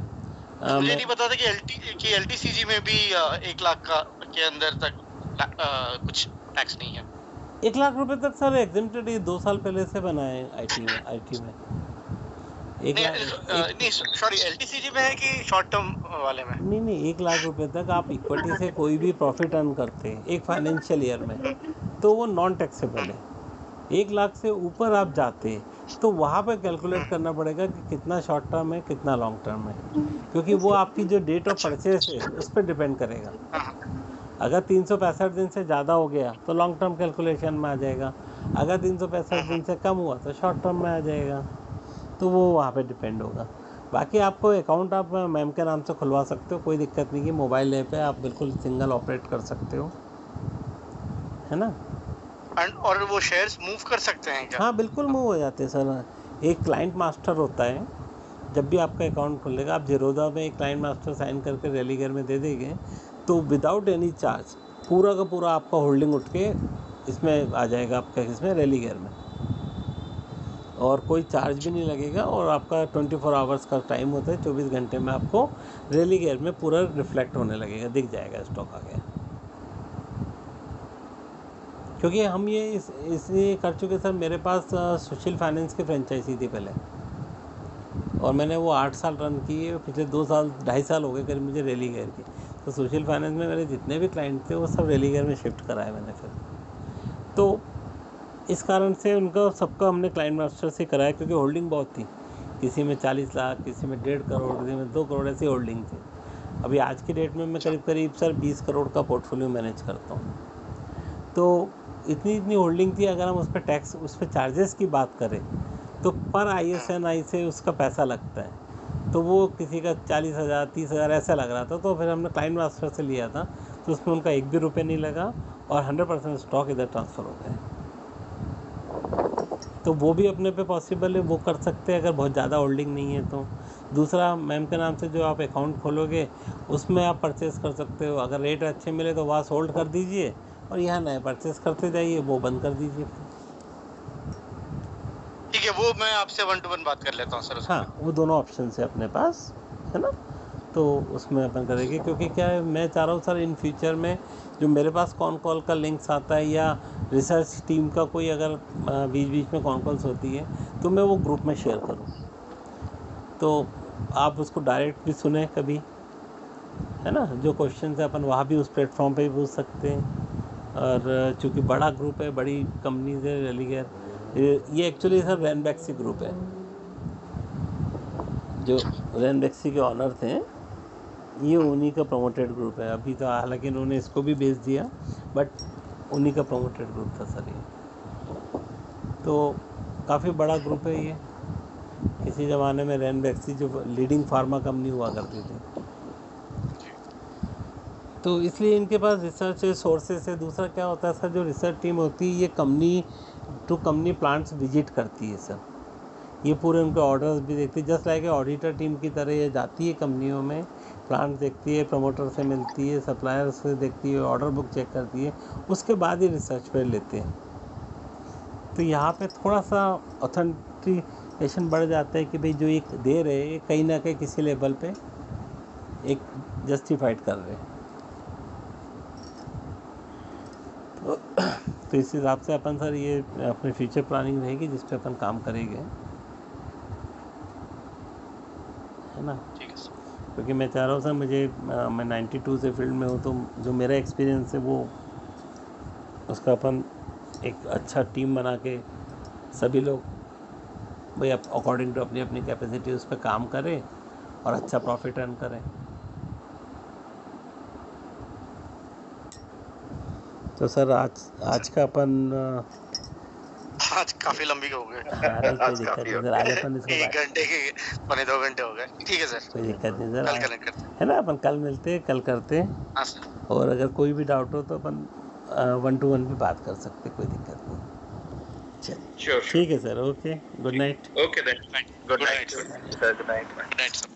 मुझे नहीं पता था कि LTCG में भी 1 लाख के अंदर तक कुछ टैक्स नहीं है। 1 लाख रुपए तक सर एग्जेम्प्टेड, ये 2 साल पहले से बना है IT में। नहीं सॉरी, LTCG में है कि शॉर्ट टर्म वाले में? नहीं 1 लाख रुपए तक आप इक्विटी से कोई भी प्रॉफिट अर्न करते हैं एक फाइनेंशियल ईयर में, तो वो नॉन टैक्सेबल है। 1 लाख से ऊपर आप जाते हैं तो वहाँ पे कैलकुलेट करना पड़ेगा कि कितना शॉर्ट टर्म है, कितना लॉन्ग टर्म है, क्योंकि वो आपकी जो डेट ऑफ परचेस है उस पर डिपेंड करेगा। अगर 365 दिन से ज़्यादा हो गया तो लॉन्ग टर्म कैलकुलेशन में आ जाएगा, अगर 365 दिन से कम हुआ तो शॉर्ट टर्म में आ जाएगा, तो वो वहाँ पे डिपेंड होगा। बाकी आपको अकाउंट आप मैम के नाम से खुलवा सकते हो, कोई दिक्कत नहीं कि मोबाइल ऐप है, आप बिल्कुल सिंगल ऑपरेट कर सकते हो, है ना। और वो शेयर्स मूव कर सकते हैं क्या? हाँ बिल्कुल मूव हो जाते हैं सर। एक क्लाइंट मास्टर होता है, जब भी आपका अकाउंट खुलेगा आप ज़ीरोधा में एक क्लाइंट मास्टर साइन करके रेलीगेयर में दे देंगे तो विदाउट एनी चार्ज पूरा का पूरा आपका होल्डिंग उठ के इसमें आ जाएगा, आपका इसमें रेलीगेयर में, और कोई चार्ज भी नहीं लगेगा। और आपका 24 आवर्स का टाइम होता है, 24 घंटे में आपको रेलीगेयर में पूरा रिफ्लेक्ट होने लगेगा, दिख जाएगा स्टॉक आ गया। क्योंकि हम ये इसलिए कर चुके सर, मेरे पास सुशील फाइनेंस की फ्रेंचाइजी थी पहले, और मैंने वो 8 साल रन की है। पिछले 2-2.5 साल हो गए करीब मुझे रेलीगेयर की। तो सुशील फाइनेंस में मेरे जितने भी क्लाइंट थे वो सब रेलीगेयर में शिफ्ट कराए मैंने फिर। तो इस कारण से उनका सबका हमने क्लाइंट मास्टर से कराया, क्योंकि होल्डिंग बहुत थी, किसी में 40 लाख, किसी में 1.5 करोड़, किसी में 2 करोड़, ऐसी होल्डिंग थी। अभी आज की डेट में मैं करीब करीब सर 20 करोड़ का पोर्टफोलियो मैनेज करता हूँ। तो इतनी होल्डिंग थी, अगर हम उस पर टैक्स, उस पर चार्जेस की बात करें तो पर ISNI से उसका पैसा लगता है, तो वो किसी का 40,000 30,000 ऐसा लग रहा था। तो फिर हमने क्लाइंट मास्टर से लिया था, तो उसमें उनका 1 भी रुपये नहीं लगा और 100% स्टॉक इधर ट्रांसफ़र हो गए। तो वो भी अपने पे पॉसिबल है, वो कर सकते हैं अगर बहुत ज़्यादा होल्डिंग नहीं है तो। दूसरा, मैम के नाम से जो आप अकाउंट खोलोगे उसमें आप परचेज़ कर सकते हो, अगर रेट अच्छे मिले तो वहाँ होल्ड कर दीजिए और यहाँ नए परचेज़ करते जाइए, वो बंद कर दीजिए। ठीक है, वो मैं आपसे 1 to 1 बात कर लेता हूँ सर। हाँ, वो दोनों ऑप्शन है अपने पास, है ना, तो उसमें अपन करेंगे। क्योंकि क्या है, मैं चाह रहा हूँ सर इन फ्यूचर में जो मेरे पास कॉन कॉल का लिंक्स आता है या रिसर्च टीम का कोई अगर बीच बीच में कॉन कॉल्स होती है तो मैं वो ग्रुप में शेयर करूँ, तो आप उसको डायरेक्ट भी सुने कभी, है ना। जो क्वेश्चन है अपन वहाँ भी उस प्लेटफॉर्म पे भी पूछ सकते हैं। और चूँकि बड़ा ग्रुप है, बड़ी कंपनीज है रेलिगेयर, ये एक्चुअली सर रैनबैक्सी ग्रुप है, जो रैनबैक्सी के ऑनर थे, ये उन्हीं का प्रमोटेड ग्रुप है। अभी तो हालांकि इन्होंने इसको भी बेच दिया, बट उन्हीं का प्रमोटेड ग्रुप था सर ये। तो काफ़ी बड़ा ग्रुप है ये। किसी ज़माने में रैनबैक्सी जो लीडिंग फार्मा कंपनी हुआ करती थी, तो इसलिए इनके पास रिसर्च सोर्सेस है। दूसरा क्या होता है सर, जो रिसर्च टीम होती है ये company to company plants visit करती है सर, ये पूरे उनके ऑर्डर्स भी देखती है, जस्ट लाइक ऑडिटर टीम की तरह ये जाती है कंपनियों में, प्लांट देखती है, प्रमोटर से मिलती है, सप्लायर से देखती है, ऑर्डर बुक चेक करती है, उसके बाद ही रिसर्च पे लेते हैं। तो यहाँ पे थोड़ा सा ऑथेंटिकेशन बढ़ जाता है कि भाई जो एक दे रहे हैं कहीं ना कहीं किसी लेवल पे एक जस्टिफाइड कर रहे हैं। तो इस हिसाब से अपन सर ये अपने फ्यूचर प्लानिंग रहेगी जिस पे अपन काम करेंगे, है ना। ठीक है सर। क्योंकि मैं चाह रहा हूँ सर, मैं 92 से फील्ड में हूँ, तो जो मेरा एक्सपीरियंस है वो उसका अपन एक अच्छा टीम बना के सभी लोग भाई अकॉर्डिंग टू अपनी अपनी कैपेसिटी उस पर काम करें और अच्छा प्रॉफिट अर्न करें। तो सर आज का अपन आज काफी लंबी हो गए। अरे कोई दिक्कत नहीं सर, आज अपन इसको 1 घंटे के 1.5 घंटे हो गए। ठीक है सर, कोई दिक्कत नहीं सर, कल कनेक्ट करते हैं, है ना। अपन कल मिलते हैं, कल करते हैं। हाँ सर। और अगर कोई भी डाउट हो तो अपन 1 to 1 भी बात कर सकते, कोई दिक्कत नहीं। चलिए श्योर ठीक है sir, okay, good night. Okay then, good night sir, good night sir.